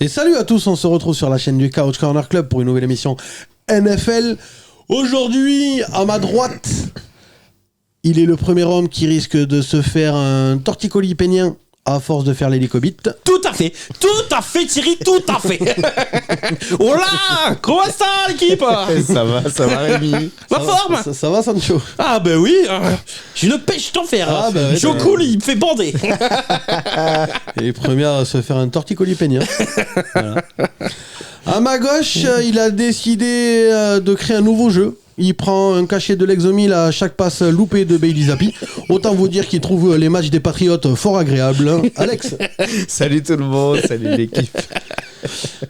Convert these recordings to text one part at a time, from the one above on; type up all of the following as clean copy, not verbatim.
Et salut à tous, on se retrouve sur la chaîne du Couch Corner Club pour une nouvelle émission NFL. Aujourd'hui, à ma droite, il est le premier homme qui risque de se faire un torticolis pénien à force de faire l'hélicobite. Tout à fait Thierry, tout à fait. Oh là, comment ça l'équipe? Ça va Rémi. La forme. Ça va Sancho? Ah ben oui, j'ai une pêche d'enfer. Ah bah ouais, je coule, il me fait bander. Et premier à se faire un torticolis pénien. Voilà. À ma gauche, il a décidé de créer un nouveau jeu. Il prend un cachet de Lexomil à chaque passe loupée de Bailey Zappi. Autant vous dire qu'il trouve les matchs des Patriotes fort agréables. Alex. Salut tout le monde, salut l'équipe.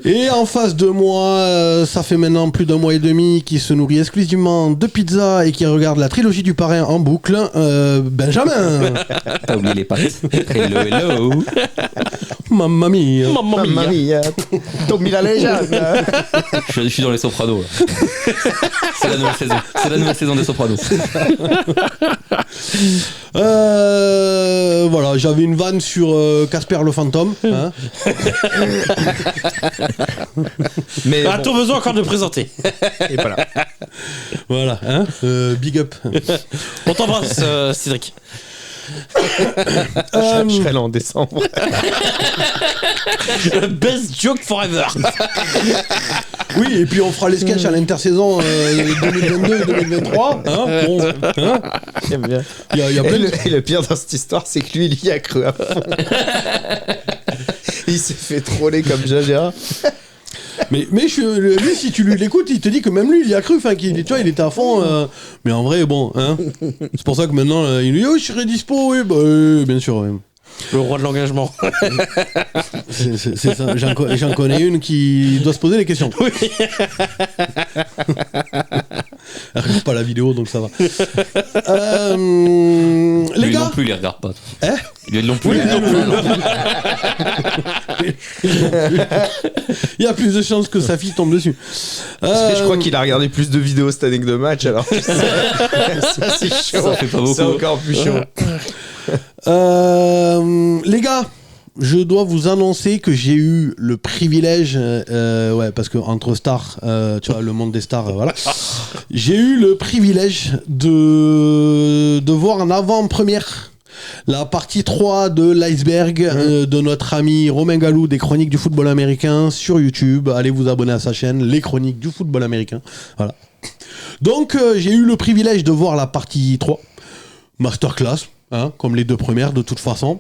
Et en face de moi, ça fait maintenant plus d'un mois et demi qu'il se nourrit exclusivement de pizza et qui regarde la trilogie du parrain en boucle. Benjamin. T'as oublié les pattes. Hello. Mamma mia. Mamma mia. Tommy la légende. Je suis dans les Sopranos. Là. C'est la nouvelle saison. C'est la nouvelle saison des Sopranos. Voilà, j'avais une vanne sur Casper le fantôme. Hein. Mais a-t-on besoin encore de présenter? Et voilà. Voilà, hein. Big up. On t'embrasse, Cédric. Je serai là en décembre. Best joke forever. Oui, et puis on fera les sketchs à l'intersaison 2022-2023. Hein, bon, hein. J'aime bien. Il y a plein de... Et le pire dans cette histoire, c'est que lui, il y a cru à fond. Il s'est fait troller comme Jaja. Mais lui, si tu lui l'écoutes, il te dit que même lui, il y a cru. Enfin, tu vois, il était à fond. Mais en vrai, bon, hein. C'est pour ça que maintenant, il dit, oh, je serai dispo. Oui, bah, bien sûr. Ouais. Le roi de l'engagement. C'est ça. J'en connais une qui doit se poser des questions. Oui. Elle regarde pas la vidéo, donc ça va. Les Lui gars. non plus, il les regarde pas. Hein? Lui non plus. Il y a plus de chances que sa fille tombe dessus. Je crois qu'il a regardé plus de vidéos cette année que de matchs, alors ça c'est chaud. Ça fait pas beaucoup. C'est encore plus chaud. Les gars, je dois vous annoncer que j'ai eu le privilège, ouais, parce que entre stars, tu vois, le monde des stars, voilà. J'ai eu le privilège de voir en avant-première la partie 3 de l'iceberg de notre ami Romain Galou des Chroniques du football américain sur YouTube. Allez vous abonner à sa chaîne, Les Chroniques du football américain. Voilà. Donc, j'ai eu le privilège de voir la partie 3. Masterclass, hein, comme les deux premières de toute façon.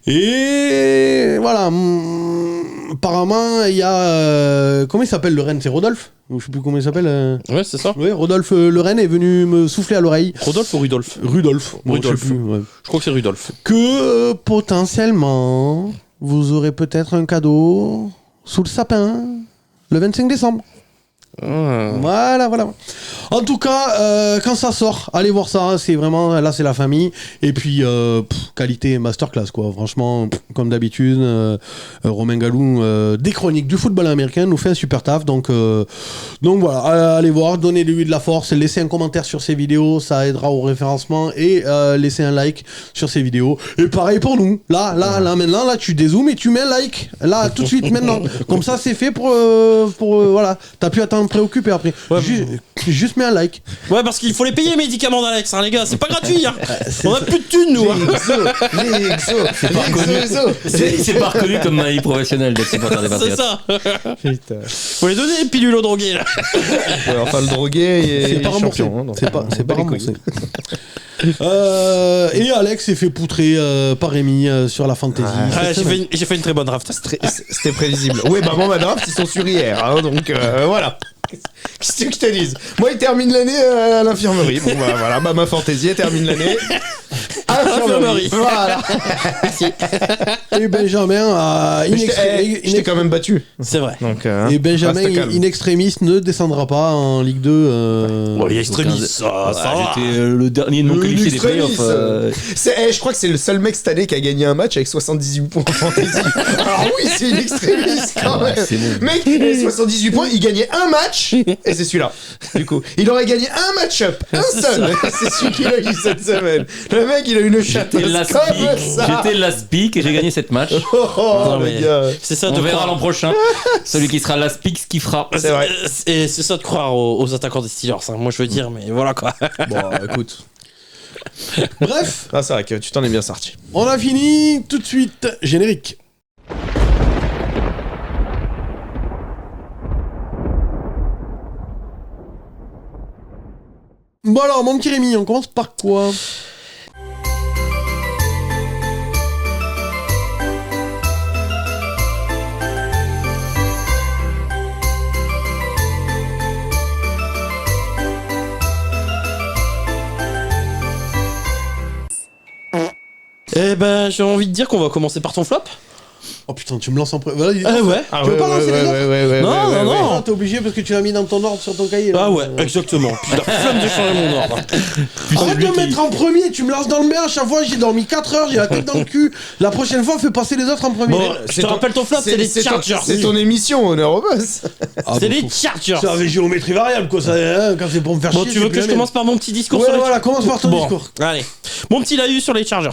Et voilà. Apparemment, il y a... comment il s'appelle le Rennes? C'est Rodolphe? Je sais plus comment il s'appelle. Ouais, c'est ça. Oui, Rodolphe le Rennes est venu me souffler à l'oreille. Rodolphe ou Rudolphe? Rudolphe. Bon, Rudolphe. je sais plus, ouais. Je crois que c'est Rudolphe. Que potentiellement, vous aurez peut-être un cadeau sous le sapin le 25 décembre. Voilà. En tout cas, quand ça sort, allez voir ça. C'est vraiment, là, c'est la famille. Et puis, qualité masterclass, quoi. Franchement, comme d'habitude, Romain Galou, des Chroniques du football américain, nous fait un super taf. Donc voilà, allez voir, donnez-lui de la force, laissez un commentaire sur ses vidéos, ça aidera au référencement, et laissez un like sur ses vidéos. Et pareil pour nous. Là, maintenant, là, tu dézoomes et tu mets un like. Là, tout de suite, maintenant. Comme ça, c'est fait pour voilà. T'as pu attendre préoccupé après. Ouais, Juste mets un like. Ouais, parce qu'il faut les payer les médicaments d'Alex, hein, les gars. C'est pas gratuit, hein. On a plus de thunes, nous. Hein. Les exos. C'est pas reconnu comme maladie professionnelle d'être supporter des C'est Patriots. ça. Putain. Faut les donner les pilules aux drogués, là. Ouais, enfin, le drogué, il C'est est pas remboursé. champion. Hein, donc, C'est pas les couilles. remboursé. Et Alex s'est fait poutrer par Rémi sur la fantasy. Ouais, j'ai fait une très bonne draft. C'était prévisible. Oui, bah moi, ma draft, ils sont sur hier. Hein, donc voilà. Qu'est-ce que je te dise? Moi, il termine l'année à l'infirmerie. Bon, bah voilà, bah ma fantaisie, elle termine l'année à l'infirmerie. Voilà. Et Benjamin a Je t'ai quand même battu. C'est vrai. Donc, et Benjamin reste calme. in extremis ne descendra pas en Ligue 2. Bon, il y a extrémiste, ça va. J'étais le dernier non qualifié des playoffs. Je crois que c'est le seul mec cette année qui a gagné un match avec 78 points en fantasy. Alors oui, c'est une extrémiste quand même. C'est bon. Mec, il avait 78 points, il gagnait un match et c'est celui-là. Du coup, il aurait gagné un match-up, un seul. C'est celui qu'il a eu cette semaine. Le Le mec, il a une chatte. J'étais last pick et j'ai gagné cette match. Oh, mais les gars. c'est ça On de verra croire. l'an prochain. Celui qui sera last pick, ce qui fera. C'est vrai. Et c'est ça de croire aux attaquants des Steelers. Hein. Moi, je veux dire, mais voilà quoi. Bon, écoute. Bref, Ah, c'est vrai que tu t'en es bien sorti. on a fini tout de suite. Générique. Bon alors, mon petit Rémi, on commence par quoi? Eh ben, j'ai envie de dire qu'on va commencer par ton flop. Oh putain, tu me lances en premier. Voilà, Ah ouais. Tu veux pas lancer les autres Non. Ah, t'es obligé parce que tu l'as mis dans ton ordre sur ton cahier. Là. Ah ouais, exactement. Putain, flemme de changer mon ordre. Arrête de me mettre en premier, tu me lances dans le mer à chaque fois, j'ai dormi 4 heures, j'ai la tête dans le cul. La prochaine fois, fais passer les autres en premier. Bon, je te rappelle ton flop, c'est les Chargers. C'est ton émission, honneur au boss. C'est les Chargers. C'est avec géométrie variable, quoi, ça, hein, quand c'est pour me faire Bon, chier. tu veux c'est que plus je la commence par mon petit discours Ouais, sur les voilà, commence par ton Bon, discours. allez. Mon petit laïus sur les Chargers.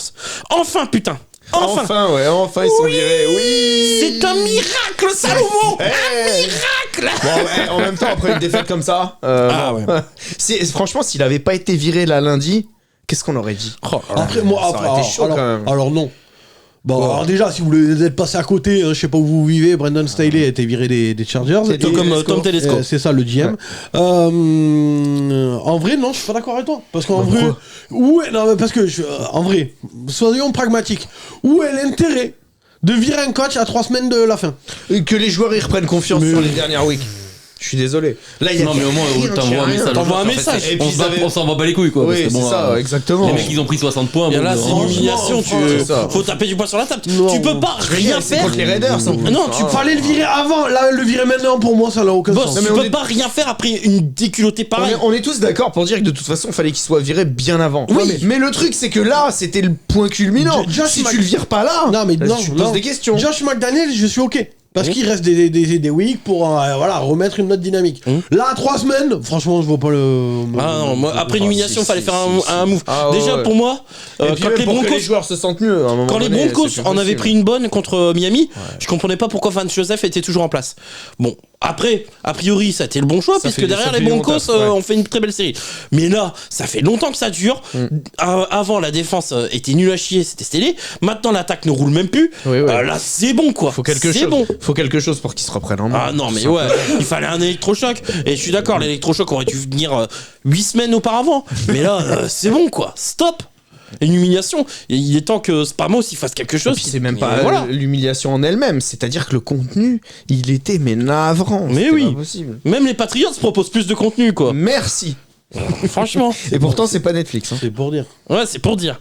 Enfin, putain. Enfin. Enfin, ils sont virés, oui. C'est un miracle, Salomon. Miracle. Bon, ouais, en même temps, après une défaite comme ça, Ah bon. ouais. Franchement, s'il avait pas été viré là lundi, qu'est-ce qu'on aurait dit? Oh, Après, moi, Ça aurait été chaud, alors, quand même. alors non. Bon, Ouais. alors déjà, si vous voulez être passé à côté, je sais pas où vous vivez, Brandon Staley a été viré des Chargers. C'est tout comme Tom Telesco. C'est ça, le GM. En vrai, non, je suis pas d'accord avec toi. Parce qu'en vrai, non, mais parce que, en vrai, soyons pragmatiques. Où est l'intérêt de virer un coach à 3 semaines de la fin? Que les joueurs ils reprennent confiance sur les dernières weeks. Je suis désolé. Là, il y a Non, mais au moins, rien, t'envoies un rien. message. T'envoies un En fait, message. c'est- Et puis on se bat- ils avaient- on s'en va pas les couilles, quoi. Oui, parce que c'est bon, ça, exactement. Les mecs, ils ont pris 60 points. Et bon, là, bah, c'est une humiliation. franchement, c'est ça. Faut taper du poing sur la table. Non. Tu peux pas rien C'est faire. contre les Raiders. en plus. Non, tu Ah. Fallait le virer avant, là, le virer maintenant, pour moi, ça n'a aucun Boss, sens. Non, mais tu on peux est- pas rien faire après une déculottée pareille. On est tous d'accord pour dire que de toute façon, il fallait qu'il soit viré bien avant. Oui. Ouais, mais le truc, c'est que là, c'était le point culminant. Josh Si Mc- tu le vires pas là, Non, mais non, tu te non. poses des questions. Josh McDaniel, je suis ok. Parce qu'il reste des weeks pour voilà, remettre une autre dynamique. Là, 3 semaines, franchement, je vois pas le. Ah non, moi, après une humiliation, si, fallait si, faire si, un move. Ah, ouais, Déjà, ouais. pour moi, Et puis quand même les pour que les Broncos. joueurs se sentent mieux. À un moment Quand les donné, Broncos c'est plus en avaient possible. pris une bonne contre Miami, je comprenais pas pourquoi Van Joseph était toujours en place. Bon, après, a priori, ça a été le bon choix, Ça puisque fait- derrière ça les fait du bon Broncos taf, ouais. ont fait une très belle série. Mais là, ça fait longtemps que ça dure. Avant, la défense était nulle à chier, c'était stélé. Maintenant, l'attaque ne roule même plus. Oui, oui. Là, c'est bon, quoi. Faut quelque C'est chose. bon. Faut quelque chose pour qu'ils se reprennent en main. Ah non, mais ouais, il fallait un électrochoc. Et je suis d'accord, l'électrochoc aurait dû venir 8 semaines auparavant. Mais là, c'est bon, quoi. Stop. Une humiliation. Et il est temps que Spamos il fasse quelque Et chose. puis c'est même Et pas voilà. l'humiliation en elle-même, c'est-à-dire que le contenu, il était mais navrant. Mais C'était oui. pas possible. Même les Patriots proposent plus de contenu, quoi. Merci. Franchement. Et pourtant, c'est pas Netflix. Hein. C'est pour dire. Ouais, c'est pour dire.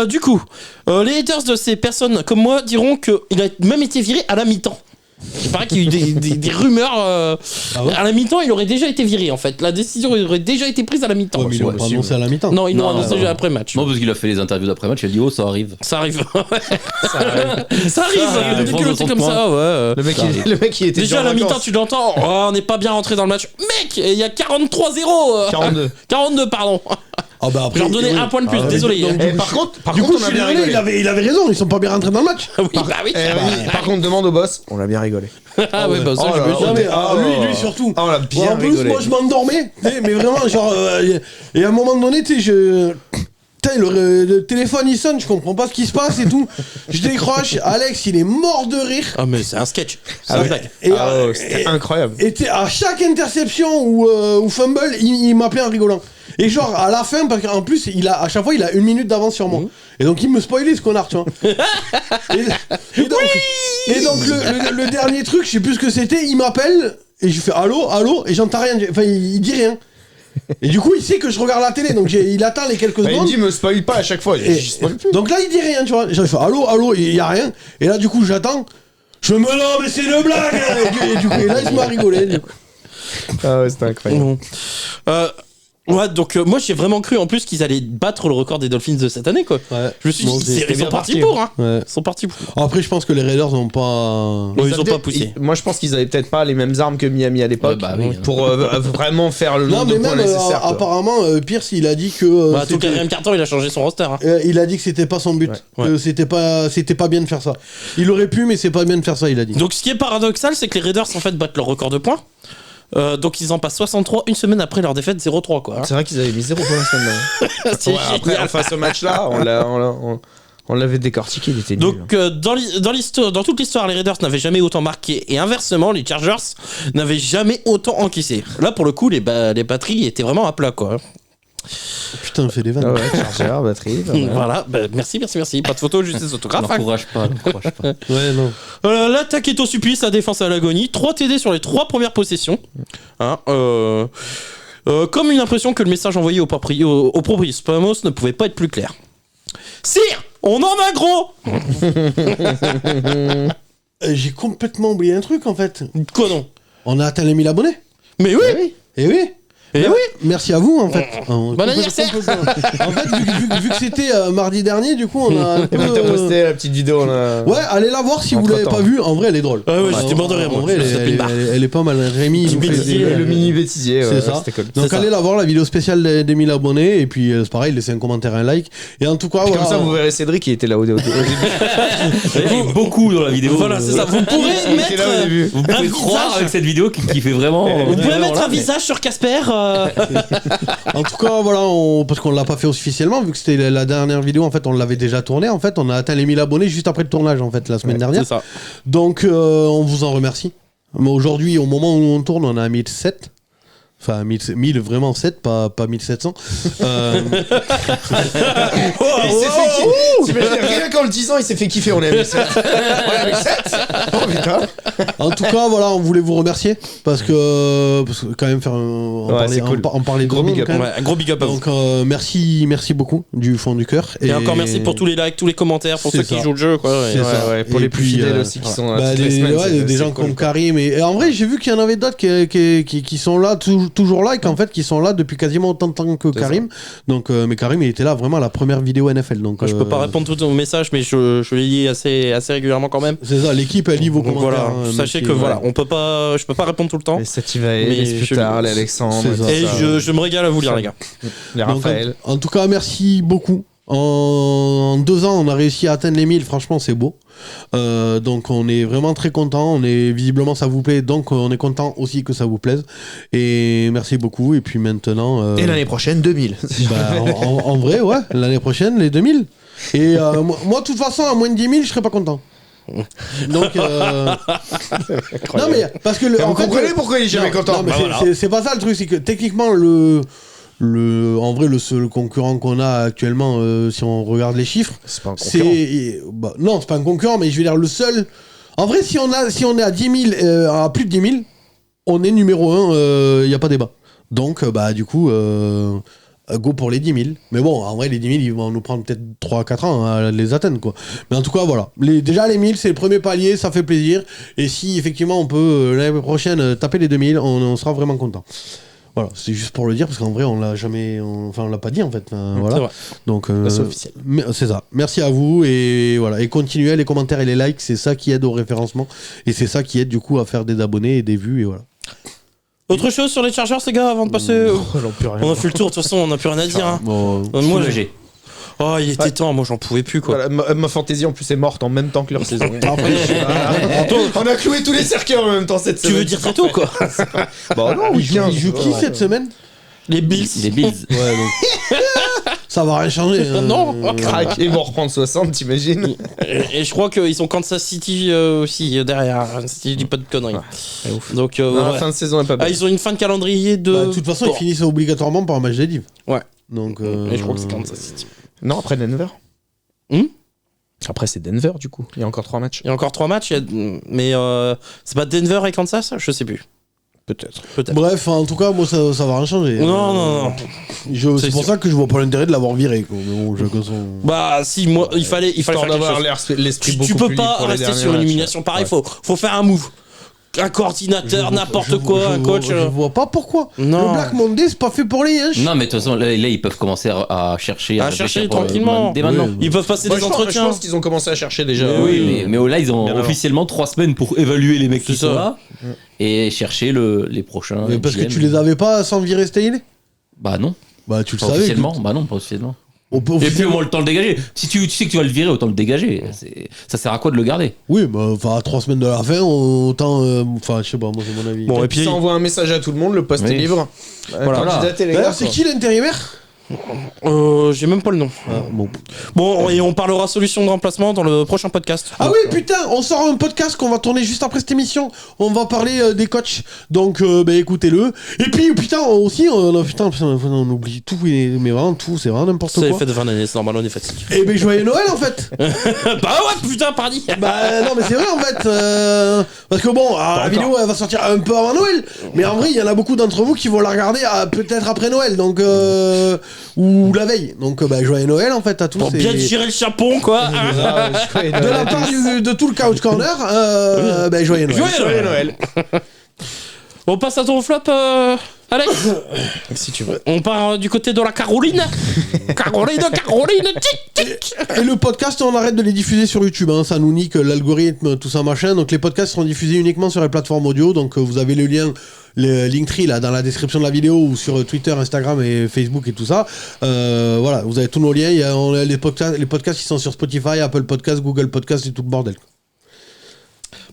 Du coup, les haters de ces personnes comme moi diront qu'il a même été viré à la mi-temps. Il paraît qu'il y a eu des rumeurs. ouais à la mi-temps, il aurait déjà été viré en fait. La décision aurait déjà été prise à la mi-temps. Ouais, mais ils l'ont pas annoncé à la mi-temps. Non, ils l'ont Non, annoncé non. après match. Non, parce qu'il a fait les interviews d'après-match, il a dit oh, ça arrive. Ça arrive. Ça arrive. Ça arrive, arrive. des déculottés comme ça, ouais. Le mec, il était Déjà à déjà la mi-temps, tu l'entends. Oh, on n'est pas bien rentré dans le match. Mec, il y a 43-0. 42. 42, pardon. Ah bah après, Je leur donnais oui. un point de plus, Ah, désolé. donc, Eh, par contre, Du coup, on a bien rigolé. il avait raison, ils sont pas bien rentrés dans le match. Oui, bah oui. Par contre, demande au boss, on l'a bien rigolé. Ah ouais, bah ça, Oh je là me là, dis. Non, mais, Oh. lui surtout. Ah, on l'a bien En plus, rigolé. moi je m'endormais, tu sais, mais vraiment, genre. Et à un moment donné, tu sais, Putain, le téléphone il sonne, je comprends pas ce qui se passe et tout. Je décroche, Alex il est mort de rire. Ah, mais c'est un sketch. C'est Ah un ouais. blague. Et, Ah ouais, c'était incroyable. Et à chaque interception ou fumble, il m'appelait en rigolant. Et genre à la fin, parce qu'en plus à chaque fois il a 1 minute d'avance sur moi. Et donc il me spoilait ce connard, tu vois. et donc le dernier truc, je sais plus ce que c'était, il m'appelle et je fais allô et j'entends rien. Enfin il dit rien. Et du coup il sait que je regarde la télé, donc il attend les quelques Bah, il secondes. me dit me spoil pas à chaque fois. Et- Je spoil plus. donc là il dit rien, tu vois. Je fais allô et il y a rien. Et là du coup j'attends. Je me non mais c'est une blague. Et du coup et là il se m'a rigolé. Du coup. Ah ouais, c'était incroyable. Bon. Ouais, donc moi j'ai vraiment cru en plus qu'ils allaient battre le record des Dolphins de cette année, quoi. Ouais. Je me suis dit, ils sont bien partis parti. pour, hein. Ouais. Ils sont partis pour. Après, je pense que les Raiders n'ont pas. Ouais, ils ont pas poussé. Moi, je pense qu'ils avaient peut-être pas les mêmes armes que Miami à l'époque Ouais, bah oui, pour vraiment faire le Non, nombre mais de points même nécessaires. quoi. apparemment, Pierce, il a dit que. Bah, tout le quatrième carton, il a changé son roster. Hein. Il a dit que c'était pas son but, Ouais. que c'était pas bien de faire ça. Il aurait pu, mais c'est pas bien de faire ça, il a dit. Donc ce qui est paradoxal, c'est que les Raiders en fait battent leur record de points. Donc ils en passent 63 une semaine après leur défaite 0-3 quoi. C'est vrai qu'ils avaient mis 0 points la semaine dernière. C'est Ouais, après, génial. face au match-là, on l'avait décortiqué, il était nul. Donc dans toute l'histoire, les Raiders n'avaient jamais autant marqué et inversement, les Chargers n'avaient jamais autant encaissé. Là pour le coup, les batteries étaient vraiment à plat quoi. Putain, on fait des vannes. Ah ouais, chargeur, batterie. Voilà. Voilà, bah, merci. Pas de photos, juste des autographes. hein. N'encourage pas. Ouais, non. L'attaque est au supplice, la défense à l'agonie. 3 TD sur les 3 premières possessions. Hein, comme une impression que le message envoyé au propriétaire Spamos ne pouvait pas être plus clair. Sire, on en a gros. J'ai complètement oublié un truc en fait. Quoi non? On a atteint les 1000 abonnés. Mais oui. Eh oui. Eh oui. Merci à vous en fait. Bon anniversaire. En fait, vu que c'était mardi dernier, du coup, on a un Et peu. puis t'as posté la petite vidéo. Ouais, allez la voir si vous l'avez Entre-temps. pas vue. En vrai, elle est drôle. Ah ouais, j'étais mort de rire, En moi. vrai, Je tapais une barre. elle est pas mal. Rémi, il nous fait bêtisier, des- Le mini bêtisier, C'est ça. c'était cool. Donc C'est allez ça. la voir, la vidéo spéciale des 1000 abonnés. Et puis c'est pareil, laissez un commentaire, un like. Et en tout cas, Comme voilà. ça, vous verrez Cédric qui était là au début. Il y a beaucoup dans la vidéo. Voilà, c'est ça. Vous pourrez Il était là au mettre début. Vous un pouvez croire visage. avec cette vidéo qui fait vraiment. Vous pouvez vraiment mettre là, un mais- visage sur Casper. En tout cas, voilà, parce qu'on l'a pas fait officiellement, vu que c'était la dernière vidéo, en fait, on l'avait déjà tournée. En fait, on a atteint les 1000 abonnés juste après le tournage, en fait, la semaine dernière. C'est ça. Donc, on vous en remercie. Mais aujourd'hui, au moment où on tourne, on est à 1007. Enfin, 1000 vraiment 7, pas 1700. Il s'est fait kiffer. T'imagines, rien qu'en le disant, il s'est fait kiffer. On est à 1007. On est à 1007. Oh putain. En tout cas, voilà, on voulait vous remercier parce que quand même faire on Ouais, parlait, c'est cool. on parlait de Gros tout le big monde, up. quand même. Ouais, un gros big up à vous. Donc merci beaucoup du fond du cœur. Et encore merci pour tous les likes, tous les commentaires, pour C'est ceux qui ça. jouent le jeu. Quoi. C'est Ouais. ça. Ouais, pour Et les plus puis, fidèles aussi qui sont là Bah, toutes les des, semaines. ouais, c'est- des c'est gens cool, comme quoi. Karim. Et en vrai, j'ai vu qu'il y en avait d'autres qui sont là, toujours là, et qu'en fait, qui sont là depuis quasiment autant de temps que C'est Karim. Donc, mais Karim, il était là vraiment à la première vidéo NFL. Donc, Je peux pas répondre tous aux messages, mais je les lis assez régulièrement quand même. C'est ça, l'équipe, elle lit vos Donc commentaires. voilà, hein, sachez mais que qui- voilà, je peux pas répondre tout le temps. Les Sativa et Mais les Sputar, les Alexandre, C'est ça. Et tout ça. je me régale à vous lire, les gars. Les Donc, Raphaël. en tout cas, merci beaucoup. En 2 ans, on a réussi à atteindre les 1000. Franchement, c'est beau. Donc, on est vraiment très content. On est visiblement, ça vous plaît. Donc, on est content aussi que ça vous plaise. Et merci beaucoup. Et puis maintenant. Et l'année prochaine, 2000. Bah, en vrai, ouais. L'année prochaine, les 2000. Et moi, de toute façon, à moins de 10 000, je serais pas content. Donc, non mais parce que Vous comprenez pourquoi il est jamais non, content. non, mais Bah, c'est- voilà. c'est pas ça le truc, c'est que techniquement en vrai le seul concurrent qu'on a actuellement, si on regarde les chiffres, C'est pas un concurrent. non, c'est pas un concurrent, mais je veux dire le seul. En vrai, si on est à 10 000, à plus de 10 000, on est numéro 1, il y a pas débat. Donc bah du coup. Go pour les 10 000. Mais bon, en vrai, les 10 000, ils vont nous prendre peut-être 3-4 ans à les atteindre, quoi. Mais en tout cas, voilà. Déjà, les 1000, c'est le premier palier, ça fait plaisir. Et si, effectivement, on peut, l'année prochaine, taper les 2000, on sera vraiment content. Voilà, c'est juste pour le dire, parce qu'en vrai, on l'a jamais... Enfin, on l'a pas dit, en fait. Enfin, C'est voilà. vrai. Donc, C'est officiel. c'est ça. Merci à vous, et voilà. Et continuez, les commentaires et les likes, c'est ça qui aide au référencement. Et c'est ça qui aide, du coup, à faire des abonnés et des vues, et voilà. Autre chose sur les Chargers, les gars, avant de passer. J'en peux rien. On a fait le tour, de toute façon, on n'a plus rien à dire. Hein. Bon, Moi, Soulagé. oh, il était temps, moi j'en pouvais plus quoi. Voilà, ma fantaisie en plus est morte en même temps que leur saison. après, On a cloué tous les cercueils en même temps cette Tu semaine. veux dire très tôt quoi? Bah non, il joue qui cette semaine? Les Bills. Les Bills. Ouais, donc... ça va rien changer. hein. Non. Crac, ils vont reprendre 60, t'imagines? Et je crois qu'ils sont Kansas City aussi derrière, si je dis pas de conneries. Donc, Non, ouais. la fin de saison est pas belle. Ils ont une fin de calendrier de. Bah, de toute façon, Bon. ils finissent obligatoirement par un match des divs. Ouais. Donc, Et je crois que c'est Kansas City. Non, après Denver. Hmm Après, c'est Denver, du coup. Il y a encore 3 matchs. Il y a encore 3 matchs, mais c'est pas Denver et Kansas? Je sais plus. Peut-être. Bref, en tout cas, moi, ça va rien changer. Non. C'est C'est pour sûr. ça que je vois pas l'intérêt de l'avoir viré. Quoi. Mais bon, chacun son... Bah, si, moi, il fallait Histoire faire quelque d'avoir chose. l'esprit Tu beaucoup peux plus libre pas pour les rester derniers sur une matchs. élimination pareil, Ouais. faut faire un move. un coordinateur, n'importe quoi, un coach. Je vois pas pourquoi. Non. Le Black Monday, c'est pas fait pour les Yankees. Non, mais de toute façon, là, ils peuvent commencer à chercher. À réfléchir chercher pour- tranquillement. Dès maintenant. Ils peuvent passer Moi, des je entretiens. pense qu'ils ont commencé à chercher déjà. Mais là, ils ont Bien avant. officiellement 3 semaines pour évaluer les mecs qui C'est sont ça. là et chercher les prochains. Mais parce que GM. tu les avais pas sans virer Staley. Bah non, Bah tu le pas savais. officiellement. Bah non, pas officiellement. On peut Et puis officiellement- autant le dégager. Si tu sais que tu vas le virer, autant le dégager. Ça sert à quoi de le garder? Oui, bah enfin à 3 semaines de la fin, autant. Enfin, je sais pas, moi c'est mon avis. Bon, Et puis ça envoie un message à tout le monde, le poste Oui. est libre. Voilà. Candidatez, les gars. D'ailleurs, c'est quoi. qui l'intérimaire J'ai même pas le nom. Bon. Bon, et on parlera solution de remplacement dans le prochain podcast. Ah oui, putain, on sort un podcast qu'on va tourner juste après cette émission. On va parler des coachs. Donc, bah, écoutez-le. Et puis, putain, aussi, on oublie tout. Mais vraiment, tout, c'est vraiment n'importe C'est les quoi. fêtes de fin d'année, c'est normal, on est fatigué. Et ben, joyeux Noël, en fait. Bah ouais, putain, pardi. Bah, non, mais c'est vrai, en fait. Parce que bon, la vidéo, elle va sortir un peu avant Noël. Mais en vrai, il y en a beaucoup d'entre vous qui vont la regarder peut-être après Noël. Donc, ou la veille. Donc, bah, joyeux Noël, en fait, à tous. Pour bien tirer le chapon, quoi. Ah, ouais, De la part de tout le Couch Corner, bah, joyeux Noël. Joyeux Noël. On passe à ton flop, Alex. Si tu veux. On part du côté de la Caroline. Caroline, tic, tic. Et le podcast, on arrête de les diffuser sur YouTube, hein. Ça nous nique l'algorithme, tout ça machin. Donc les podcasts seront diffusés uniquement sur les plateformes audio. Donc vous avez le lien, le Linktree là dans la description de la vidéo ou sur Twitter, Instagram et Facebook et tout ça. Voilà, vous avez tous nos liens. On a les podcasts qui sont sur Spotify, Apple Podcasts, Google Podcasts et tout le bordel.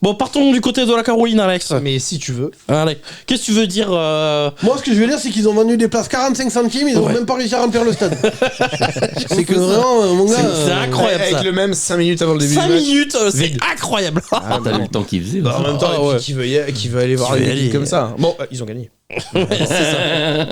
Bon, partons du côté de la Caroline, Alex. Mais si tu veux. Allez, qu'est-ce que tu veux dire Moi, ce que je veux dire, c'est qu'ils ont vendu des places 45 centimes, ils ont même pas réussi à remplir le stade. C'est que vraiment, mon gars. C'est incroyable ça. Avec le même 5 minutes avant le début 5 du match. minutes, c'est incroyable. Ah, t'as vu le temps qu'il faisait. Bah, en même temps, Ah, et puis ouais. qui veut aller voir Qui veut une aller. équipe comme ça. Bon, ils ont gagné. Ouais, c'est ça.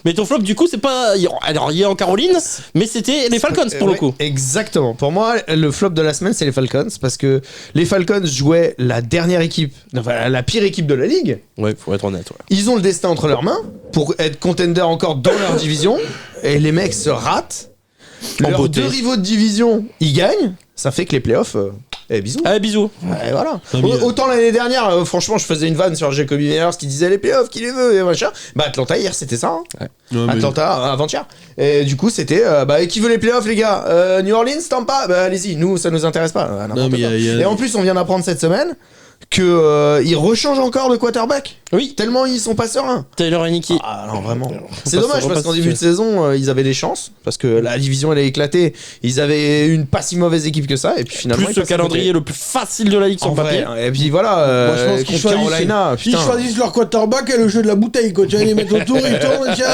Mais ton flop, du coup, c'est pas. Alors, il est en Caroline, mais c'était les Falcons pour le Ouais, coup. Exactement. Pour moi, le flop de la semaine, c'est les Falcons. Parce que les Falcons jouaient la dernière équipe, enfin la pire équipe de la ligue. Ouais, faut être honnête. Ouais. Ils ont le destin entre leurs mains pour être contender encore dans leur division. Et les mecs se ratent. En Leurs beauté. deux rivaux de division, ils gagnent. Ça fait que les playoffs. Bisous. Allez, bisous. Et voilà. Ah, mais, Autant l'année dernière, franchement, je faisais une vanne sur Jacoby Meyers qui disait les playoffs, qui les veut et machin. Bah, Atlanta, hier, c'était ça. Hein. Ouais, mais- Atlanta, avant-hier. Et du coup, c'était qui veut les playoffs, les gars New Orleans, Tampa Bah, allez-y, nous, ça nous intéresse pas. N'importe Non, mais quoi. y a- Et en plus, on vient d'apprendre cette semaine que ils rechangent encore de quarterback. Oui, Tellement ils sont pas sereins. Taylor Heineke. Ah non, vraiment. C'est pas- dommage on va parce pas qu'en se début de fier. saison, ils avaient des chances. Parce que la division, elle est éclatée. Ils avaient une pas si mauvaise équipe que ça. Et puis finalement, Plus ils le passent à côté. calendrier le plus facile de la ligue En sur papier. vrai, hein. Et puis voilà, Moi, je pense qu'ils contre Carolina, ils putain. choisissent leur quarterback et le jeu de la bouteille, quoi. Tu vois, ils les mettent autour, ils tournent, tiens,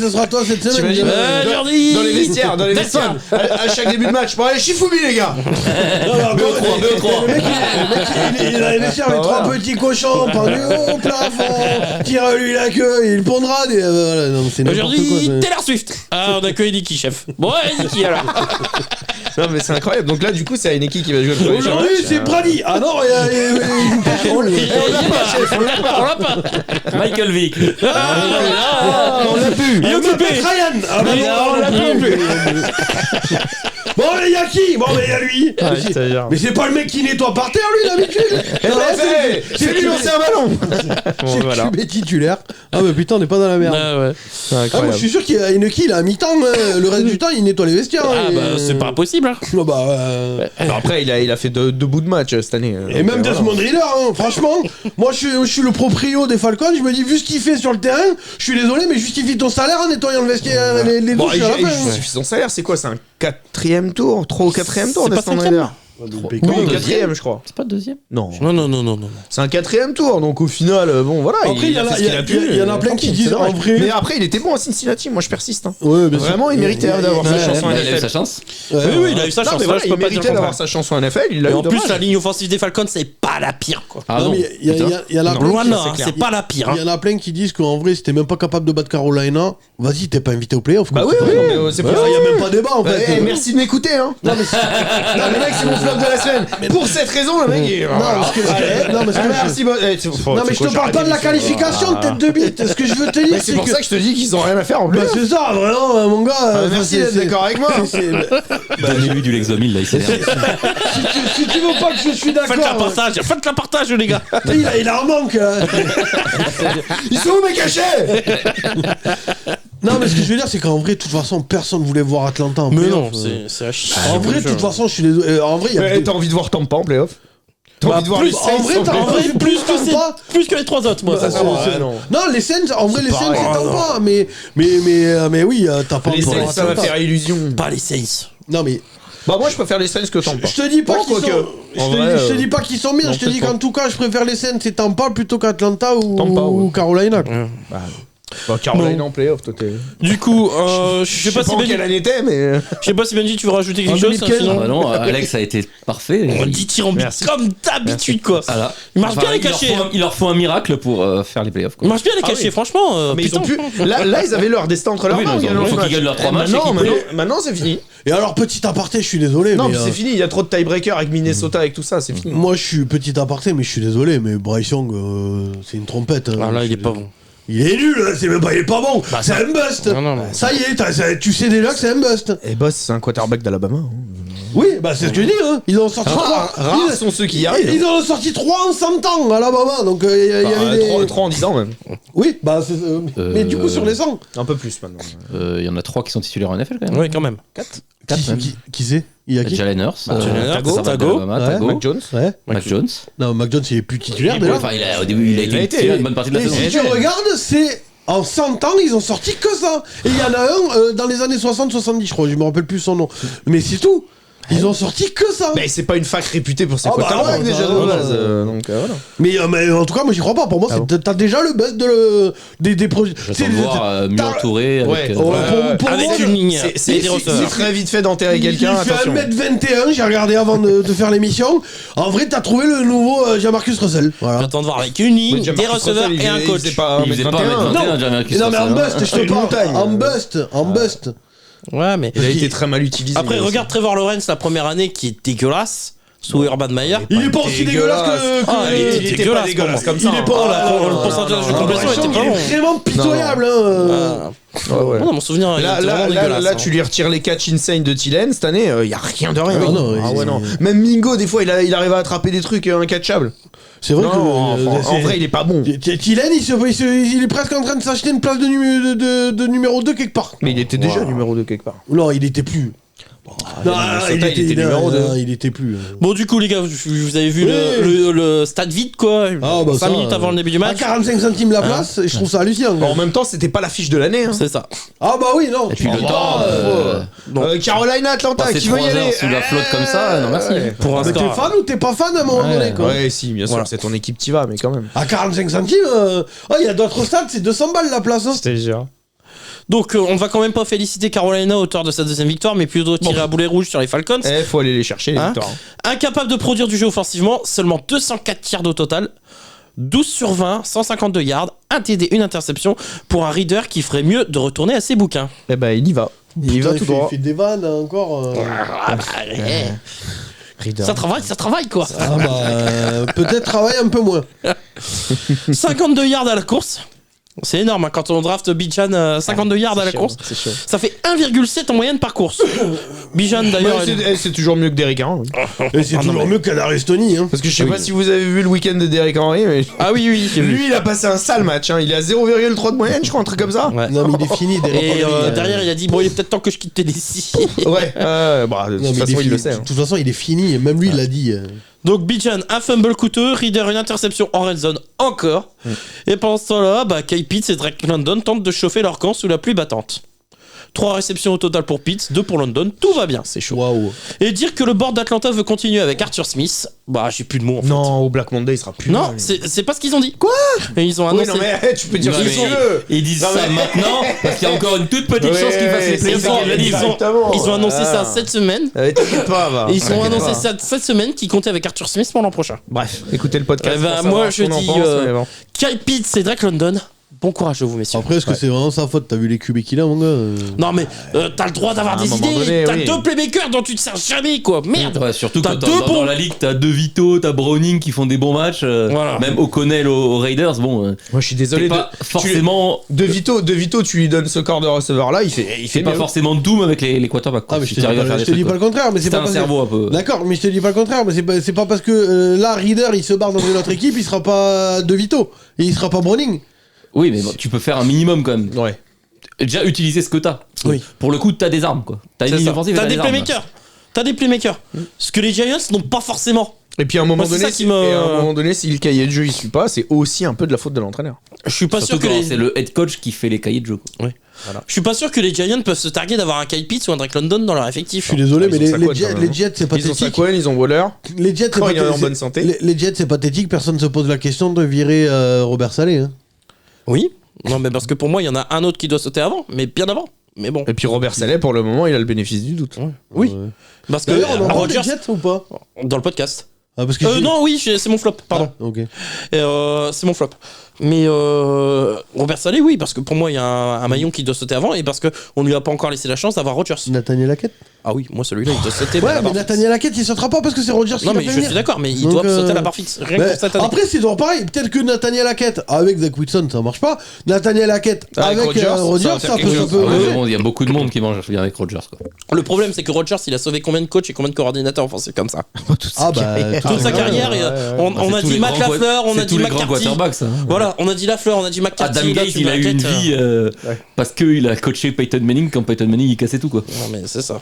ce sera toi cette semaine. T'imagines Jordi dans les vestiaires, Descends. à chaque début de match. Bon, allez, Shifumi, les gars. Il a les vestiaires avec Voilà. 3 petits cochons pendus au plafond, tire-lui la queue, il pondra des. Voilà, non, c'est n'importe quoi. Aujourd'hui, ça. Taylor Swift. Ah, on a que Heineke, chef. Bon, Heineke alors. Non, mais c'est incroyable. Donc là, du coup, c'est Heineke qui va jouer le premier Aujourd'hui, match. c'est Brady. Ah non, On l'a pas. Michael Vick. On l'a pu. Il est occupé. Ryan. Ah bah Mais non, non, on l'a non plus. Bon, mais y a qui? Bon, mais y a lui. Ah, je te jure. Mais c'est pas le mec qui nettoie par terre, lui, d'habitude. Eh ben, c'est lui lancer un ballon. C'est le QB titulaire. Ah, mais putain, on n'est pas dans la merde. Ah ouais. C'est Ah, moi, incroyable. je suis sûr qu'il y a une qui, il a un mi-temps, le reste du temps, il nettoie les vestiaires. Ah et- bah c'est pas impossible. Hein. Non, bah, Alors après, il a fait deux bouts de match cette année. Et même Desmond Reader, hein, franchement, moi je suis le proprio des Falcons, je me dis, vu ce qu'il fait sur le terrain, je suis désolé, mais justifie ton salaire en nettoyant le vestiaire, les Bon, douches il à la fin. justifie son salaire, c'est quoi? C'est un 4ème tour? 3 ou 4ème tour C'est pas Desmond 5e? Raider? Oui, Oui, 4ème, je crois. C'est pas deuxième? Non. Non. C'est un 4ème tour, donc au final, bon voilà. Après, il y en a- fait ce qu'il pu, il y en a et plein tant qui pis, disent, c'est dommage. en vrai- Mais après, il était bon à Cincinnati, moi je persiste. Hein. Ouais, bien sûr. Vraiment, il méritait d'avoir sa chance en Il a eu NFL. sa chance. Ouais, Oui, il a eu sa Non, chance. mais là, voilà, je il peux pas dire méritait le d'avoir contraire. sa chance en NFL, il l'a Et eu en plus, dommage. la ligne offensive des Falcons, c'est pas la pire, quoi. Ah Non, non. mais il y en a plein Loin qui- de là, c'est hein, clair. c'est pas la pire. Il y Hein. en a plein qui disent qu'en vrai, si t'es même pas capable de battre Carolina, vas-y, t'es pas invité au playoff. Bah quoi. oui, C'est oui, pas grave. mais c'est pour Ouais, ça. il y a même pas débat en fait. Merci de m'écouter, hein. Non, mais les mecs, c'est mon flop playoff de la semaine. Pour cette raison, le mec est. Non, parce que non, mais Merci, non, mais je te parle pas de la qualification, tête de bite. Ce que je veux te dire, c'est pour ça que je te dis qu'ils ont rien à faire en plus. Bah, c'est ça, vraiment, mon gars. Merci d'être d'accord avec moi. Donnez-lui du Lexomil là, il s'énerve. Si tu veux pas que je suis d'accord. Faites la partage, les gars. Il en manque. Ils sont où mes cachets? Non, mais ce que je veux dire, c'est qu'en vrai, de toute façon, personne voulait voir Atlanta en Mais playoff. non, c'est à chier. En vrai, de toute façon, je suis désolé. En vrai, il y a. T'as envie de voir Tampa en playoff? T'as envie de voir les Saints en vrai, t'as envie de Plus que les 3 autres, moi. Bah, Ça, non, les Saints, en vrai, les Saints, c'est Tampa. Mais oui, t'as pas les Saints, ça va faire illusion. pas les Saints. Non, mais. Bah, moi, je préfère les Saints que Tampa. Je te dis pas qu'ils sont. Je te dis pas qu'ils sont bien, non, je te dis peut-être qu'en tout cas, je préfère les Saints et Tampa plutôt qu'Atlanta ou Carolina. Bah, Carolina en playoff, toi, t'es. Du coup, je sais pas si en quelle Benji, année t'es, mais. je sais pas si Benji, tu veux rajouter quelque En chose. 2015. Sinon, Ah bah non, Alex a été parfait. on dit tir en but Merci. comme d'habitude, quoi. Voilà. Il marche bien les il leur cachets. faut un- Il leur faut un miracle pour faire les playoffs. Il Quoi. marche bien les Ah cachets, oui. franchement. Mais ils putain, ont pu. Là, ils avaient leur destin entre leurs Oui, mains. non, ils gagnent il leur faut match. qu'ils gagnent leurs 3 matchs et Maintenant, qu'ils maintenant, c'est fini. Et alors, petit aparté, je suis désolé. Non, mais, mais c'est fini. Il y a trop de tie-breakers avec Minnesota, avec tout ça, c'est fini. Moi, je suis petit aparté, mais je suis désolé, mais Bryce Young, c'est une trompette. Hein. Ah là, Je il est suis pas désolé. bon. Il est nul, hein, c'est même pas, il est pas bon. C'est un bust. Non. Ça y est, tu sais déjà que c'est un bust. Et Boss, c'est un quarterback d'Alabama. Oui, bah c'est ce que je dis. Hein. Ils en ont sorti trois. Rares sont ceux qui y arrivent. Ils en ont sorti 3 en 100 ans à Alabama, donc il y avait des... 3 en 10 ans même. Oui, bah c'est... mais du coup sur les 100. Un peu plus maintenant. Il y en a 3 qui sont titulaires en NFL quand même. Oui, quand même. 4 même. Qui c'est? Il y a qui? Jalen Hurts, Jalen Hurts, Tago, Tago. Tago, Mac Jones. Ouais. Mac Jones. Non, Mac Jones il est plus titulaire déjà. Enfin, au début, il a été titulaire une bonne partie de la Mais saison. si tu regardes, c'est... En 100 ans, ils ont sorti que ça. Et il y en a un dans les années 60-70, je crois, je me rappelle plus son nom. Mais c'est tout. Ils ont sorti que ça. Mais c'est pas une fac réputée pour ses Ah bah quarterbacks ouais, déjà bah de ouais, base. ouais. Donc voilà. Mais en tout cas, moi j'y crois pas. Pour moi, t'as déjà le buzz des projets. J'attends de voir mieux entouré avec. Pour Avec moi, une ligne. C'est et des receveurs. très vite fait d'enterrer il quelqu'un. fait Attention. 1m21, j'ai regardé avant de faire l'émission. En vrai, t'as trouvé le nouveau Jean-Marcus Russell. Voilà. J'attends de voir avec une ligne, Mais des receveurs et un coach. Il faisait pas Il faisait pas 1m21. 1m21, Jamarcus Non, mais en Russell, hein. bust, je te Une parle. montagne. En bust. Ouais, mais. Il a été très mal utilisé. Après, mais regarde Trevor Lawrence la première année qui est dégueulasse sous Urban Meyer. Il est pas aussi dégueulasse que. Ah, il était était dégueulasse pas dégueulasse pour comme moi. ça. Il est pas là. Ah, Le non, pourcentage de non, complétion Bryce était Young, pas il bon. est vraiment pitoyable. Hein. Ouais. Dans mon souvenir, il Là, était vraiment dégueulasse. tu lui retires les catch insane de Thielen cette année, il y a rien de rien. Ah non, Ah il- ouais, non. Même Mingo, des fois, il arrive à attraper des trucs incatchables. C'est vrai Non, que. en vrai, il est pas bon. Thielen, il est presque en train de s'acheter une place de numéro 2 quelque part. Mais il était déjà numéro 2 quelque part. Non, il était plus. Non, Minnesota, il était numéro 2. il était plus. Bon, du coup, les gars, vous avez vu Oui. le stade vide, quoi. Ah, bah 5 ça, minutes avant le début du À match. 45 centimes la place, je trouve ça hallucinant. En même temps, c'était pas l'affiche de l'année. Hein. C'est ça. Ah bah oui, non. Et puis le temps. Carolina, Atlanta, Passer qui veut 3 y aller heures sous la flotte comme ça, non merci. Pour un Mais t'es score. fan ou t'es pas fan à un moment donné quoi. Ouais, si, bien sûr, Voilà. c'est ton équipe qui va, mais quand même. À 45 centimes, il y a d'autres stades, c'est 200 balles la place. Hein. C'était sûr. Donc, on va quand même pas féliciter Carolina, auteur de sa deuxième victoire, mais plutôt tirer à boulet rouge sur les Falcons. Faut aller les chercher, les Hein victoires. Incapable de produire du jeu offensivement, seulement 204 tirs au total, 12 sur 20, 152 yards, 1 TD, une interception pour un Reader qui ferait mieux de retourner à ses bouquins. Eh ben, il y va. Il va tout droit. Il fait des vannes encore. Ça travaille quoi. Ah bah, peut-être travailler un peu moins. 52 yards à la course. C'est énorme hein, quand on draft Bijan 52 yards à la course. C'est chaud. Ça fait 1,7 en moyenne par course. Bijan d'ailleurs. C'est toujours mieux que Derrick Henry. Et c'est toujours mieux qu'Adarius Toney. Hein. Parce que je sais pas si vous avez vu le week-end de Derrick Henry, mais Ah oui, j'ai vu. lui, il a passé un sale match. Hein. Il est à 0,3 de moyenne, je crois, un truc comme ça. Ouais. Non mais il est fini. Et derrière, il a dit bon, il est peut-être temps que je quitte Tennessee. Ouais, bah, de Non, toute mais façon, il le fini. sait. De hein. toute façon, il est fini. Même lui, il l'a dit. Donc Bijan, un fumble coûteux, Reader une interception en red zone encore. Et pendant ce temps-là, Kyle Pitts et Drake London tentent de chauffer leur camp sous la pluie battante. 3 réceptions au total pour Pitts, 2 pour London, tout va bien. C'est chaud. Waouh. Et dire que le board d'Atlanta veut continuer avec Arthur Smith, j'ai plus de mots en fait. Non, au Black Monday, il sera plus Non, là, lui. c'est pas ce qu'ils ont dit. Quoi? Et ils ont Oui, annoncé. non, mais tu peux dire Non, ce que mais tu veux. Ils disent Non, ça mais- maintenant parce qu'il y a encore une toute petite Ouais, chance qu'ils fassent les c'est playoffs. ça, Ils ont annoncé ça cette semaine. T'inquiète pas, va. Et ils ont T'inquiète annoncé pas. ça cette semaine qu'ils comptaient avec Arthur Smith pour l'an prochain. Bref, écoutez le podcast. Eh ben, pour savoir moi, ce je qu'on en dis, pense, mais bon. Kyle Pitts et Drake London, Bon courage à vous, messieurs. Après, est-ce que c'est vraiment sa faute? T'as vu les QB qu'il a, mon gars? Non, mais t'as le droit d'avoir À un des moment idées. donné, T'as oui. 2 playmakers dont tu te sers jamais, quoi. Merde. Ouais, surtout T'as quand deux dans bons- la ligue, t'as 2 Vito, t'as Browning qui font des bons matchs. Voilà. Même O'Connell aux Raiders, bon. Moi, je suis désolé. C'est pas forcément. De Vito, tu lui donnes ce corps de receveur là, il fait C'est pas mieux. forcément doom avec les quarterbacks. Ah, quoi, mais si je te dis t'arrives à pas, faire je des te dis trucs, pas le quoi. contraire, mais c'est C'est pas un parce que- cerveau un peu. D'accord, mais je te dis pas le contraire, mais c'est pas parce que là, Reader, il se barre dans une autre équipe, il sera pas De Vito, et il sera pas Browning. Oui, mais bon, tu peux faire un minimum quand même. Ouais. Déjà utiliser ce que t'as. Oui. Pour le coup, t'as des armes, quoi. T'as une C'est ligne ça. offensive et T'as t'as des des armes. playmakers. T'as des playmakers. Ce que les Giants n'ont pas forcément. Et puis à un moment Moi, c'est donné, ça qui me- et à un moment donné, si le cahier de jeu il suit pas, c'est aussi un peu de la faute de l'entraîneur. Je suis pas Surtout sûr que quand les... c'est le head coach qui fait les cahiers de jeu, quoi. Je suis pas sûr que les Giants peuvent se targuer d'avoir un Kyle Pitts ou un Drake London dans leur effectif. Je suis désolé, Ils mais ont Saquon, quand même. les Jets, c'est Ils ont pathétique. Saquon, ils ont Waller. Les Jets, c'est Quand il est en pathétique. bonne santé. Les Jets, c'est pathétique, personne se pose la question de virer Robert Saleh. Hein. Oui. Non, mais parce que pour moi, il y en a un autre qui doit sauter avant, mais bien avant. Mais bon. Et puis Robert Saleh, pour le moment, il a le bénéfice du doute. Oui. Ouais. Parce que D'ailleurs, on en parle des Rodgers, Jets ou pas? dans le podcast. Ah, parce que Non, oui, c'est mon flop, pardon. Ah, ok. C'est mon flop. Mais Robert Saleh, oui, parce que pour moi, il y a un maillon qui doit sauter avant et parce qu'on lui a pas encore laissé la chance d'avoir Rodgers. Nathaniel Hackett. Ah oui, moi celui-là, il doit sauter. Ouais, à la mais barre Nathaniel Hackett, il sautera pas parce que c'est Rodgers qui fixe. Non, l'a mais fait je venir. suis d'accord, mais il Donc, doit sauter à la barre fixe. Rien que Mais pour cette année. après, c'est toujours pareil. Peut-être que Nathaniel Hackett, avec Zach Wilson, ça marche pas. Nathaniel Hackett, Avec avec Rodgers, Rodgers, ça va ça faire peut quelque ça chose. peut- Ah ouais, ouais. bon, il y a beaucoup de monde qui mange bien avec Rodgers, quoi. Le problème, c'est que Rodgers, il a sauvé combien de coachs et combien de coordinateurs offensifs comme ça Ah bah, toute sa carrière. ouais, et, ouais. on Bah, on c'est a tous dit les Matt grands Lafleur, on c'est a dit tous les grands McCarthy. quarterbacks, ça. Voilà, on a dit Lafleur, on a dit McCarthy. Adam là, Gaze, tu il a eu une m'inquiètes, vie parce qu'il a coaché Peyton Manning quand Peyton Manning il cassait tout, quoi. Non, mais c'est ça.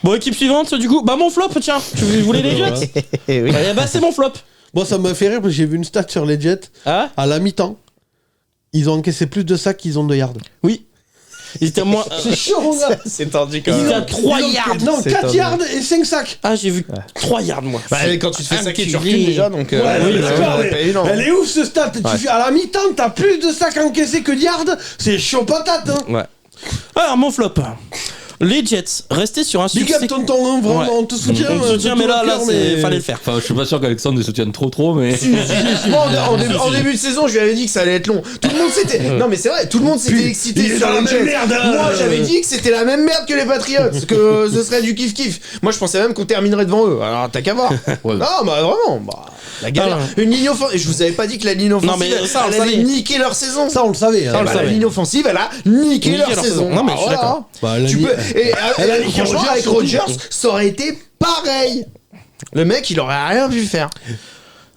Bon, équipe suivante, du coup. Bah, mon flop, tiens. Tu voulais les Jets Eh oui. Bah, c'est mon flop. Bon, ça m'a fait rire parce que j'ai vu une stat sur les Jets. Ah À la mi-temps, ils ont encaissé plus de sacs qu'ils ont de yards. Oui. Il était à moins. C'est chaud, mon gars. C'est tendu quand Il même. était à 3 yards. Non, C'est 4 tendu. yards et 5 sacs. Ah, j'ai vu 3 yards, moi. Bah, quand tu te fais Ah, saquer, tu tu recules ris. déjà, donc. Ouais, oui, d'accord, ouais, mais pas évident. elle est ouf ce stat. Ouais. À la mi-temps, t'as plus de sacs encaissés que de yards. C'est chaud patate. Hein. Ouais. Alors, mon flop. Les Jets restaient sur un Big succès. up tonton, hein, vraiment, Ouais. on te soutient. On te soutient, de mais tout là, le cœur, fallait le faire. Enfin, je suis pas sûr qu'Alexandre ne soutienne trop, mais. Moi, en début de saison, je lui avais dit que ça allait être long. Tout le monde s'était. Non, mais c'est vrai, tout le monde s'était il excité est sur dans la les même Jets. merde, hein. Moi, j'avais dit que c'était la même merde que les Patriots, que ce serait du kiff-kiff. Moi, je pensais même qu'on terminerait devant eux. Alors, t'as qu'à voir. Ouais. Non, bah vraiment, bah. La galère. Ah. Une ligne offensive. Je vous avais pas dit que la ligne offensive, mais ça, on elle le allait savait. niquer leur saison. Ça, on le savait. hein. on le La savait. ligne offensive, elle a niqué Niqué leur leur saison. saison. Non, mais je suis Voilà. d'accord. Bah, la Tu ligne- peux. Et Elle a niqué franchement, Rodgers, avec surtout. Rodgers, ça aurait été pareil. Le mec, il aurait rien pu faire.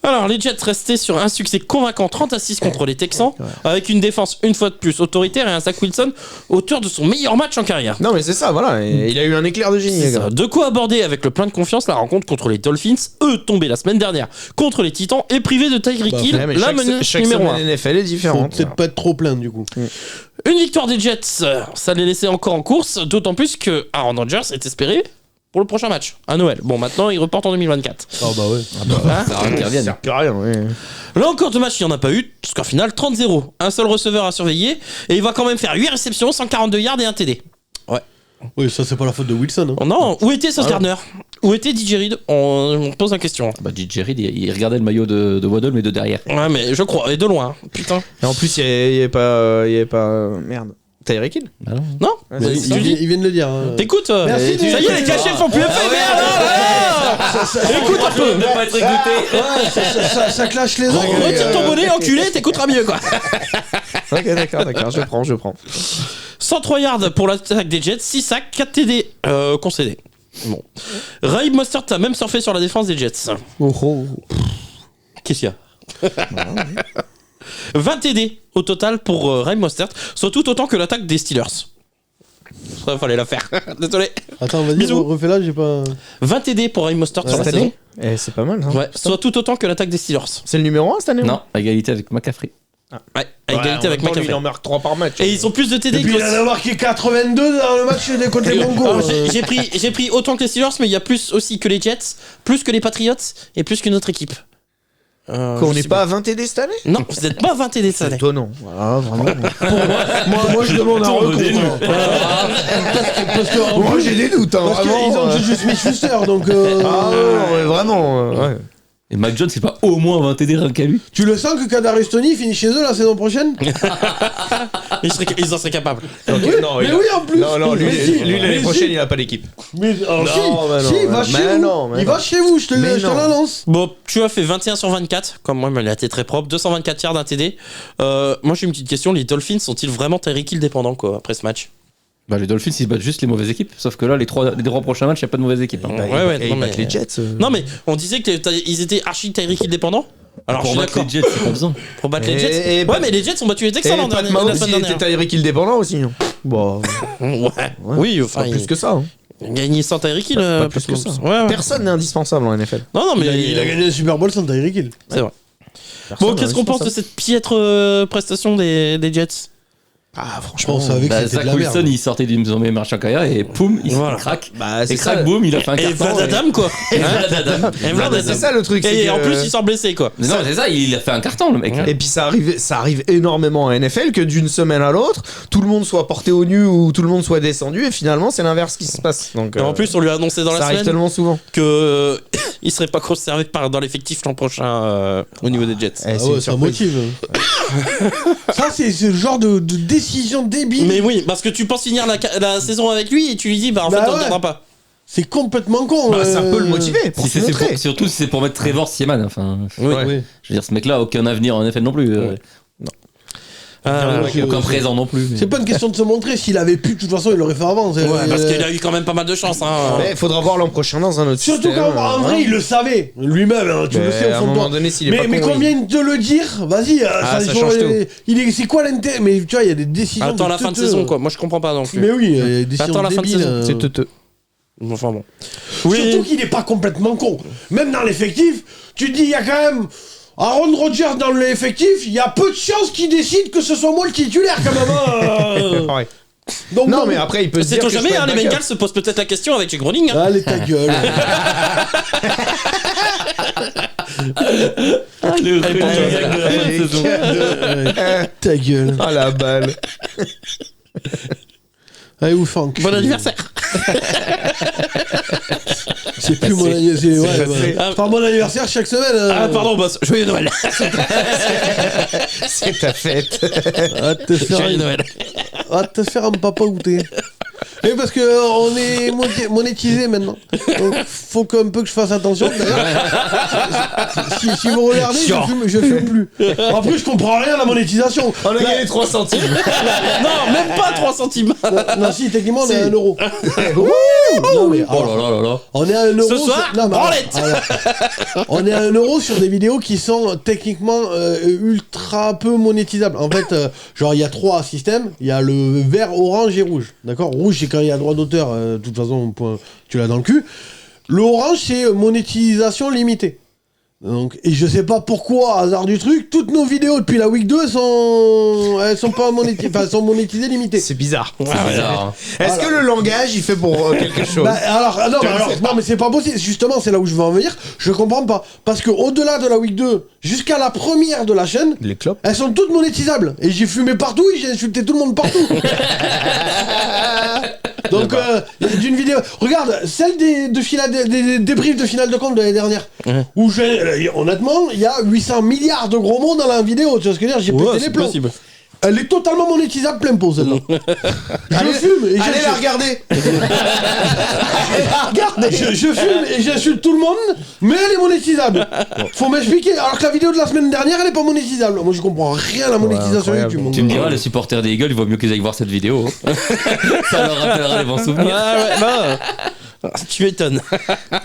Alors, les Jets restaient sur un succès convaincant 30-6 contre les Texans, avec une défense une fois de plus autoritaire et un Zach Wilson autour de son meilleur match en carrière. Non, mais c'est ça, voilà. Et il a eu un éclair de génie, C'est les gars. ça. De quoi aborder avec le plein de confiance la rencontre contre les Dolphins, eux tombés la semaine dernière contre les Titans et privés de Tyreek Bah, Hill, Ouais, mais la chaque menace chaque numéro 1. semaine NFL est Faut différente. peut-être pas être trop plein du coup. Une victoire des Jets, ça les laissait encore en course, d'autant plus que Aaron Rodgers est espéré pour le prochain match, à Noël. Bon, maintenant, il reporte en 2024. Ah bah ouais. Hein Ça sert à rien qu'il Ça revienne. sert plus à rien, ouais. Là encore de match, il n'y en a pas eu, score final 30-0. Un seul receveur à surveiller, et il va quand même faire 8 réceptions, 142 yards et un TD. Oui, ça c'est pas la faute de Wilson. Hein. Oh non, où était Sauce Gardner? Où était DJ Reed? On pose la question. Bah, DJ Reed, il regardait le maillot de Waddle, mais de derrière. Ouais, mais je crois, et de loin, putain. Et en plus, il y avait pas. Merde. Tyreek Hill. Ah non. Non? Ouais, Mais c'est ça. ils viennent de le dire. hein. T'écoutes? Merci, ça y est, les cachets font plus effet, merde! Écoute un peu! Ne pas être écouté. Ouais, ça clash les oreilles. Retire ton bonnet, enculé, t'écouteras mieux, quoi. Ok, d'accord, je prends. 103 yards pour l'attaque des Jets, 6 sacs, 4 TD concédés. Bon. Raheem Mostert a même surfé sur la défense des Jets. Oh, oh. Qu'est-ce qu'il y a? 20 TD au total pour Raheem Mostert, soit tout autant que l'attaque des Steelers. Ça, fallait la faire. Désolé. Attends, vas-y, Bisous. refais-là, j'ai pas. 20 TD pour Raheem Mostert sur la Cette saison. année C'est pas mal, hein. Ouais, soit tout autant que l'attaque des Steelers. C'est le numéro 1 cette année Non, à égalité avec McCaffrey. Ouais, à égalité avec Il en McCaffrey. marque 3 par match. Et ils ont plus de TD Et puis il en a marqué 82 dans le match des contre les Mongos. Alors, j'ai pris autant que les Steelers, mais il y a plus aussi que les Jets, plus que les Patriots et plus qu'une autre équipe. Qu'on n'est pas à 20 TD cette année. Non, vous n'êtes pas 20 TD cette C'est année. étonnant. Voilà, vraiment. moi, je demande un recompte. Parce que, Moi, j'ai des doutes, hein, parce vraiment. qu'ils ont Juju Smith-Schuster, donc. Ah, ouais, vraiment. Ouais. Et Mac Jones, c'est pas au moins 20 TD rien qu'à lui. Tu le sens que Kadarius Toney finit chez eux la saison prochaine? Ils en seraient capables. Ok, Oui, non, mais il a- oui, en plus. Non, lui, Mais si, l'année mais prochaine, si. il a pas d'équipe. Mais alors, Non, si, mais non, si, il va mais chez non, vous. mais Il non. va chez vous, je te non. la lance. Bon, tu as fait 21 sur 24, comme moi, mais il a été très propre. 224 yards d'un TD. Moi, j'ai une petite question. Les Dolphins sont-ils vraiment Tyreek Hill dépendants, quoi, après ce match? Bah, les Dolphins, ils battent juste les mauvaises équipes. Sauf que là, les trois prochains matchs, il n'y a pas de mauvaise équipe. Hein. Ouais, Et non, ils battent mais- les Jets. Non, mais on disait qu'ils étaient archi Tyreek Hill dépendants. Alors, je pour suis battre d'accord. les Jets, c'est pas besoin. Pour battre les Et- Jets. et Ouais, Pat- mais les Jets ont battu les Et Texans la Pat Mahomes, semaine il était dernière. Tyreek Hill dépendant aussi. Hein. Bon, Ouais. Oui, enfin, pas plus que ça. Hein. gagner sans Tyreek Hill. Pas plus que ça. Ouais. Personne n'est indispensable en NFL. Non, mais Il a gagné le Super Bowl sans Tyreek Hill. C'est vrai. Personne Bon, n'est qu'est-ce qu'on pense de indispensable. cette piètre prestation des Jets? Ah, Je franchement, pense avec Bah, c'était de Zach la Wilson, merde. il sortait d'une meilleure marche en carrière et poum, il Voilà. craque. bah, c'est Et ça. craque, boum, il a fait un Et carton. Vlad Adam, quoi. Et Hein Vlad Adam. Et Vlad Mais Adam. c'est ça le truc. c'est Et que- en plus, il sort blessé, quoi. Mais non, c'est ça, il a fait un carton, le mec. Ouais. Et puis ça arrive énormément en NFL que d'une semaine à l'autre, tout le monde soit porté au nu ou tout le monde soit descendu et finalement c'est l'inverse qui se passe. Donc Et en plus, on lui a annoncé dans ça la arrive semaine tellement souvent. que il serait pas conservé dans l'effectif l'an prochain au niveau des Jets. Eh, Ah c'est ouais, une ça surprise. motive. Ça, c'est le genre de décision débile. Mais oui, parce que tu penses finir la saison avec lui et tu lui dis, bah en Bah fait, on ouais. ne viendra pas. C'est complètement con. Bah, ça peut le motiver pour Si se c'est montrer. pour- surtout si c'est pour mettre Trevor Sieman. Enfin, Oui. Ouais. Oui. je veux dire, ce mec-là a aucun avenir en NFL non plus. Ah, Ouais. Aucun présent non plus. C'est pas une question de se montrer. S'il avait pu, de toute façon, il l'aurait fait avant. ouais, parce qu'il a eu quand même pas mal de chance. Hein. Il faudra voir l'an prochain dans un autre Surtout système. qu'en vrai, il le savait. Lui-même, hein, tu le sais au à un fond de moment toi. donné, s'il est pas Mais con, combien de le dire? Vas-y, ça il faut- change tout. c'est quoi l'intérêt? Mais tu vois, il y a des décisions. Attends la fin de teuteux. saison, quoi. Moi, je comprends pas non plus. Mais oui, il y a des décisions Attends la fin de débiles, saison. c'est teuteux. Enfin bon. Surtout qu'il est pas complètement con. Même dans l'effectif, tu te dis, il y a quand même Aaron Rodgers dans l'effectif, il y a peu de chances qu'il décide que ce soit moi le titulaire quand même. Ouais. Donc, Non, bon, mais après, il peut se dire Sait-on que je jamais, peux hein, être les backup. Bengals se posent peut-être la question avec Jay Groening. Hein. Allez, ta gueule. Le Allez, pour running toi, back de la fin de saison. Ouais, ta gueule. Ah la balle. Allez, ou Franck. Bon anniversaire. C'est plus mon anniversaire. Ouais, passé. bah, pas mon anniversaire chaque semaine. Ah pardon, boss. Joyeux Noël. C'est ta fête. Va te faire Joyeux Noël. Va te faire un papa goûter. Et parce que on est monétisé maintenant. Donc faut qu'un peu que je fasse attention. D'ailleurs, si vous regardez, je fume plus. En plus, je comprends rien à la monétisation. On a gagné 3 centimes. Non, même pas 3 centimes. Non, si, techniquement, on est à 1 euro. Ouh. Non, mais, Oh alors, là là là là. on est à 1 euro. Ce soir, non, mais, branlette. on est à 1 euro sur des vidéos qui sont techniquement ultra peu monétisables. En fait, genre, il y a 3 systèmes. Il y a le vert, orange et rouge. D'accord? Rouge, c'est quand il y a droit d'auteur. De toute façon, tu l'as dans le cul. Le orange, c'est monétisation limitée. Donc, et je sais pas pourquoi, hasard du truc, toutes nos vidéos depuis la week 2 elles sont pas monétisées, enfin, sont monétisées limitées. C'est bizarre. C'est bizarre. Hein. Est-ce que le langage il fait pour quelque chose? Bah, non, mais c'est pas possible. Justement, c'est là où je veux en venir. Je comprends pas. Parce que au-delà de la week 2, jusqu'à la première de la chaîne, Les clopes. elles sont toutes monétisables. Et j'ai fumé partout et j'ai insulté tout le monde partout. Donc, d'une vidéo. Regarde, celle des débriefs de finale de compte de l'année dernière. Où honnêtement, il y a 800 milliards de gros mots dans la vidéo. Tu vois ce que je veux dire? J'ai pété les plombs. possible. Elle est totalement monétisable plein pot, celle-là. Je fume et Allez la regarder. je fume et j'insulte tout le monde, mais elle est monétisable. Faut m'expliquer. Alors que la vidéo de la semaine dernière, elle est pas monétisable. Moi, je comprends rien à la monétisation incroyable. YouTube. Tu me diras, les supporters des Eagles, il vaut mieux qu'ils aillent voir cette vidéo. hein. Ça leur rappellera les bons souvenirs. Ah ouais, bah. Tu m'étonnes.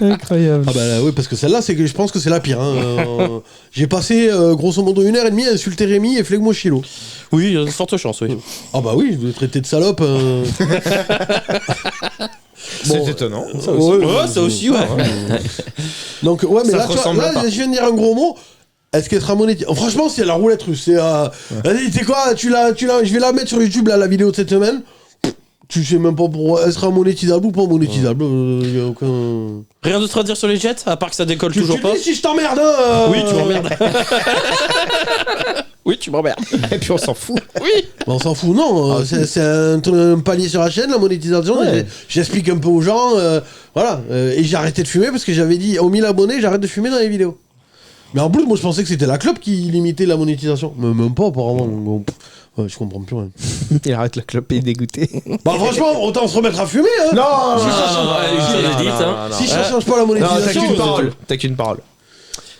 Incroyable. Ah bah oui, parce que celle-là, c'est que je pense que c'est la pire. Hein. J'ai passé grosso modo 1h30 à insulter Rémi et Flegmo Chilo. Oui, il y a de fortes chances, oui. Ah bah oui, je vous ai traité de salope. C'est étonnant. Ça Ouais, Ouais, ça aussi, ouais. Donc ouais, mais Ça là, se tu vois, ressemble là pas. je viens de dire un gros mot. Est-ce qu'elle sera monétisée? Franchement, c'est la roulette russe. C'est vas-y, tu sais quoi, je vais la mettre sur YouTube là, la vidéo de cette semaine. Tu sais même pas pourquoi elle sera monétisable ou pas monétisable. Y a aucun. Rien d'autre à dire sur les Jets, à part que ça décolle toujours Tu pas. dis si je t'emmerde, hein, Oui, tu m'emmerdes. Oui, tu m'emmerdes. Et puis on s'en fout. Oui. On s'en fout, non. C'est un palier sur la chaîne, la monétisation. Ouais. J'explique un peu aux gens. Voilà. Et j'ai arrêté de fumer parce que j'avais dit aux 1000 abonnés, j'arrête de fumer dans les vidéos. Mais en plus, moi je pensais que c'était la club qui limitait la monétisation. Mais même pas, apparemment. Bon, ouais, je comprends plus rien. Il arrête la clope et est dégoûté. Bah, franchement, autant se remettre à fumer, hein. Non, Si ça change pas la Non, monétisation. t'as qu'une parole.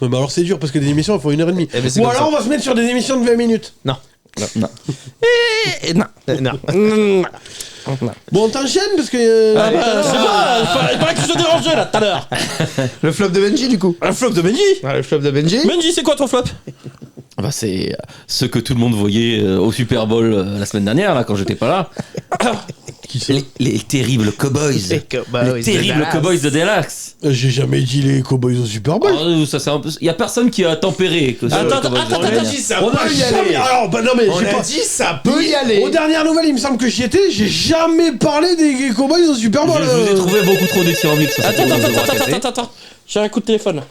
Ouais, bah alors c'est dur parce que des émissions elles font 1h30. Eh ben, c'est Ou comme alors ça. on va se mettre sur des émissions de 20 minutes. Non. Non. Bon, on t'enchaîne parce que. C'est pas, il paraît que je te dérangeais là tout à l'heure. Le flop de Benji, du coup. Un flop de Benji. Ouais, le flop de Benji. Benji, c'est quoi ton flop? Bah, c'est ce que tout le monde voyait au Super Bowl la semaine dernière, là, quand j'étais pas là. Qui c'est Les terribles Cowboys. Les terribles Cowboys de Dallas. J'ai jamais dit les Cowboys au Super Bowl. Ça, c'est un peu... Il y a personne qui a tempéré. Que ça, Attends, les Cowboys de attends, Dallas. On a dit ça On a peut y jamais. aller. Alors, bah non, mais On j'ai a pas. dit ça peut y aller. Aux dernières nouvelles, il me semble que j'y étais. J'ai jamais parlé des Cowboys au Super Bowl. Je vous ai trouvé beaucoup trop d'excellents sur cette Attends. J'ai un coup de téléphone.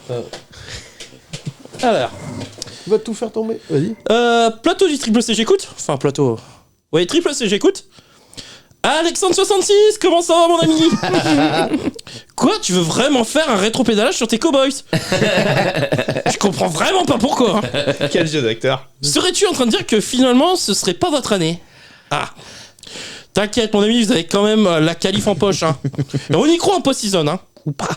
Alors. Tu vas tout faire tomber. Vas-y. Plateau du Triple C, j'écoute. Enfin, plateau. Oui, Triple C, j'écoute. Alexandre66, comment ça va, mon ami? Quoi? Tu veux vraiment faire un rétro-pédalage sur tes Cowboys? Je comprends vraiment pas pourquoi. Quel jeu d'acteur. Serais-tu en train de dire que finalement, ce serait pas votre année? Ah. T'inquiète, mon ami, vous avez quand même la qualif en poche. Hein. Et on y croit en post-season, hein. Ou pas.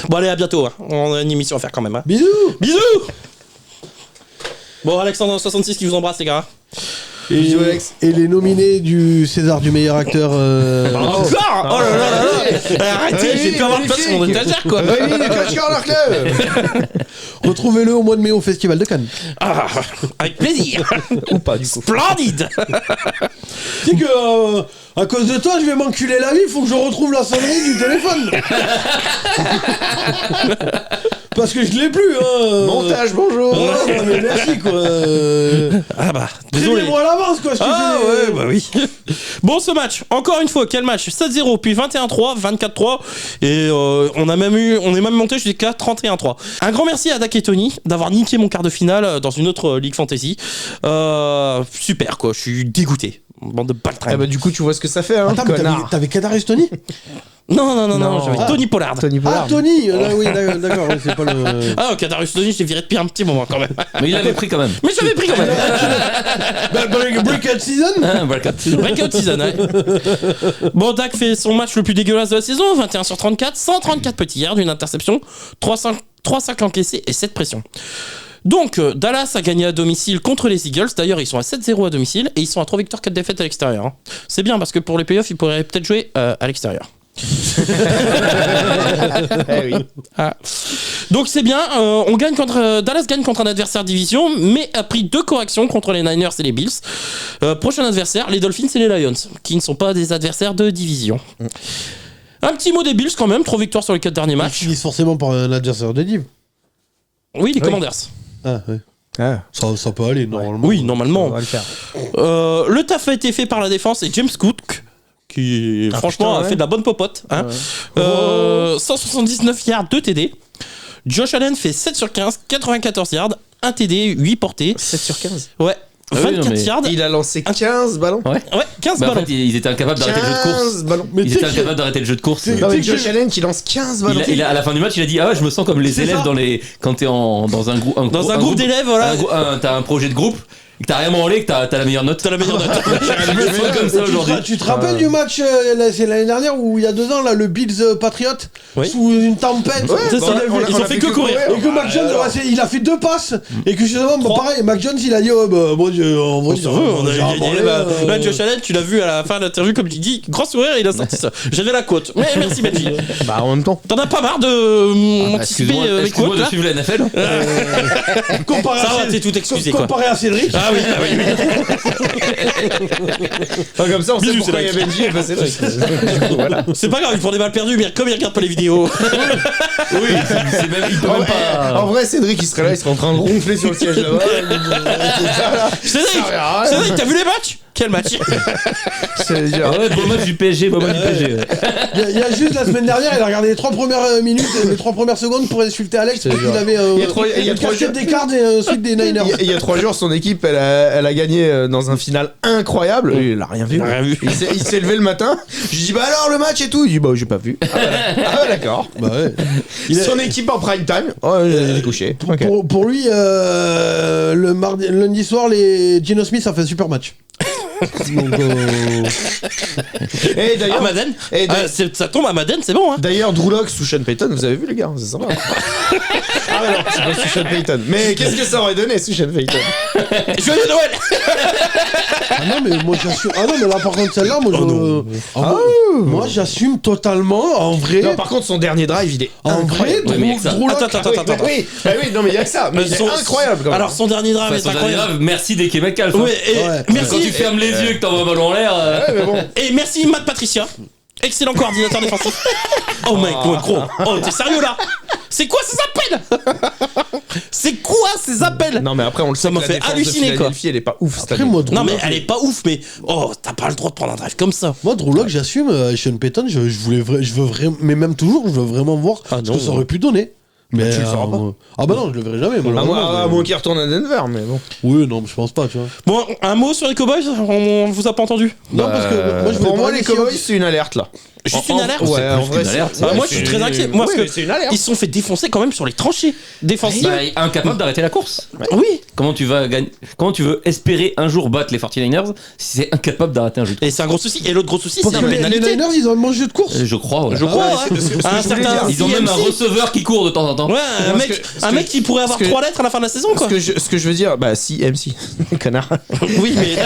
Bon, allez, à bientôt. Hein. On a une émission à faire quand même. Hein. Bisous. Bisous. Bon, Alexandre66 qui vous embrasse, les gars. Et les nominés du César du meilleur acteur. Encore. Oh là là là. Arrêtez, j'ai pas avoir de place sur mon étagère, quoi. Rémi du Clutch Corner Club. Retrouvez-le au mois de mai au Festival de Cannes. Ah, avec plaisir. Ou pas, du coup. Splendide. Tu sais que à cause de toi, je vais m'enculer la vie. Faut que je retrouve la sonnerie du téléphone. Parce que je l'ai plus. Hein. Montage, bonjour. Oh, non, mais merci quoi. Ah bah, désolé. Prévenez-moi à l'avance quoi. Ah ouais, bah oui. Bon, ce match, encore une fois, quel match? 7-0, puis 21-3, 24-3, et on est même monté jusqu'à 31-3. Un grand merci à Dak et Tony d'avoir niqué mon quart de finale dans une autre League Fantasy. Super quoi, je suis dégoûté. Bande de baltringues. Ah bah du coup tu vois ce que ça fait hein. Attends, mais t'avais Kadarius Tony? Non, j'avais Tony Pollard. Tony Pollard. Ah Tony, oui d'accord, oui, c'est pas le. Ah, Kadarius Tony, je l'ai viré depuis un petit moment quand même. Mais il l'avait pris quand même. Mais je l'avais pris quand même. Breakout season. Breakout season, ouais. Bon, Dak fait son match le plus dégueulasse de la saison, 21 sur 34, 134 petits yards, une interception, 3 sacs encaissés et 7 pressions. Donc, Dallas a gagné à domicile contre les Eagles. D'ailleurs, ils sont à 7-0 à domicile et ils sont à 3 victoires, 4 défaites à l'extérieur. Hein. C'est bien parce que pour les playoffs, ils pourraient peut-être jouer à l'extérieur. Eh oui. Ah. Donc c'est bien, Dallas gagne contre un adversaire division, mais a pris 2 corrections contre les Niners et les Bills. Prochain adversaire, les Dolphins et les Lions, qui ne sont pas des adversaires de division. Un petit mot des Bills quand même, 3 victoires sur les 4 derniers Ils matchs. finissent forcément par un adversaire de div. Oui, les Commanders. Ah ouais. Ah, Ça peut aller normalement. Oui, on normalement. va le faire. Le taf a été fait par la défense et James Cook, qui franchement putain, a ouais. fait de la bonne popote. Hein. 179 yards, 2 TD. Josh Allen fait 7 sur 15, 94 yards, 1 TD, 8 portées. 7 sur 15. Ouais. Ah oui, 24 non, mais yards. Il a lancé 15 ballons. Ouais. Ouais, 15 Mais en ballons. fait, ils étaient incapables d'arrêter le jeu de course. 15 ballons. Mais Ils tu sais étaient que- incapables d'arrêter le jeu de course. C'est- Non mais tu sais que Josh Allen qui lance 15 ballons. À la fin du match, il a dit: ah ouais, je me sens comme les C'est élèves ça. quand t'es dans un groupe. Dans un groupe d'élèves, voilà. T'as un projet de groupe, et que t'as rien branlé, que t'as la meilleure note. T'as la meilleure note. Je me sens comme ça aujourd'hui. Tu te rappelles du match, c'est l'année dernière ou il y a 2 ans, là, le Bills Patriot Oui. sous une tempête. C'est ça, ils ont fait que courir. Et que Mac Jones, il a fait 2 passes. Et que justement, bah, 3. pareil, Mac Jones, il a dit, oh, bah, moi, en vrai, On a j'ai gagné. abordé, Là, Josh Allen, tu l'as vu à la fin de l'interview, comme tu dis, grand sourire, il a sorti ça. J'avais la côte. Mais merci, Benji. Bah en même temps. T'en as pas marre de m'anticiper Excuse-moi les excuse-moi côtes, de là? suivre la NFL. comparé Ça à va, Cédric- t'es tout excusé, quoi. Comparé à Cédric. Ah oui, ah oui. Enfin, comme ça on sait Bisous, pourquoi il y a Cédric. Benji et pas Cédric. Du coup, voilà. C'est pas grave, ils font des balles perdues, mais comme ils regardent pas les vidéos. Oui, c'est même, il peut même pas. En vrai Cédric il serait là, il serait en train de ronfler sur le siège là-bas. Cédric, t'as vu les matchs? Quel match. C'est genre- Ah ouais, beau match du PSG, beau match du PSG. Ouais. Il y a juste la semaine dernière, il a regardé les 3 premières minutes, les 3 premières secondes pour insulter Alex parce qu'il avait Il y a trois- il y a une trois casquette jours- des Cards et ensuite des Niners. Il y a 3 jours, son équipe, elle a gagné dans un final incroyable. Il a rien vu. Rien vu. Il s'est levé le matin. Je lui dis, bah alors le match et tout. Il dit, bah j'ai pas vu. Ah, voilà. Ah, bah, d'accord. Bah ouais. Son équipe en prime time. Oh, il est couché. Ok. Pour lui, lundi soir, les Geno Smith a fait un super match. Donc, Et Ah, d'ailleurs, Madden. Et Ah, ça tombe à Madden, c'est bon. Hein. d'ailleurs, Drew Lock sous Sean Payton, vous avez vu les gars, c'est sympa. Ah ouais, non, c'est pas sous Sean Payton. Mais qu'est-ce que ça aurait donné sous Sean Payton? Joyeux Noël. ah non, mais moi j'assume. Ah non, mais là par contre, celle-là, moi, moi j'assume totalement. En vrai, Non, par contre, son dernier drive, il est en vrai, incroyable. Ouais, mais il y a que ça. Drew Lock- Attends. Oui, bah oui, non, mais il y a que ça. Mais il est incroyable quand même. Alors son dernier drive Enfin, est son dernier incroyable. drive, merci des Metcalf. Ouais, et Ouais. merci. Quand tu fermes les yeux et que t'envoies un ballon en l'air. Ouais, mais bon. Et merci Matt Patricia. Excellent coordinateur défensif. Oh mec, ouais, gros. Oh, t'es sérieux là? C'est quoi ces appels? C'est quoi ces appels? Non, mais après, on le sait, m'a que fait la défense halluciner, de quoi. Philadelphie, elle est pas ouf cette Après, année. moi, Drew Non mais Lock, elle est pas ouf, mais oh, t'as pas le droit de prendre un drive comme ça. Moi, Drew Lock, j'assume. Sean Payton, je veux vraiment, mais même toujours, je veux vraiment voir Ah ce non, que ça aurait pu donner. Mais tu le feras pas. Ah bah non, je le verrai jamais. À malheureusement, moins mais- qu'il retourne à Denver, mais bon. Oui, non, mais je pense pas, tu vois. Bon, un mot sur les Cowboys, on vous a pas entendu. Non, parce que moi, je voulais Pour moi, parler les des Seahawks. Cowboys, c'est une alerte là. Juste une alerte. Ouais, en vrai, qu'une alerte. Bah, moi je suis très inquiet. Moi, parce que c'est une alerte. ils se sont fait défoncer quand même sur les tranchées défensives. Bah, incapable d'arrêter la course. Oui. Comment tu vas gagner? Comment tu veux espérer un jour battre les 49ers si c'est incapable d'arrêter un jeu de course? Et c'est un gros souci. Et l'autre gros souci, Parce c'est que la les pénalité. Niners, ils ont mangé de course. Je crois, ouais. Je crois, ouais, hein. c'est ce que je Un voulais certain dire. Ils ont même un CMC. receveur qui court de temps en temps. Ouais, un Parce mec, que- parce un que- mec qui pourrait avoir parce que- 3 lettres à la fin de la saison, quoi. Ce que je veux dire, bah si, MC, connard. Oui, mais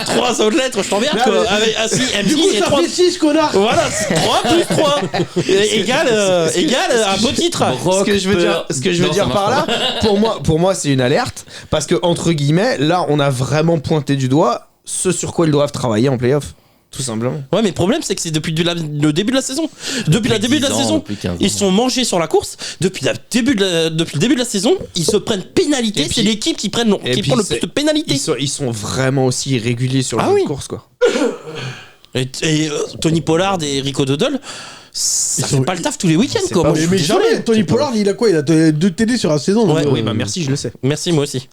3 autres lettres, je t'emmerde, Non, quoi. mais- Avec, ah, si, Du coup, MC et ça 3. fait 6, connard. Voilà, 3 plus 3 égale un beau titre. Ce que je veux Non, dire ça par là, marche pour moi, c'est une alerte parce que entre guillemets, là, on a vraiment pointé du doigt ce sur quoi ils doivent travailler en playoff, tout simplement. Ouais, mais le problème, c'est que c'est depuis le début de la saison. Depuis le début de la 10 ans, saison, depuis 15 ans. ils se sont mangés sur la course. Depuis le début de la saison, ils se prennent pénalité. Et puis- C'est l'équipe qui prend et le puis plus c'est- de pénalités. Ils sont vraiment aussi irréguliers sur le Ah jeu oui. de course, quoi. Et Tony Pollard et Rico Dodle, ça Ils fait sont- pas le taf tous les week-ends, c'est quoi. pas Moi, je suis Mais désolé. jamais. Tony Pollard, il a quoi? Il a 2 TD sur la saison. donc, Ouais, Oui, bah merci, je le sais. Merci, moi aussi.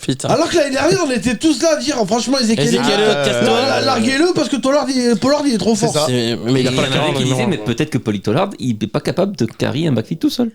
Putain. Alors que l'année dernière, on était tous là à dire, franchement, Ezekiel, Ezekiel, Castor. larguez-le parce que Pollard, il est trop fort. ça. Mais il a pas la y en carrière avait qui numéro disaient, un. mais peut-être que Paulie Tollard, il est pas capable de carry un backfield tout seul.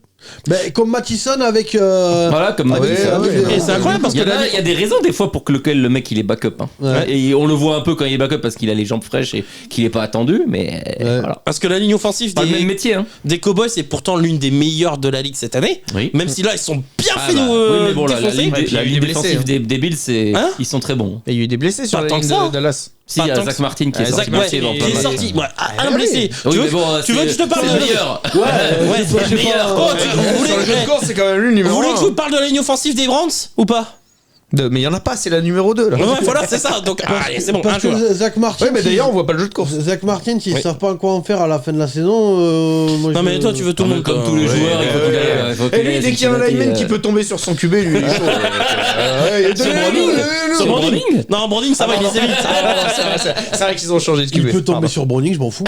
Mais comme Mattison avec. Voilà, comme avec- Mattison. avec- Et c'est incroyable parce Il y, que en a, il y a des raisons des fois pour que lequel le mec il est backup. Hein. Ouais. Et on le voit un peu quand il est backup parce qu'il a les jambes fraîches et qu'il est pas attendu, mais Ouais. voilà. Parce que la ligne offensive Pas le même métier. Hein. des Cowboys est pourtant l'une des meilleures de la ligue cette année. Oui. Même si là, ils sont bien Ah fait bah, nous oui, mais bon, la défoncer. ligne, Ouais, puis il y la a eu ligne des blessés, défensive hein. des Bills, Hein ils sont très bons. Et il y a eu des blessés sur Pas la tant ligne que ça. de Dallas. Si, il y a tant Zach que- Martin qui est Zach, sorti ouais, blessé dans il pas est mal. sorti. Ouais, un oui. blessé. Oui, Tu mais veux bon, tu veux que je te parle c'est de le meilleur. Ouais, je sais meilleur. pas, Oh, vous Sur le jeu de voulez course, c'est quand même lui le numéro vous voulez que je vous 1. parle de la ligne offensive des Browns ou pas? Mais il y en a pas, c'est la numéro 2 là. Ouais, voilà, c'est ça. Donc, allez, c'est bon, un Parce joueur. que Zach Martin. Ouais, mais d'ailleurs, on voit pas le jeu de course. Zach Martin, s'ils Oui. savent pas quoi en faire à la fin de la saison. Moi, Non, mais toi, tu veux tout le monde Comme toi. tous les Ouais. joueurs, il faut qu'il aille. il faut Et qu'il lui, aille à dès qu'il y a un Cincinnati, lineman qui peut tomber sur son QB, lui, il est chaud. Sur Browning. Sur Sur Browning Browning. Non, Browning, ça va, il est vite. C'est vrai qu'ils ont changé de il QB. peut tomber Pardon. sur Browning, je m'en fous.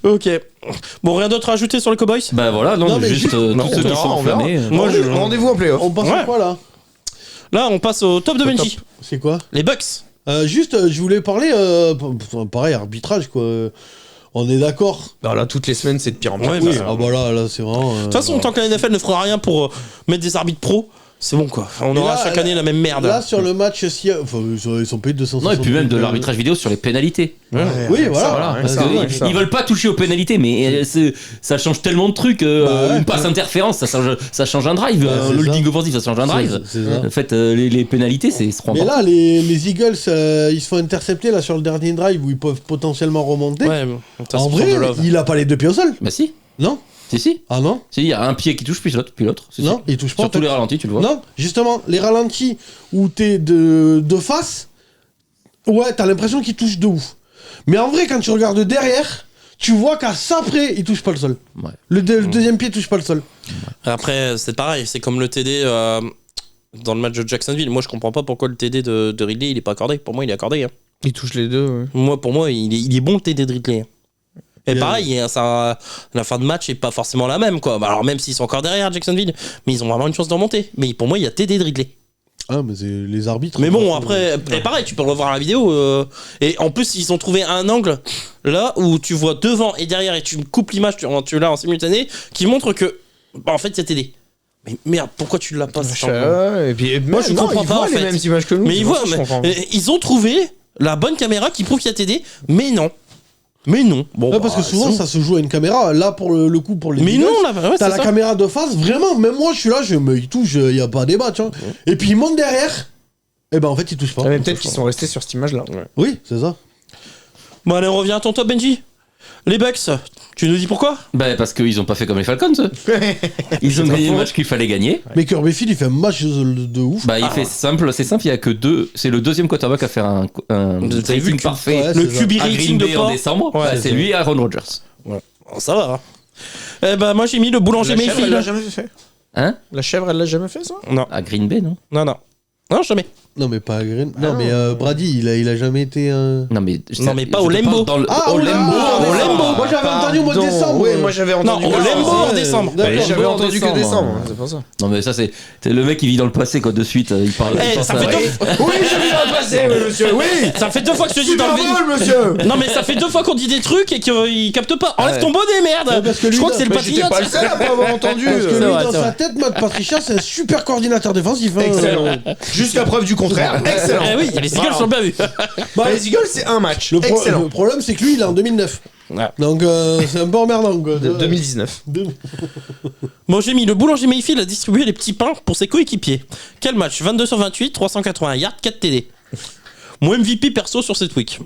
Ok. Bon, rien d'autre à ajouter sur les Cowboys? Bah voilà, non, Non, mais juste juste- tous non, ceux qui on sont verra. enflammés. Moi, je- Rendez-vous en playoff. On passe Ouais. à quoi là? Là, on passe au top de Benji. C'est quoi? Les Bucks. Juste, je voulais parler. Pareil, arbitrage quoi. On est d'accord. Alors là, toutes les semaines, c'est de pire en pire. Ouais, Oui, bah, ah bah là, c'est vraiment. De toute façon, tant que la NFL ne fera rien pour mettre des arbitres pros, c'est bon quoi. On Et aura là, chaque année la même merde. Là, sur le match, enfin, ils sont payés 260. Non, et puis même de l'arbitrage vidéo sur les pénalités. Oui, voilà. Voilà, parce ça, que ça. ils veulent pas toucher aux pénalités, mais ça change tellement de trucs. Bah ouais. Une passe interférence, ça change un drive. c'est Le ça. holding offensif, ça change un drive. C'est ça. En fait, les pénalités, c'est se prend Mais pas. là, les Eagles, ils se font intercepter là sur le dernier drive où ils peuvent potentiellement remonter. Ouais, ça, En c'est vrai, de love. il a pas les deux pieds au sol. Bah si, Non? si. Ah non? Si, il y a un pied qui touche, puis l'autre. Si, Non, si. il touche pas. en Sur tous fait. les ralentis, tu le vois. Non, justement, les ralentis où t'es de face, ouais, t'as l'impression qu'il touche de ouf. Mais en vrai, quand tu regardes derrière, tu vois qu'à ça près, il touche pas le sol. Ouais. Le deuxième pied touche pas le sol. Après, c'est pareil, c'est comme le TD dans le match de Jacksonville. Moi, je comprends pas pourquoi le TD de Ridley, il est pas accordé. Pour moi, il est accordé. Hein. Il touche les deux. Ouais. Pour moi, il est bon le TD de Ridley. Et pareil, la fin de match est pas forcément la même, quoi. Alors, même s'ils sont encore derrière Jacksonville, mais ils ont vraiment une chance de remonter. Mais pour moi, il y a TD de Ridley. Ah, mais c'est les arbitres. Mais bon, après, et pareil, tu peux le revoir la vidéo. Et en plus, ils ont trouvé un angle là où tu vois devant et derrière et tu coupes l'image, tu l'as en simultané, qui montre que, en fait, c'est TD. Mais merde, pourquoi tu l'as pas et puis, moi, je comprends pas, en fait. Les mêmes images que nous. Mais ils ont trouvé la bonne caméra qui prouve qu'il y a TD, mais non. Bon, parce que souvent ça se joue à une caméra. Là pour le coup pour les. Mais Eagles, non, là, t'as la caméra de face. Vraiment, même moi je suis là, il touche, il y a pas débat, tu vois. Et puis il monte derrière. Et ben en fait il touche pas. Mais peut-être qu'ils sont restés sur cette image-là. Ouais. Oui, c'est ça. Bon allez, on revient à ton top, Benji. Les Bucks, tu nous dis pourquoi? Bah parce qu'ils ont pas fait comme les Falcons. Ils ont gagné le match qu'il fallait gagner. Mais Kirby Field il fait un match de ouf. Bah c'est simple, il y a que deux. C'est le deuxième quarterback à faire un rating parfait. Ouais, le c'est QB à rating Green de Bay en port. décembre. Ouais, c'est lui et Aaron Rodgers. Ouais. Oh, ça va. Eh ben moi j'ai mis le boulanger La chèvre, elle l'a Mayfield. jamais fait. Hein? La chèvre, elle l'a jamais fait, ça? Non, À Green Bay, non? non, jamais. Non mais pas Green. Non mais Brady il a jamais été. Non mais pas au Lambeau. Au Lambeau. Moi j'avais entendu au mois de décembre. Oui, moi j'avais entendu. Non, au Lambeau en décembre. J'avais entendu que décembre. décembre, c'est pour ça. Non mais ça c'est le mec qui vit dans le passé quoi de suite il parle. Eh, il pense ça à- fait Oui, je viens de passer, monsieur. Oui. Ça fait 2 fois que je te dis dans Super le Bowl, monsieur. Non mais ça fait 2 fois qu'on dit des trucs et qu'il capte pas. Enlève ton bonnet, merde. Ouais, parce que lui, Je crois que c'est le Mais j'étais Patriote. pas le seul à pas avoir entendu. Parce que lui, vrai, dans c'est sa vrai. tête, Matt Patricia, c'est un super coordinateur défensif. Hein. Excellent. Jusqu'à preuve du contraire. Excellent. Eh oui, les Eagles sont bien vus. Les Eagles, c'est un match. Le Excellent. problème, c'est que lui, il est en 2009. Ouais. Donc, c'est un peu emmerdant. Quoi. 2019. Bon, j'ai mis le boulanger Mayfield a distribué les petits pains pour ses coéquipiers. Quel match? 22 sur 28, 380 yards, 4 TD. Mon MVP perso sur cette week.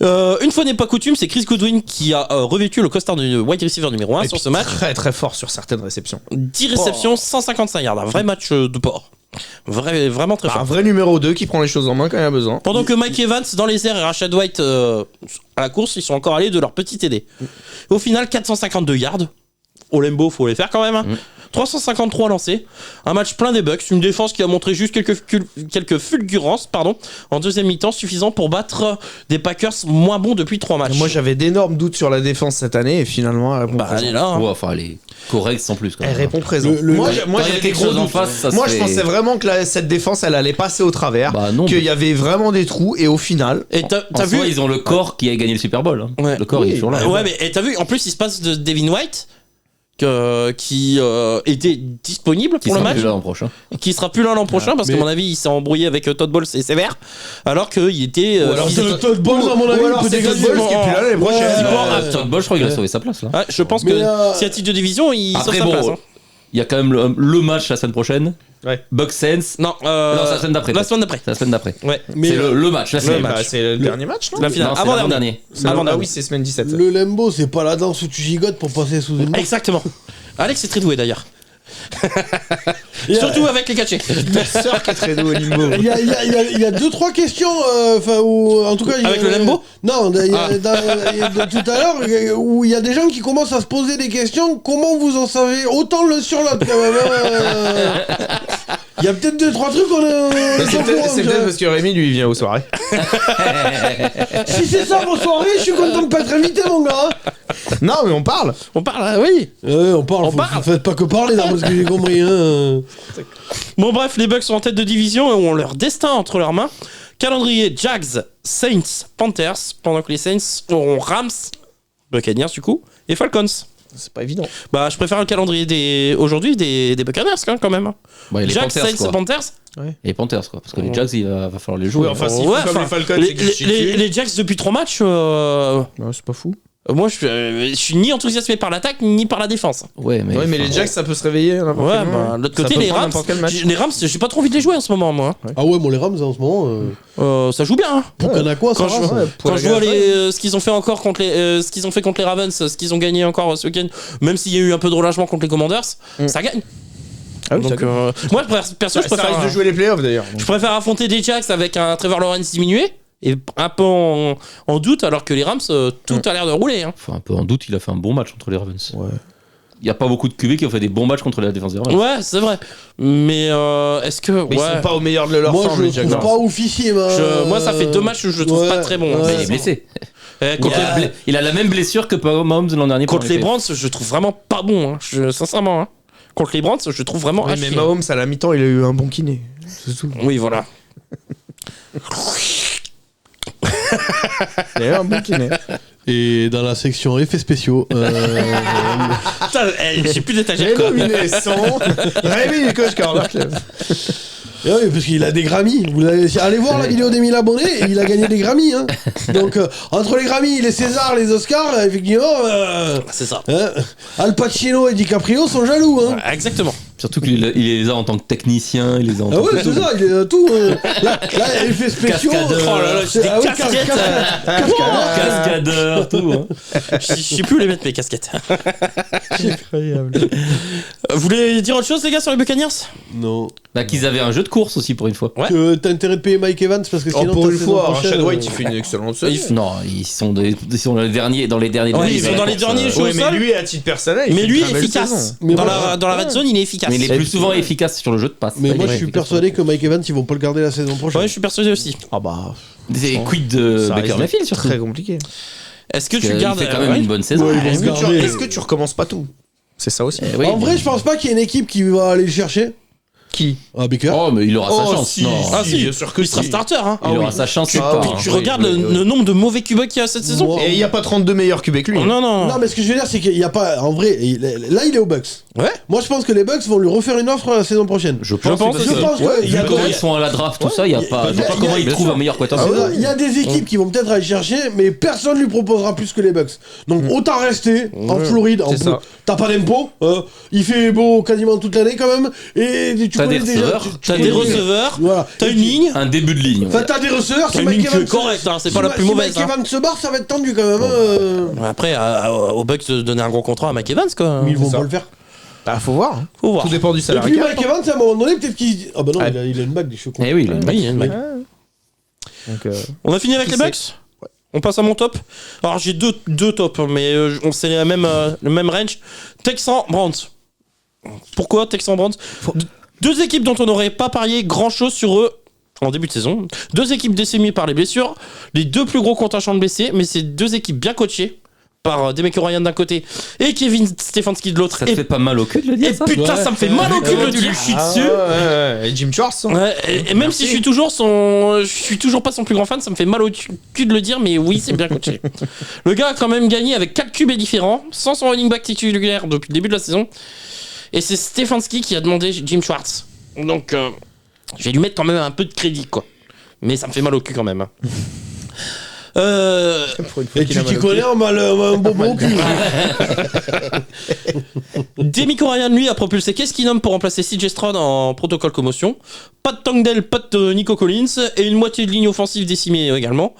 Une fois n'est pas coutume, c'est Chris Godwin qui a revêtu le costard du wide receiver numéro 1 sur ce match. Très très fort sur certaines réceptions. 10 réceptions, 155 yards. Un vrai match de porc. Vraiment très Un fort. vrai numéro 2 qui prend les choses en main quand il y a besoin. Pendant que Mike Evans dans les airs et Rashad White à la course, ils sont encore allés de leur petit TD. Au final, 452 yards. Au Lambeau, faut les faire quand même. 353 lancés. Un match plein des Bucks. Une défense qui a montré juste quelques fulgurances en deuxième mi-temps, suffisant pour battre des Packers moins bons depuis 3 matchs. Moi j'avais d'énormes doutes sur la défense cette année et finalement elle répond elle présent. est là. Hein. Ouais, enfin elle est correcte sans plus quand Elle même. répond présent. Moi, moi Quand il y a j'avais quelque des chose gros en doutes. face, ça Moi se je fait- pensais vraiment que cette défense elle allait passer au travers, Bah non. qu'il y avait vraiment des trous et au final. Et t'as En vu soi, ils ont le corps qui a gagné le Super Bowl. Hein. Ouais. Le corps il est toujours là. Ouais, mais t'as vu, en plus, il se passe de Devin White qui était disponible Qui pour le sera match, plus là l'an prochain. qui sera plus là l'an prochain parce mais- qu'à mon avis il s'est embrouillé avec Todd Bowles et sévère, alors qu'il était Ou alors physique- c'est Todd Bowles, à mon avis, ou alors peut c'est Todd dégager. Bowles qui est plus là l'année prochaine. Todd Bowles, je crois qu'il a sauvé sa place là. Ouais, je pense Mais, que si à titre de division il sauve Après sa place. bon, Hein. il y a quand même le match la semaine prochaine. Ouais. Bucks Saints. Non, Non, c'est la semaine d'après. La semaine d'après. C'est la semaine d'après. Ouais. Mais C'est le match. La le finale. match. Bah, c'est le dernier match, non La finale. Non, c'est Avant l'avant-dernier. Avant Ah oui, c'est semaine 17. le Lambeau, c'est pas la danse où tu gigotes pour passer sous une. Exactement. Alex est très doué d'ailleurs. Il y a- Surtout avec les catchés. Ta sœur qui est très douée au limbo. Il y a 2-3 questions, en tout cas. il y a- Avec le Lambeau Non, il y a de tout à l'heure, où il y a des gens qui commencent à se poser des questions. Comment vous en savez autant l'un sur l'autre quand même Il y a peut-être 2-3 trucs qu'on est. C'est peut-être parce que Rémi lui il vient aux soirées. Si c'est ça vos soirées, je suis content de pas être invité, mon gars. Non, mais on parle. On parle, oui. On parle. On parle. Faites pas que parler, là, parce que j'ai compris. Hein. Bon bref, les Bucks sont en tête de division et ont leur destin entre leurs mains. Calendrier Jags, Saints, Panthers, pendant que les Saints auront Rams, Buccaneers du coup, et Falcons. C'est pas évident. Bah je préfère le calendrier aujourd'hui des Buccaneers quand même. Bon, et les Jags, Panthers Saints, quoi. Panthers. Et les Panthers quoi. Parce que les Jags il va falloir les jouer. Oui, enfin, s'ils Ouais, font comme enfin, les Falcons, les, c'est qu'ils se chient dessus. les Jags depuis 3 matchs, Ouais, c'est pas fou. moi je suis ni enthousiasmé par l'attaque ni par la défense. Ouais, mais. Ouais, mais les Jacks, ça peut se réveiller à n'importe Ouais, quel moment. bah, de l'autre Ça côté peut les prendre Rams, n'importe quel match. j'ai pas trop envie de les jouer en ce moment moi. Ah ouais, bon, les Rams en ce moment. Ça joue bien. Hein. Pour Kanakwa, ça Quand je, rase. ouais, pour quand la je vois gaffe, ce qu'ils ont fait encore contre les, ce qu'ils ont fait contre les Ravens, ce qu'ils ont gagné encore ce week-end, même s'il y a eu un peu de relâchement contre les Commanders, ça gagne. Ah oui, Donc, ça moi, perso, je ça préfère, risque de jouer les playoffs d'ailleurs. je préfère affronter des Jacks avec un Trevor Lawrence diminué et un peu en doute, alors que les Rams, tout a l'air de rouler. Hein. Enfin, un peu en doute, il a fait un bon match contre les Ravens. Ouais. Il n'y a pas beaucoup de QB qui ont fait des bons matchs contre la défense des Ravens. Ouais, c'est vrai. Mais est-ce que. Mais ils sont pas au meilleur de leur Moi, forme, je les le trouve Jaguars. pas oufissime. Moi, ça fait 2 matchs où je le trouve pas très bon. ouais. Il est blessé. Contre, Il a la même blessure que Mahomes l'an dernier. contre les Browns, je trouve vraiment pas bon. Sincèrement. Hein. Contre les Browns, je trouve vraiment Oui, à mais chier. Mahomes, à la mi-temps, il a eu un bon kiné. C'est tout. Oui, voilà. Il a eu un bon kiné. Et dans la section effets spéciaux, Putain, j'ai plus d'étagère J'ai quoi. nominé son Rémi du coach Carter Club. oui, parce qu'il a des Grammys. Allez voir la vidéo des 1000 abonnés, et il a gagné des Grammys. Hein. Donc, entre les Grammys, les Césars, les Oscars, effectivement, C'est ça. Al Pacino et DiCaprio sont jaloux. Hein. Ouais, exactement. Surtout qu'il les a en tant que technicien, il les a en Ah tant ouais, que c'est ça, il est tout. Là, effets spéciaux. Cascadeur. Oh là là, c'est des oui, casquettes. cascadeur, tout. Hein. Je sais plus où les mettre mes casquettes. Incroyable. Vous voulez dire autre chose les gars sur les Buccaneers? Non. Bah, qu'ils avaient un jeu de course aussi pour une fois. Ouais. Que t'as intérêt de payer Mike Evans parce que sinon. Pour ta une saison fois, prochaine, Rashad White, il fait une excellente saison. Non, ils sont dans les derniers. Ouais, ils sont dans les derniers jeux Ouais, au mais sol. lui, à titre personnel, il Mais fait lui une est très belle efficace. saison. Mais Dans moi- la red zone, il est efficace. Mais il est plus souvent efficace sur le jeu de passe. Mais Ça, moi, il je est suis efficace. persuadé que Mike Evans, ils vont pas le garder la saison prochaine. Ouais, je suis persuadé aussi. Ah bah, C'est quid de ça Baker risque Mayfield d'être surtout. très compliqué. Est-ce que Parce tu qu'il gardes fait quand même ouais. une bonne saison. Ouais, Est-ce que, Regardez. est-ce que tu recommences pas tout? C'est ça aussi. Oui. En vrai, je pense pas qu'il y ait une équipe qui va aller le chercher. Qui? Ah, Baker. Oh, mais il aura sa chance. si, Non. Ah si, bien sûr que il sera si. starter. Hein. Il aura sa chance. Tu- quelque part, puis hein. Tu Oui, regardes oui, le nombre de mauvais QB qu'il y a cette saison. Moi- Et il n'y a pas 32 meilleurs QB que lui. Non, non. Non, mais ce que je veux dire, c'est qu'il n'y a pas. En vrai, là, il est aux Bucks. Ouais. Moi, je pense que les Bucks vont lui refaire une offre la saison prochaine. Je pense pense aussi. Je pense Ouais, qu'il y a vu comment ils sont à la draft, tout ça, il y a pas. Je vois pas comment ils trouvent un meilleur quarterback. C'est ça, il y a des équipes qui vont peut-être aller chercher, mais personne lui proposera plus que les Bucks. Donc autant rester en Floride. En c'est plus, ça. t'as pas d'impôts, il fait beau quasiment toute l'année quand même, et tu T'as connais des déjà. receveurs, T'as connais des déjà. receveurs, Voilà. t'as une ligne. Un début de ligne. Enfin, t'as des receveurs. T'as une ligne qui est correcte, hein, c'est pas la plus mauvaise. Si Mike hein. Evans se barre, ça va être tendu quand même. Après, aux Bucks de donner un gros contrat à Mike Evans, quoi. Mais ils vont ça. pas le faire. Bah, faut voir. hein. Faut voir. Tout dépend du Et salarié. puis Mike Evans, à un moment donné, peut-être qu'il. Ah bah non, Ouais. il a une bague, des cheveux. Eh oui, il a une Oui, il y a une bague. Donc, On a fini avec Qui les c'est Bucks. On passe à mon top. Alors j'ai deux tops, mais on sait le même range. Texans, Browns. Pourquoi Texans, Browns? Deux équipes dont on n'aurait pas parié grand chose sur eux en début de saison. Deux équipes décimées par les blessures. Les deux plus gros contingents de blessés, mais c'est deux équipes bien coachées par Demeco Ryan d'un côté et Kevin Stefanski de l'autre. Ça te Et, fait pas mal au cul de le et dire, ça putain, ça me fait mal au cul de le dire. Et Jim Schwartz. hein. Ouais, et même si je suis toujours pas son plus grand fan, ça me fait mal au cul de le dire, mais oui, c'est bien coaché. Le gars a quand même gagné avec 4 QB différents, sans son running back titulaire depuis le début de la saison. Et c'est Stefanski qui a demandé Jim Schwartz. Donc, je vais lui mettre quand même un peu de crédit, quoi. Mais ça me fait mal au cul quand même. Pour une fois Et qu'il a tu mal t'y au connais cul. en mal, un bonbon au cul. Demico Ryan, lui, a propulsé qu'est-ce qu'il nomme pour remplacer CJ Stroud en protocole commotion. Pas de Tangdell, pas de Nico Collins, et une moitié de ligne offensive décimée également.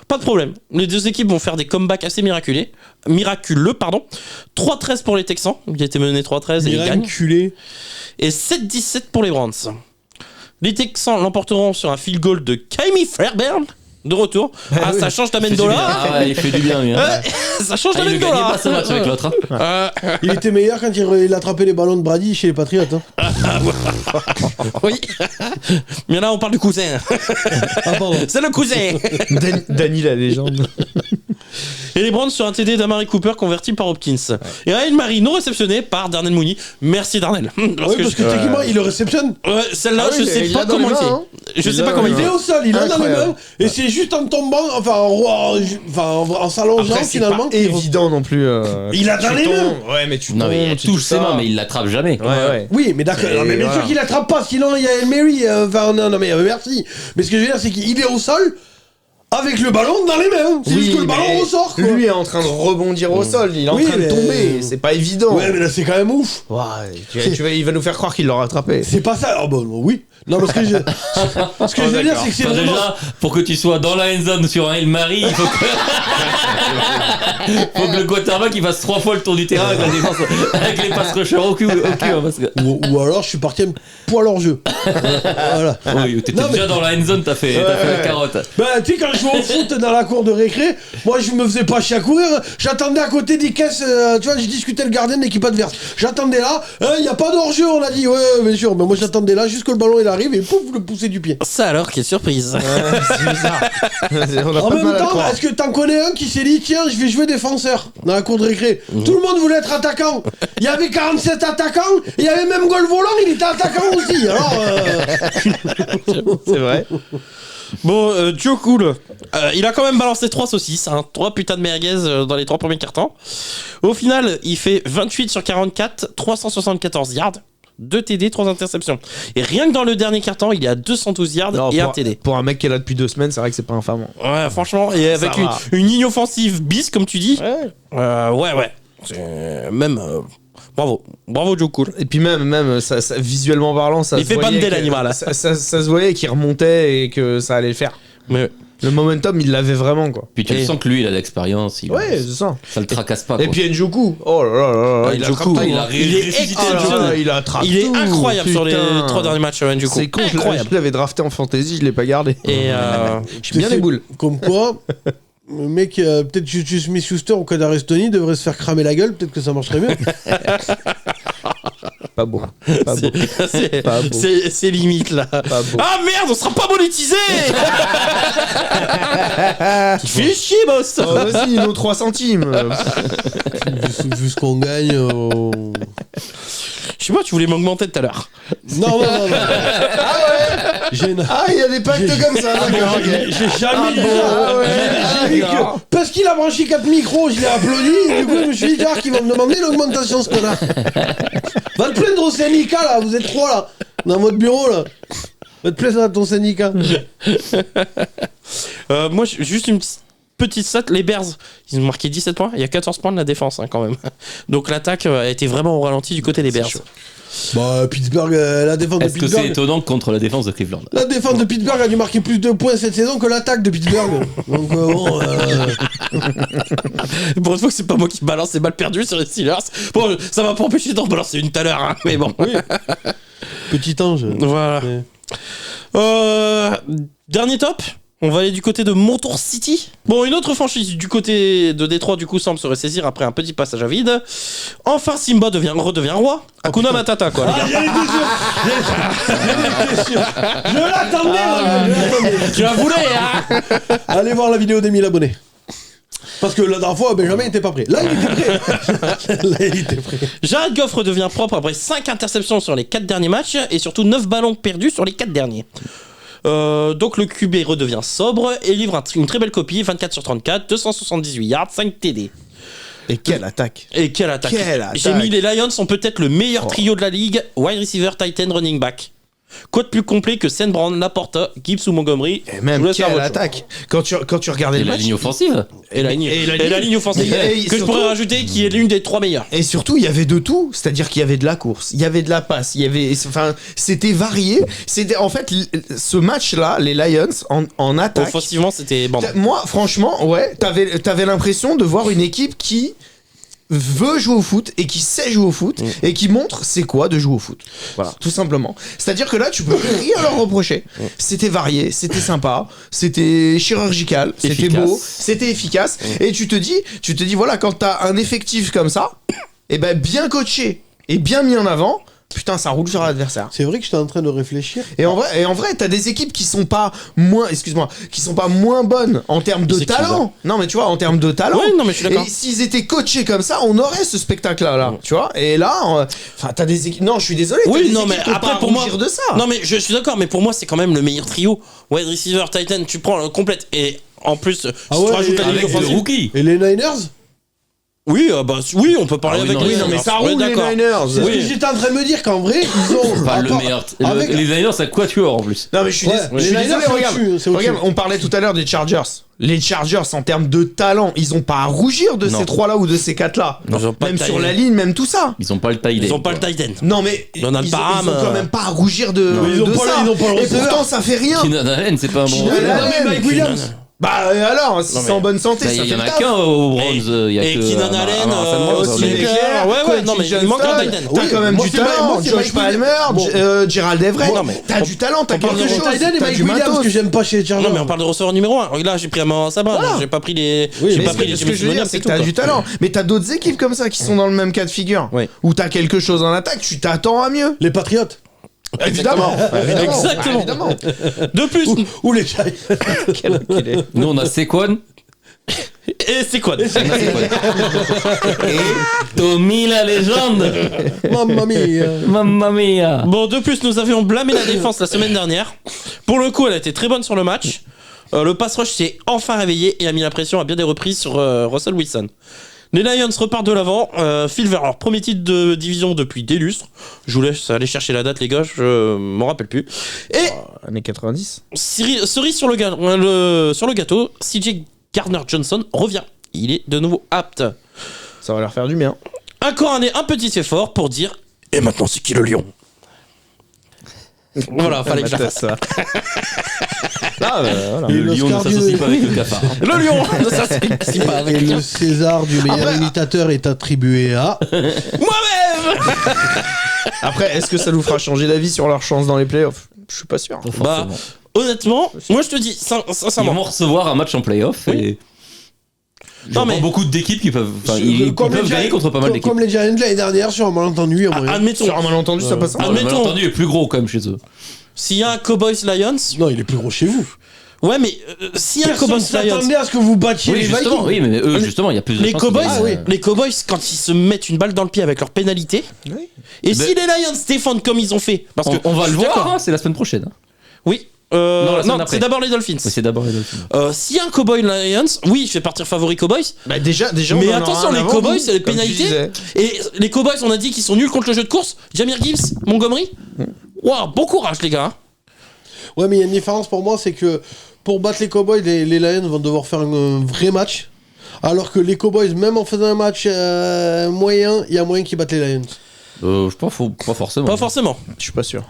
Pas de problème. Les deux équipes vont faire des comebacks assez miraculeux. 3-13 pour les Texans. Il a été mené 3-13 et ils gagnent. Culé. Et 7-17 pour les Browns. Les Texans l'emporteront sur un field goal de Kymie Fairbairn de retour. Ah, oui. ça change Il fait du d'Amendola. bien. Ah ouais, il fait du bien, lui. hein. Ça change Ah, il ne gagnait d'Amendola. pas ce match avec l'autre. hein. Il était meilleur quand il attrapait les ballons de Brady chez les Patriots. Hein. Oui. Mais là, on parle du cousin. Ah, pardon. C'est le cousin. Danny la légende. Et les Browns sur un TD d'Amari Cooper converti par Hopkins. Et un Marie non réceptionné par Darnell Mooney. Merci Darnell. Oui, parce que techniquement, il le réceptionne. Ouais, celle-là, Ah oui, je sais il pas l'a dans comment il les fait. mains, hein. Je Il sais l'a pas dans comment les il Il fait. est au sol, il a dans les Incroyable. mains, et c'est juste en tombant, en s'allongeant Après, c'est finalement. pas évident non plus. Il a dans tu les tombes. mains. Ouais, mais tu Non, mais tombes, il tu touche touches ses ça. mains, mais il l'attrape jamais. Ouais, ouais. Oui, mais d'accord. Et Non, mais bien voilà. sûr qu'il attrape pas, sinon il y a El Mary. Non, mais merci. Mais ce que je veux dire, c'est qu'il est au sol avec le ballon dans les mains. C'est Oui, juste que le ballon mais ressort. Quoi. Lui est en train de rebondir au sol, il est en Oui, train de mais- tomber, c'est pas évident. Ouais, mais là, c'est quand même ouf. Ouais, il va nous faire croire qu'il l'aura attrapé. C'est pas ça. Oh, bon, oui. Non, parce que ce que je veux dire, c'est que c'est Enfin, vraiment. déjà, pour que tu sois dans la end zone sur un El Mari, il faut que... faut que le quarterback il fasse 3 fois le tour du terrain avec la défense, avec les passes rushers au cul, hein, parce que... Ou alors, je suis parti un poil hors jeu. Voilà. Oui, t'étais Non, mais- déjà dans la end zone, t'as fait la carotte. Bah, tu sais, quand je jouait au foot dans la cour de récré. Moi, je me faisais pas chier à courir. J'attendais à côté des caisses. Tu vois, je discutais le gardien de l'équipe adverse. J'attendais là. Il y a pas d'hors-jeu, on a dit. Ouais, bien sûr. Mais moi, j'attendais là jusqu'au ballon il arrive et pouf, le pousser du pied. Ça alors, quelle surprise. C'est bizarre. On a En pas de même mal à le temps, croire. est-ce que t'en connais un qui s'est dit tiens, je vais jouer défenseur dans la cour de récré. Tout le monde voulait être attaquant. Il y avait 47 attaquants. Et il y avait même goal volant, il était attaquant aussi. Alors. C'est vrai. Bon, Joe Cool, il a quand même balancé 3 saucisses, 3 putains de merguez dans les 3 premiers cartons. Au final, il fait 28 sur 44, 374 yards, 2 TD, 3 interceptions. Et rien que dans le dernier carton, il est à 212 yards Non, et un pour, TD. pour un mec qui est là depuis 2 semaines, c'est vrai que c'est pas infamant. Ouais, franchement, et avec va. une ligne offensive bis, comme tu dis. Ouais. Ouais. C'est même... Bravo Joe Cool. Et puis même ça, visuellement parlant, ça Il se fait voyait bander que- l'animal, hein. ça se voyait qu'il remontait et que ça allait le faire. Mais Le momentum, il l'avait vraiment, quoi. Puis tu Et- sens que lui, il a de l'expérience. Ouais, c'est ça. Ça le tracasse pas. Et Quoi. puis Njoku, oh là là là, Ouais, il a Njoku, attrape tout, il a hein. il est ressuscité Ah là exceptionnel. là, il attrape Il est tout, incroyable sur les putain. 3 derniers matchs, Joe C'est Cool. con, Incroyable. je l'avais drafté en fantasy, je l'ai pas gardé. Et J'ai bien les boules. Comme quoi, le mec, peut-être Juju Smith-Schuster ou Kadar Estoni devrait se faire cramer la gueule. Peut-être que ça marcherait mieux. Pas beau. Pas beau. c'est- Pas beau. c'est limite là. Pas beau. Ah merde, on sera pas monétisé. Tu fais chier, boss. Oh, vas-y, nos 3 centimes. Vu ce qu'on gagne. Je sais pas, tu voulais m'augmenter tout à l'heure. Non. J'ai une- Ah, il y a des pactes comme ça, d'accord, ok. J'ai jamais dit bon, ça. ah ouais, J'ai dit d'accord. que parce qu'il a branché 4 micros, je l'ai applaudi. Du coup, je me suis dit, genre, qu'il va me demander l'augmentation, ce connard. Va te plaindre au syndicat, là. Vous êtes 3, là. Dans votre bureau, là. Va te plaindre à ton syndicat. Moi, juste une petite stat. Les Bears, ils ont marqué 17 points. Il y a 14 points de la défense, quand même. Donc l'attaque a été vraiment au ralenti du côté des Bears. Bah, Pittsburgh, la défense de Est-ce que c'est Pittsburgh. étonnant contre la défense de Cleveland? La défense de Pittsburgh a dû marquer plus de points cette saison que l'attaque de Pittsburgh. Donc, bon. Pour une fois que c'est pas moi qui balance les balles perdues sur les Steelers. Bon, ça m'a pas empêché d'en balancer une tout à l'heure, hein, mais bon. Oui. Petit ange. Voilà. Ouais. Dernier top. On va aller du côté de Motor City. Bon, une autre franchise du côté de Détroit, du coup, semble se ressaisir après un petit passage à vide. Enfin, Simba redevient roi. Hakuna Matata, quoi, les gars. J'étais sûr. Je l'attendais, moi, je l'attendais. Tu la voulais, hein. Allez voir la vidéo des 1000 abonnés. Parce que la dernière fois, Benjamin était pas prêt. Là, il était prêt. Là, il était prêt. Jared Goff redevient propre après 5 interceptions sur les 4 derniers matchs et surtout 9 ballons perdus sur les 4 derniers. Donc le QB redevient sobre et livre une très belle copie, 24 sur 34, 278 yards, 5 TD. Et quelle attaque. Et quelle attaque. Quelle attaque. J'ai mis les Lions sont peut-être le meilleur trio de la ligue, wide receiver, tight end, running back. Code plus complet que Saint Brown, Laporta, Gibbs ou Montgomery. Et Je même vous laisse faire quelle votre choix. attaque. Quand tu regardais Et le la match. ligne offensive? Et la ligne, Et la et la ligne- ligne offensive. Et que je surtout- pourrais rajouter qui est l'une des 3 meilleures. Et surtout, il y avait de tout. C'est-à-dire qu'il y avait de la course, il y avait de la passe, il y avait. Enfin, c'était varié. C'était en fait ce match-là, les Lions en attaque. Offensivement, c'était bon. Moi, franchement, ouais, t'avais l'impression de voir une équipe qui veut jouer au foot et qui sait jouer au foot et qui montre c'est quoi de jouer au foot. Voilà, tout simplement. C'est-à-dire que là, tu peux rien leur reprocher. C'était varié, c'était sympa, c'était chirurgical, c'était Efficace. beau, c'était efficace. Et tu te dis, voilà, quand t'as un effectif comme ça, et ben bien coaché et bien mis en avant, putain, ça roule sur l'adversaire. C'est vrai que j'étais en train de réfléchir. Et en vrai, t'as des équipes qui sont pas moins, qui sont pas moins bonnes en termes de C'est qui, talent. Non, mais tu vois, en termes de talent. Ouais, non, mais je suis d'accord. Et s'ils étaient coachés comme ça, on aurait ce spectacle-là, tu vois. Et là, enfin, t'as des équipes. Non, je suis désolé. Oui, t'as des non, mais équipes qui peuvent après, pas pour moi. rougir de ça. Non, mais je suis d'accord, mais pour moi, c'est quand même le meilleur trio. Wide receiver, tight end, tu prends le complète. Et en plus, si Ah tu ouais, rajoutes la ligne Avec le offensive. rookie. Et les Niners? Oui, oui, on peut parler Ah oui, avec non, les oui, non, mais Niners. ça Ouais, roule les d'accord. Niners. C'est ce Oui. que j'étais en train de me dire qu'en vrai, ils ont. Pas le rapport- meilleur. avec- Les Niners, c'est quatuor en plus. Non, mais je suis, Ouais, je les suis Niners, désolé, c'est regarde. au-dessus, c'est au-dessus. Regarde, on parlait tout à l'heure des Chargers. Les Chargers, en termes de talent, ils ont pas à rougir de Non. ces 3-là ou de ces 4-là. Ils ont pas Même de sur taille. la ligne, même tout ça. Ils ont pas le taille Ils ont pas le tight end. Non, mais Donald ils Parham, ont quand même pas à rougir de, Ils ont de pas ça. ils ont pas le Et receveur. pourtant, ça fait rien. Keenan Allen, c'est pas un bon. Keenan Ouais, Allen, non, mais Mike Williams. Bah alors, si Non, c'est mais- en bonne santé, ça Il fait y en le a taf. qu'un au bronze. Il y a Et que Keenan Allen, Austin Eckler. Eckler, Ouais, non, mais il manque un Biden. T'as quand même moi, du c'est talent. moi, c'est Josh Mike Palmer, Williams. Gerald Everett. Non, mais T'as du talent, t'as on parle quelque de chose. Tyden et T'as Mike du Williams matos. que j'aime pas chez les Chargers. Non, mais on parle de receveur numéro 1. Là, j'ai pris Amon Sabin. Voilà. J'ai pas pris les. Oui, j'ai mais pas Mais pris les ce que je veux dire, c'est que t'as du talent. Mais t'as d'autres équipes comme ça qui sont dans le même cas de figure. Ouais. Où t'as quelque chose en attaque, tu t'attends à mieux. Les Patriotes. Évidemment. Exactement. Évidemment. De plus. Ou les Giants. Nous, on a Saquon. Et c'est quoi Et Tommy la légende. Mamma mia. Mamma mia. Bon, de plus, nous avions blâmé la défense la semaine dernière. Pour le coup, elle a été très bonne sur le match. Le pass rush s'est enfin réveillé et a mis la pression à bien des reprises sur Russell Wilson. Les Lions repartent de l'avant, filent vers leur premier titre de division depuis des lustres. Je vous laisse aller chercher la date, les gars, je m'en rappelle plus. Et Années 90. cerise sur le gâteau, CJ Gardner-Johnson revient. Il est de nouveau apte. Ça va leur faire du bien. Encore un petit effort pour dire « Et maintenant, c'est qui le lion ?» Voilà, fallait que je la fasse. ça. Ah, voilà. Et Le lion ne l'Oscar s'associe du- pas avec le cafard. Le lion Ça, c'est pas avec Et le César du meilleur imitateur est attribué à. moi-même. Après, est-ce que ça nous fera changer d'avis sur leurs chances dans les playoffs? Je suis pas sûr. Pas Bah, forcément. honnêtement, moi je te dis, Ils sincèrement, vont recevoir un match en playoff et. Non, mais- beaucoup d'équipes qui peuvent. Enfin, ils Comme peuvent les gagner Giants- contre pas mal d'équipes. Comme les Giants l'année dernière sur un malentendu. en moyen. admettons, Sur un malentendu, ça passe. Ah, Le admettons. malentendu est plus gros quand même chez eux. s'il y a un Cowboys Lions, Non, il est plus gros chez vous. ouais, mais s'il y a un Personne Cowboys Lions, s'attendait à ce que vous battiez Oui, les justement, Vikings. oui, mais eux, justement, il y a plus de les chances Cowboys, qu'ils gagnent. oui. les Cowboys, quand ils se mettent une balle dans le pied avec leur pénalité, Oui. et si les Lions défendent comme ils ont fait, parce que On va je le suis voir, d'accord. hein, c'est la semaine prochaine. Oui. Non, la semaine Non, d'après. c'est d'abord les Dolphins. Oui, c'est d'abord les Dolphins. S'il y a un Cowboys Lions, oui, je fais partir favori Cowboys. Bah déjà, Mais on en aura attention, un les avant Cowboys, vous, c'est les comme tu pénalités. disais. Et les Cowboys, on a dit qu'ils sont nuls contre le jeu de course. Jamir Gibbs, Montgomery. Waouh, bon courage, les gars. Ouais, mais il y a une différence pour moi, c'est que pour battre les Cowboys, les Lions vont devoir faire un vrai match. Alors que les Cowboys, même en faisant un match moyen, il y a moyen qu'ils battent les Lions. Je pense pas forcément. Pas forcément. Je suis pas sûr.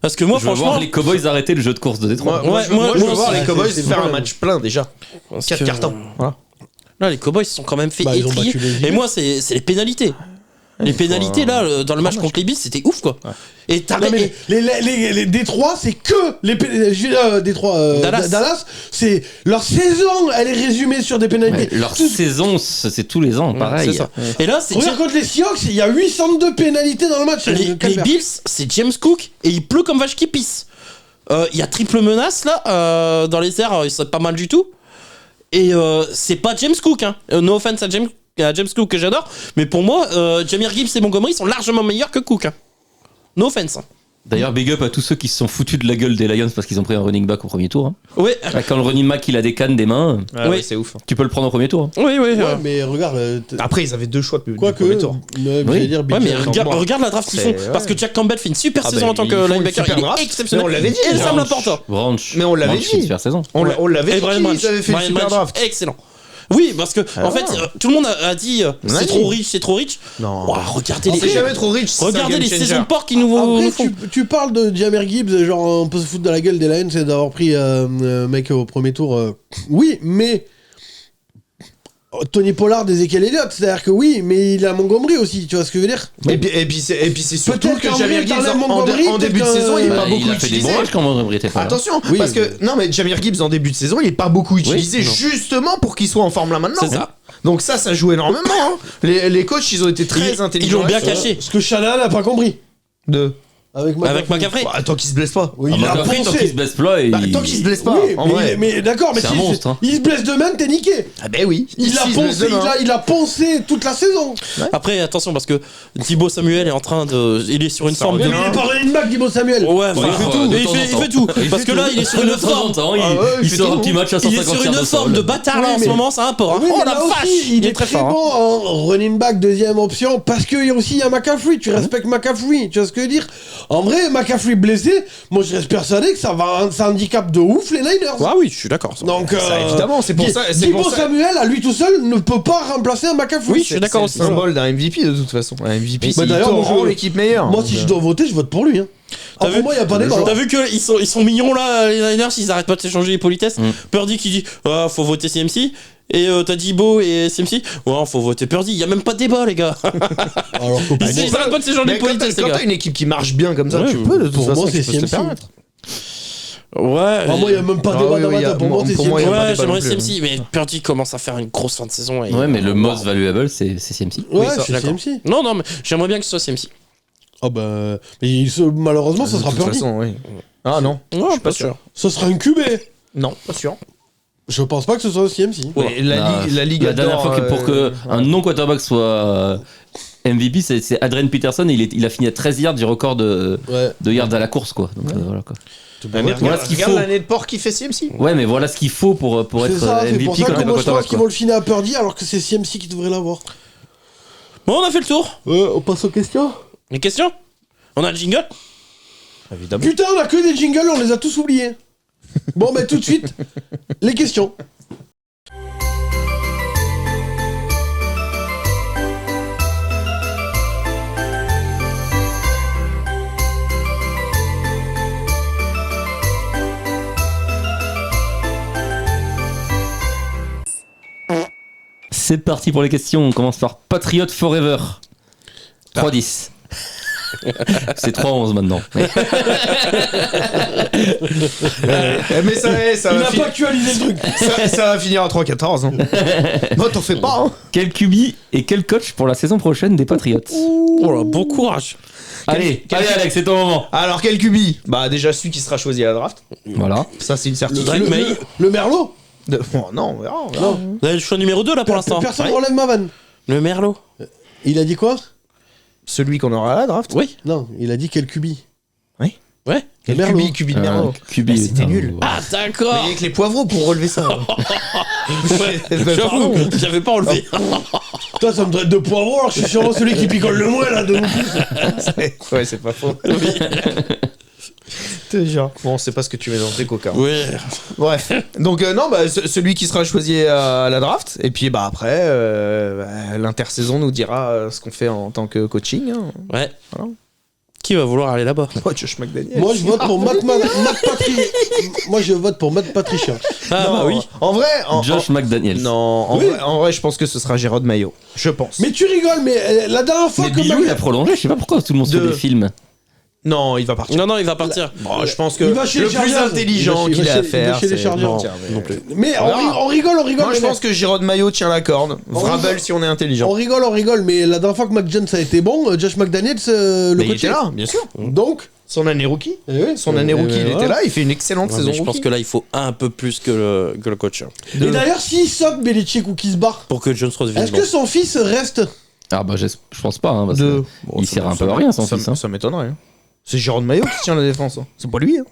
Parce que moi, Je veux franchement. voir les Cowboys arrêter le jeu de course de Détroit. Moi, Ouais, je veux moi voir aussi. les Cowboys C'est faire un vrai. match plein déjà. parce 4 que- cartons. Voilà. Là, les Cowboys se sont quand même fait Bah, ils ont étrier. battu les Et Eagles. moi, c'est les pénalités. Les pénalités, là, dans le match contre les Bills, c'était ouf, quoi. Et t'as Non, mais les Détroits, c'est que Détroit, Dallas. c'est leur saison, elle est résumée sur des pénalités. Ouais, leur Tout- saison, c'est tous les ans, pareil. c'est ça. Et là, c'est Regarde contre les Seahawks, il y a 802 pénalités dans le match. c'est les un calvaire. Bills, c'est James Cook et il pleut comme vache qui pisse. Il y a triple menace là, dans les airs, il serait pas mal du tout. Et c'est pas James Cook, hein. No offense à James Cook que j'adore, mais pour moi, Jamir Gibbs et Montgomery sont largement meilleurs que Cook. Hein. No offense. Hein. D'ailleurs, big up à tous ceux qui se sont foutus de la gueule des Lions parce qu'ils ont pris un running back au premier tour. Hein. Ouais, Quand le running back il a des cannes des mains, Oui. c'est ouf. tu peux le prendre au premier tour. Hein. oui. Ouais, mais regarde, Après, ils avaient 2 choix depuis quoi le que. premier tour. J'allais dire, Ouais, mais Big regarde, moi. regarde la draft qu'ils font. C'est- ouais. Parce que Jack Campbell fait une super Ah saison bah, en tant ils que font une linebacker. super Il est draft. exceptionnel. Mais on l'avait dit, Et déjà. Sam Laporta. Branch. Mais on l'avait Branch, dit. c'est une super saison. On l'avait Et dit Brian qu'ils avaient fait une Brian super Branch, draft. excellent. Oui, parce que en fait, tout le monde a dit On a c'est dit. trop riche, c'est trop riche. Non. Ouah, regardez C'est les jamais trop riche. c'est un regardez game les changer. saisons de porc qu'ils nous Après, font. tu parles de Jamir Gibbs, genre on peut se foutre de la gueule des Lions et d'avoir pris mec au premier tour. Oui, mais Tony Pollard, Ezekiel Elliott, c'est-à-dire que oui, mais il a Montgomery aussi, tu vois ce que je veux dire? Et puis c'est surtout Peut-être que qu'en Jamir vrai, Gibbs t'enlèves en Montgomery, en début de peut-être saison, il est que- pas Bah, beaucoup il a fait des utilisé. bons matchs quand Montgomery était pas là. Attention, Oui, parce que non mais Jamir Gibbs en début de saison, il est pas beaucoup utilisé non. justement pour qu'il soit en forme là maintenant. C'est ça. Donc ça joue énormément. Hein. Les coachs, ils ont été très Ils intelligents. l'ont bien là-dessus. caché. Ce que Shanahan n'a pas compris. De. Avec McCaffrey. Bah, tant qu'il se blesse pas. Oui, Ah, il a McCaffrey, tant poncé. qu'il se blesse pas, Bah, tant qu'il se blesse pas. Oui, en mais, vrai. mais d'accord, mais C'est si un monstre, hein. il se blesse demain, t'es niqué. Ah ben oui. Il a S'il se blesse poncé, demain. il a poncé toute la saison. Après, attention, parce que Thibaut Samuel est en train de. Il est sur une forme de. Mais il est pas running back, Thibaut Samuel. Ouais, il enfin, fait tout, de il temps fait- en il temps. fait tout. Il Parce fait que là, tout. il est sur De une temps en forme. temps, Ah ouais, il il fait sort tout. un petit match à Il est 150 sur yards une de forme de sol. bâtard là Oui, en mais- ce moment, c'est un port. Hein. Oui, Oh mais la là vache! aussi, il est très fort, bon en running back deuxième option parce qu'il y a aussi un McCaffrey. Tu respectes McCaffrey, tu vois ce que je veux dire? En vrai, McCaffrey blessé, moi je reste persuadé que ça handicap de ouf les Niners. Ah oui, je suis d'accord. Donc, Ça, évidemment, c'est pour ça. C'est Thibaut pour ça. Samuel, à lui tout seul, ne peut pas remplacer un McCaffrey. Oui, je suis d'accord C'est aussi. le symbole d'un MVP de toute façon. Un MVP, Bah, c'est d'ailleurs, moi, l'équipe meilleure. Moi, si je dois voter, je vote pour lui. Hein. pour moi, il n'y a pas débat. T'as vu qu'ils sont mignons là, les Niners, ils arrêtent pas de s'échanger les politesses. Purdy qui dit faut voter CMC. Et t'as Dibo et CMC. Ouais, faut voter Purdy. Il y a même pas de débat, les gars. Alors, Ils arrêtent pas de s'échanger les politesses, les Quand gars. t'as une équipe qui marche bien comme ça, Ouais, tu peux de toute pour façon, moi, c'est tu peux te le CMC. permettre. Ouais. Moi, il n'y a même pas de Ah débat oui, dans oui, ma tête. Pour moi, c'est pour moi, CMC. y a pas de Ouais, débat j'aimerais non plus. CMC, mais Purdy commence à faire une grosse fin de saison. Et... Ouais, mais le most valuable, c'est CMC. Ouais, ça, je suis d'accord. CMC. Non, mais j'aimerais bien que ce soit CMC. Ah bah. Mais malheureusement, ça sera De toute Purdy. façon, oui. Ah non, Non, je suis pas sûr. Ce sera un QB. Non, pas sûr. Je pense pas que ce soit CMC. Mais Non, la Ligue la dernière adore, fois que pour que un non-quarterback soit MVP, c'est Adrian Peterson. Il a fini à 13 yards du record de yards à la course, quoi. Donc voilà, quoi. Mais Voilà regarde, ce qu'il regarde faut. l'année de port qui fait CMC. Ouais, mais voilà ce qu'il faut pour C'est être ça, c'est pour MVP ça quand que t'es pas moi je pense quarterback, qu'ils quoi. vont le filer à Purdy alors que c'est CMC qui devrait l'avoir. Bon, on a fait le tour. On passe aux questions. Les questions? On a le jingle? Évidemment. Putain, on a que des jingles, on les a tous oubliés. Bon, bah tout de suite, les questions. C'est parti pour les questions. On commence par Patriot Forever. 3-10. C'est 3-11 maintenant. Mais ça Il va n'a pas actualisé le truc. ça va finir à 3-14. Hein. Moi, t'en fais pas. Hein. Quel QB et quel coach pour la saison prochaine des Patriots? Oh là, bon courage. Allez, Alex, c'est ton moment. Alors, quel QB? Bah, déjà, celui qui sera choisi à la draft. Voilà. Ça, c'est une certitude. Drake May. Le Merlot. Oh, non, on verra. Non. Vous avez le choix numéro 2 là pour l'instant. Personne Ouais. relève ma vanne. Le Merlot. Il a dit quoi? Celui qu'on aura à la draft. Oui. Non, il a dit quel QB. Ouais. Quel Merlot. QB de Merlot. QB. Mais c'était nul. Ah, d'accord. Mais avec les poivrons pour relever ça. J'avoue, j'avais pas enlevé. Toi, ça me traite de poivron, alors je suis sûrement celui qui picole le moins là de nous tous. Ouais, c'est pas faux. Déjà. Bon, c'est pas ce que tu mets dans tes coca. Ouais. Bref. Donc, non, bah, celui qui sera choisi à la draft. Et puis, bah, après, l'intersaison nous dira ce qu'on fait en tant que coaching. Hein. Ouais. Voilà. Qui va vouloir aller là-bas? Oh, Josh McDaniel. Moi, je vote pour Matt Moi, je vote pour Matt Patricia. Ah Non, bah oui. En vrai. Josh McDaniels. Non, Oui. en vrai, je pense que ce sera Jérôme Mayo. Je pense. Mais tu rigoles, mais la dernière fois Mais que Bilou, il a prolongé. Je sais pas pourquoi tout le monde se fait De- des films. Non, il va partir. Non, il va partir. Bon, je pense que Il va chez le les plus Chargers. intelligent Il va qu'il a chez- à il va faire, chez les c'est Chargers. non plus. Mais On verra. on rigole. Moi, je mais pense que Jérôme Mayo tient la corde. On Vrabel rigole. si on est intelligent. on rigole, mais la dernière fois que Mac Jones a été bon, Josh McDaniels le Mais il coachait. était là, bien sûr. Donc, Son année rookie. eh oui, Son année rookie, il était là. Il fait une excellente Ouais, saison mais je pense rookie. que là, il faut un peu plus que le coach. Et d'ailleurs, s'il saute Belichick ou qu'il se barre, Pour que Jones redevienne est-ce bon. que son fils reste? Ah bah je pense pas. Hein, parce De- que il sert un peu à rien son fils. Hein. Ça m'étonnerait. hein. C'est Jérôme Mayo qui tient la défense. hein. C'est pas lui. Hein.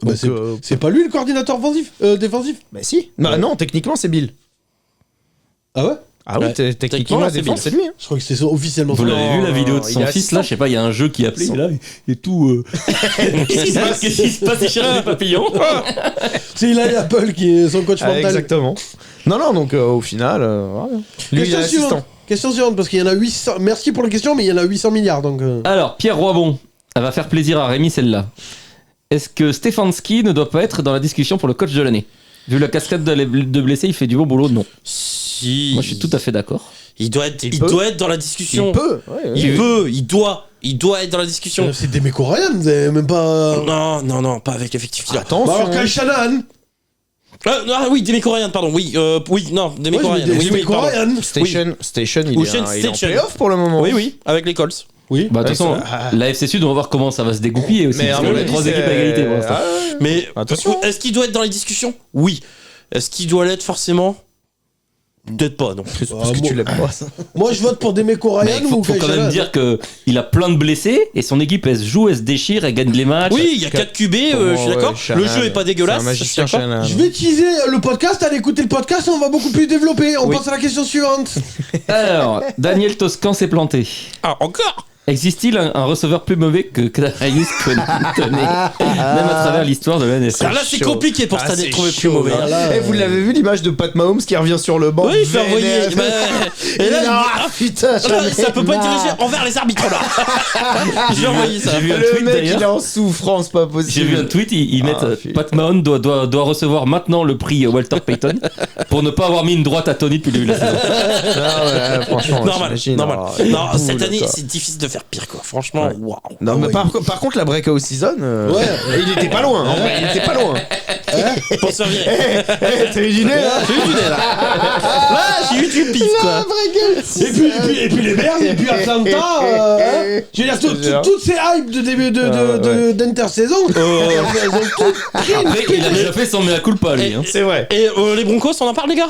Bah, Donc, c'est pas lui le coordinateur défensif? Bah si. Bah non, techniquement c'est Bill. Ah ouais? Ah oui, Ouais. techniquement Techniquement, la c'est défense c'est Bill. lui. hein. Je crois que c'est officiellement Vous son- l'avez vu la vidéo de il son est fils assistant. là? Je sais pas, il y a un jeu qui appelait. Il est là, il est tout. Qu'est-ce qui se passe? Qu'est-ce qui se passe? Il cherche des papillons. C'est Eli Apple qui est son coach Ah, mental. exactement. Non, donc au final, voilà. Lui il est Question assistant. suivante. Question suivante, parce qu'il y en a 800. Merci pour la question, mais il y en a 800 milliards, donc. Alors Pierre Roibon, elle va faire plaisir à Rémi celle-là. Est-ce que Stefanski ne doit pas être dans la discussion pour le coach de l'année? Vu la cascade de blessés, il fait du bon boulot? Non. Si. Moi je suis tout à fait d'accord. Il doit être, Il il peut. doit être dans la discussion. Il peut. Ouais, ouais. Il peut, il doit être dans la discussion. C'est Demeco Ryan, vous avez même pas. Non, pas avec l'effectif qu'il a. Attention. Bah alors, Kyle Shanahan. Ah oui, Demeco Ryan, pardon. Oui, Demeco Ouais, Ryan. je me dis Oui, Demeco pardon. Ryan. Station, il est en Station. playoff pour le moment. Oui, avec les Colts. Oui. Bah de toute façon, Ah. la FC Sud, on va voir comment ça va se dégoupiller aussi. Mais Parce à qu'on mon a avis, 3 c'est- équipes à égalité pour l'instant. Ah, ouais. Mais Attention. est-ce qu'il doit être dans les discussions? Oui. Est-ce qu'il doit l'être forcément? Peut-être pas, non. Parce Ah, que moi- tu l'aimes pas. ça. Moi, je vote pour Demeco Mais Ryan il faut ou Kyle quand même Shanahan. dire qu'il a plein de blessés et son équipe elle se joue, elle se déchire, elle gagne les matchs. Oui, il y a 4 QB, je suis d'accord. Le jeu est pas dégueulasse. C'est un magicien, je suis d'accord. Shanahan. Je vais teaser le podcast, allez écouter le podcast, on va beaucoup plus développer. On Oui. passe à la question suivante. Alors, Daniel Toscan s'est planté. Ah, encore? Existe-t-il un receveur plus mauvais que Kadarius Toney, même à travers l'histoire de la NFL? Là, c'est compliqué pour cette année de trouver plus mauvais. Et vous l'avez vu l'image de Pat Mahomes qui revient sur le banc? Oui, je l'ai envoyé. Et là, putain, ça peut pas être dirigé envers les arbitres là. J'ai envoyé ça. J'ai vu un le tweet mec d'ailleurs. il est en souffrance, pas possible. J'ai vu un tweet, ils mettent Pat Mahomes doit recevoir maintenant le prix Walter Payton pour ne pas avoir mis une droite à Tony depuis le début de la saison. Ah ouais, franchement, Normal. j'imagine. Non, cette année, d'accord. c'est difficile de faire pire quoi. Franchement, waouh. Non, mais par contre, la breakout season, il était pas loin. En vrai, il était pas loin. Pour se revirer. T'as eu l'idée là? J'ai eu du nez là. Là, j'ai eu du pif quoi. Et puis les Bears, et puis Atlanta. Je veux dire, toutes ces hypes de début d'intersaison, elles ont toutes pris une Après, il a déjà fait son mea culpa lui. Hein. C'est vrai. Et les Broncos, on en parle les gars?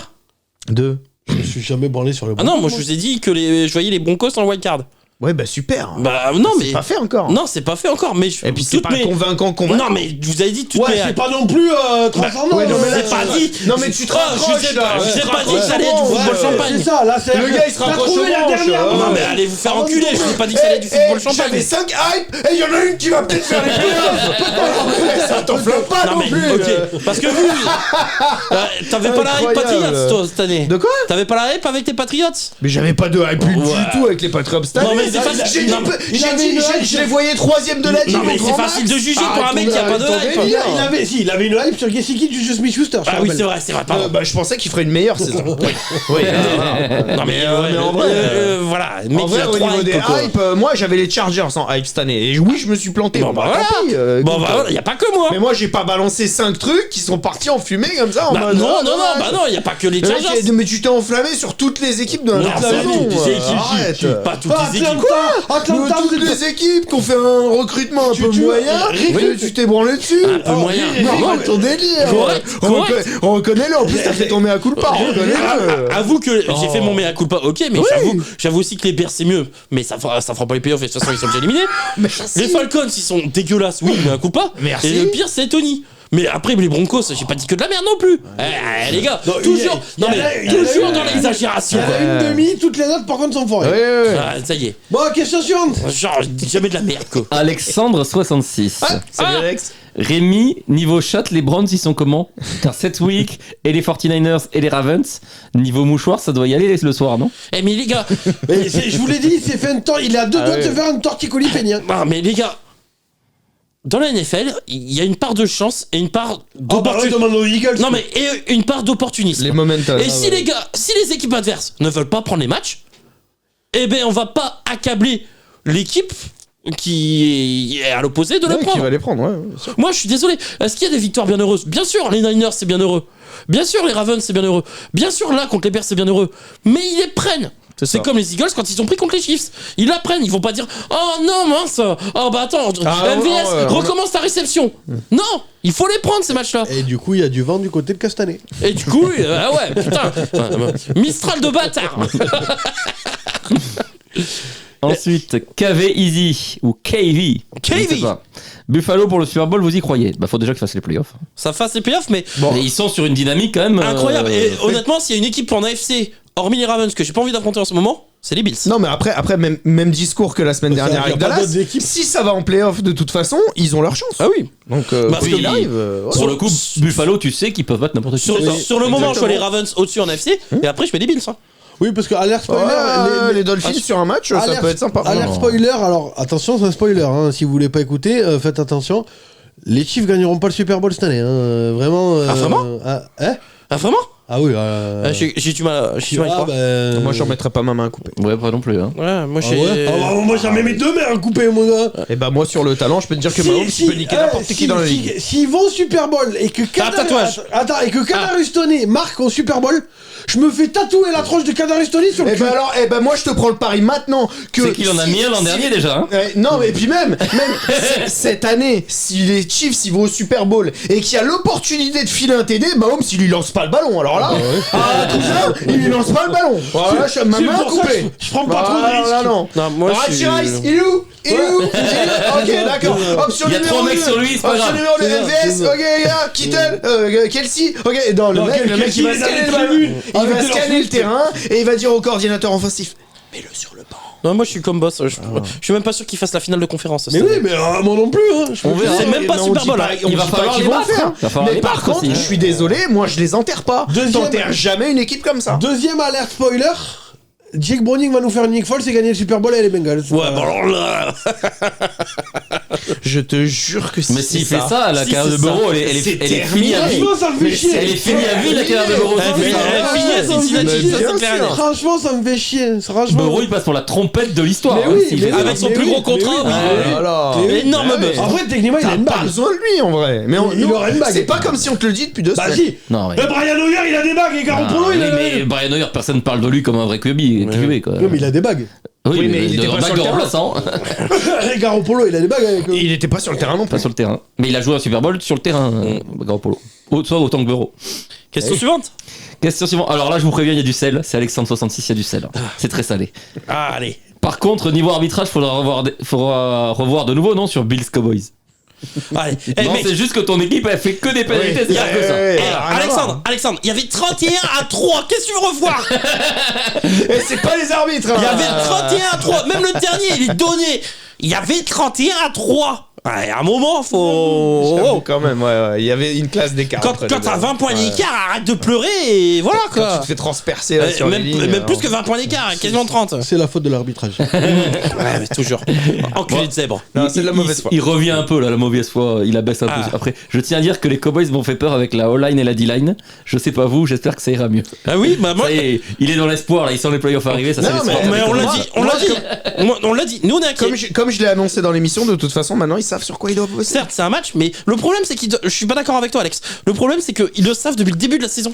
Deux. Je me suis jamais branlé sur le Ah non, moi je vous ai dit que je voyais les Broncos en wildcard. Ouais, bah super. Bah non, mais. C'est pas fait encore. Non, c'est pas fait encore. Mais Et puis c'est pas convaincant. Non, mais vous avez dit toutes Ouais, mes. c'est pas non plus transcendant. Ouais, non, mais là, J'ai pas dit. Non, mais tu te raccroches là. J'ai pas dit que ça allait être du football champagne. C'est ça, là, c'est Le gars, il se raccroche trouvé aux la branches, dernière. ouais. Non, mais allez vous faire enculer. Je n'ai pas dit que ça allait être du football champagne. J'avais 5 hype et il y en a une qui va peut-être faire les playoffs. Ça t'enflamme pas non mais plus. ok, parce que vous, t'avais pas la hype Incroyable. Patriots toi cette année. De quoi? T'avais pas la hype avec tes Patriots? Mais j'avais pas de hype du Ouais. tout avec les Patriots cette année. Non, mais c'est facile. J'ai dit, Non, mais je les voyais 3ème de la team. Non, mais au c'est grand facile max. de juger Ah, pour un mec qui a pas de hype. Il avait une hype sur Gesicki de Juju Smith-Schuster. Ah oui, c'est vrai, pardon. Bah, je pensais qu'il ferait une meilleure saison. Oui. Non mais en vrai, voilà, mec En qui vrai, a au 3 niveau des hype quoi. hype, moi j'avais les Chargers en hype cette année. Et oui, je me suis planté. Bon bah tant pis, voilà. Bon écoute, bah voilà, y a pas que moi. Mais moi j'ai pas balancé 5 trucs qui sont partis en fumée comme ça en Bah, mode. non, dommage. bah non, y a pas que les Le mec, Chargers. mais tu t'es enflammé sur toutes les équipes de Non, la pas saison. toutes les équipes. Arrête. Pas toutes les équipes. Atlanta, Toutes les équipes qui ont fait un recrutement un peu moyen, tu t'es branlé dessus. Un peu moyen. Non, ton délire. Correct. On reconnaît-le. En plus, t'as fait tomber à coup de part. Reconnais-le. Avoue que j'ai fait mon mea culpa, ok, mais j'avoue aussi que les Bears c'est mieux, mais ça fera pas les playoffs et de toute façon ils sont déjà éliminés. Les Falcons ils sont dégueulasses, oui, mea culpa. Merci. Et le pire c'est Tony. Mais après les Broncos, j'ai pas dit que de la merde non plus. Les gars, toujours, non mais toujours dans l'exagération. Il y en a une demi, toutes les autres par contre sont forées. Ah, ça y est. Bon, question suivante. Genre, je dis jamais de la merde quoi. Alexandre 66. Salut Alex. Rémi, niveau chat, les Browns ils sont comment? Car cette week et les 49ers et les Ravens, niveau mouchoir ça doit y aller le soir, non? Eh mais les gars, Mais je vous l'ai dit, il s'est fait il a deux doigts de se faire un torticolis peignant. mais les gars, dans la NFL, il y a une part de chance et une part d'opportunisme. demande aux Eagles. Non mais et une part d'opportunisme. Les momentum. Et si les gars, si les équipes adverses ne veulent pas prendre les matchs, eh ben on va pas accabler l'équipe qui est à l'opposé de le Qui prendre. va les prendre, ouais. bien sûr. Moi je suis désolé. Est-ce qu'il y a des victoires bien heureuses? Bien sûr, les Niners c'est bien heureux. Bien sûr, les Ravens c'est bien heureux. Bien sûr, là contre les Bears c'est bien heureux. Mais ils les prennent. C'est ça. comme les Eagles quand ils sont pris contre les Chiefs. Ils la prennent, ils vont pas dire oh non mince, oh bah attends, MVS, recommence ta réception. Non, il faut les prendre ces matchs-là. Et du coup, il y a du vent du côté de Castanet. Et du coup, ah ouais, putain, Mistral de bâtard. Ensuite, KV Easy ou KV. KV. Je sais pas. Buffalo pour le Super Bowl, vous y croyez? Bah faut déjà qu'ils fassent les playoffs. Ça fasse les playoffs, mais Mais ils sont sur une dynamique quand même incroyable. Et honnêtement, s'il y a une équipe en AFC, hormis les Ravens, que j'ai pas envie d'affronter en ce moment, c'est les Bills. Non, mais après même discours que la semaine Ça, dernière y a avec pas Dallas. d'autres équipes. Si ça va en playoff de toute façon, ils ont leur chance. Ah oui. Donc, Bah, quoi oui. qu'il arrive, Pour le coup, Buffalo, tu sais qu'ils peuvent battre n'importe qui. Sur le moment, je fais les Ravens au-dessus en AFC, et après, je fais les Bills. Hein. Oui, parce que alerte spoiler. les Dolphins sur un match, ça alerte- peut être sympa. Alerte spoiler. Alors attention, c'est un spoiler. Hein, si vous voulez pas écouter, faites attention. Les Chiefs gagneront pas le Super Bowl cette année. Hein, vraiment. Ah, vraiment Ah, vraiment? Ah oui. J'ai du mal à y croire. Moi, j'en mettrais pas ma main à couper. Ouais, pas non plus. Hein. Ouais, moi, Ah ouais moi j'en mets mes deux mains à couper, mon gars. Et bah, moi, sur le talent, je peux te dire que Mahomes, il peut niquer n'importe qui dans la ligue. S'ils vont au Super Bowl et que tatouage. Kadarius Toney marque au Super Bowl, je me fais tatouer la tronche de Kadarius Toney sur le Et cul. bah alors, moi, je te prends le pari maintenant que. C'est qu'il en a mis un l'an dernier déjà. Hein. Non, et puis même cette année, si les Chiefs ils vont au Super Bowl et qu'il y a l'opportunité de filer un TD, Mahomes il lui lance pas le ballon. Alors là, cousin, il lui lance pas le ballon. Voilà, je ma C'est main pour ça coupée. je prends pas trop de risques. Là, non. Non, moi, je suis... Rice, il est où? Ok, d'accord. Option Il y a numéro 3 mecs 2. sur lui, c'est pas Option grave. numéro 2, C'est MVS, ça. ok, gars, Kittle, Kelsey, ok, non, le mec il va Kelsey, scanner il le est dans les ballon, tribunes. il va Avec scanner le terrain et il va dire au coordinateur offensif, mets-le sur le banc. Non, moi je suis comme boss. Je suis même pas sûr qu'il fasse la finale de conférence. Mais oui, mais moi non plus. Hein. On verra. C'est même pas Super Bowl. Il va falloir les battre. Mais par contre, je suis désolé, moi je les enterre pas. T'enterres jamais une équipe comme ça. Deuxième alerte spoiler. Jake Browning va nous faire une Nick Foles et gagner le Super Bowl et les Bengals. Ouais, bon alors là. Je te jure que c'est ça. Mais s'il fait ça, la carrière de Burrow, elle est finie à vie. Franchement, ça me fait chier. Elle est finie à vie, la carrière de Burrow. Elle est finie à Cincinnati, ça c'est clair. Franchement, ça me fait chier. Franchement. Burrow, il passe pour la trompette de l'histoire. Mais oui, s'il mais fait ça. Avec son plus gros contrat, oui. Énorme buzz. En vrai, techniquement, il a T'as une pas bague. besoin de lui en vrai. Mais Il aurait une bague. c'est pas comme si on te le dit depuis 2 Bah semaines. si. Non, mais. Brian Hoyer, il a des bagues et Garoppolo, il a. Mais Brian Hoyer, personne ne parle de lui comme un vrai QB, quoi. Non, mais il a des bagues. Oui, mais il était pas sur le de terrain. remplaçant, Garoppolo, il a des bagues avec. Il était pas sur le terrain non pas plus. sur le terrain. Mais il a joué un Super Bowl sur le terrain, Garoppolo. Soit autant que Burrow. Question suivante. Question suivante. Alors là, je vous préviens, il y a du sel. C'est Alexandre 66, il y a du sel. C'est très salé. Ah, allez. Par contre, niveau arbitrage, faudra revoir de nouveau, non, sur Bills Cowboys. Allez. Eh, Non, mec. c'est juste que ton équipe, elle fait que des pénalités, c'est pire que ça. Alexandre, il y avait 31-3. Qu'est-ce que tu veux revoir? Et c'est pas les arbitres. Il y avait 31-3. Même le dernier, il est donné. Il y avait 31-3. Ouais, à un moment, faut. J'avoue, quand même, ouais. Il y avait une classe d'écart. Quand entre les t'as deux. 20 points Ouais. d'écart, arrête de pleurer et voilà Quand quoi. tu te fais transpercer là, sur même les lignes, même plus que 20 points d'écart, quasiment 30. C'est la faute de l'arbitrage. Ouais, mais toujours. Enculé de zèbre. Non, c'est de la mauvaise foi. Il revient un peu là, la mauvaise foi, il abaisse un peu. Ah. Après, je tiens à dire que les Cowboys m'ont fait peur avec la O-line et la D-line. Je sais pas vous, j'espère que ça ira mieux. Ah oui, bah moi. Ça y est, il est dans l'espoir là, il sent les playoffs arriver, ça Non, c'est l'espoir. Mais on l'a Moi- dit, on l'a dit. On l'a dit. Nous on est inquiets. Comme je l'ai annoncé dans l'émission, de toute façon, maintenant ils savent sur quoi ils doivent bosser. Certes, c'est un match, mais le problème c'est je suis pas d'accord avec toi, Alex. Le problème c'est qu'ils le savent depuis le début de la saison.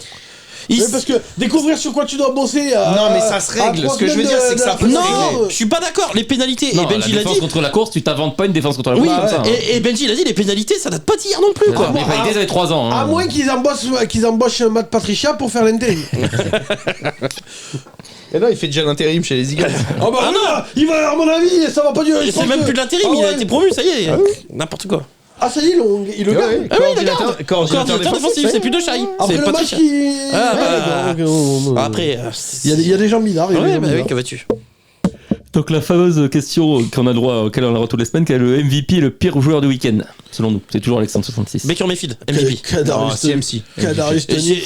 Mais parce que découvrir sur quoi tu dois bosser. Non, mais ça se règle. Ce que je veux dire, c'est que ça peut se Non, régler. je suis pas d'accord. Les pénalités. Non, et Benji la l'a défense dit. contre la course, tu t'inventes pas une défense contre la Oui, course comme ça. et Benji l'a dit, les pénalités, ça date pas d'hier non plus, quoi. Mais pas ça fait 3 ans. À moins qu'ils embauchent Matt Patricia pour faire l'intérim. Et non, il fait déjà l'intérim chez les Eagles. Oh bah Ah oui, non. il va, à mon avis, ça va pas durer. Et c'est même plus de l'intérim, Ah il a ouais. été promu, ça y est. N'importe quoi. Ah ça y est, il le garde. Ah oui, il le garde. Coordinateur défensif, c'est plus de Shai. Après C'est le match Patricia. qui. Ah, bah, Ouais, d'accord, ok. Après, Il y a des gens bizarres. il y a des Ouais, gens bah oui, bizarres. que vas-tu? Donc la fameuse question qu'on a le droit, auquel on a le droit tous les semaines, quel est le MVP et le pire joueur du week-end, selon nous. C'est toujours Alexandre 66. Baker Mayfield, MVP. Kadarius CMC. Kadarius Et Toney.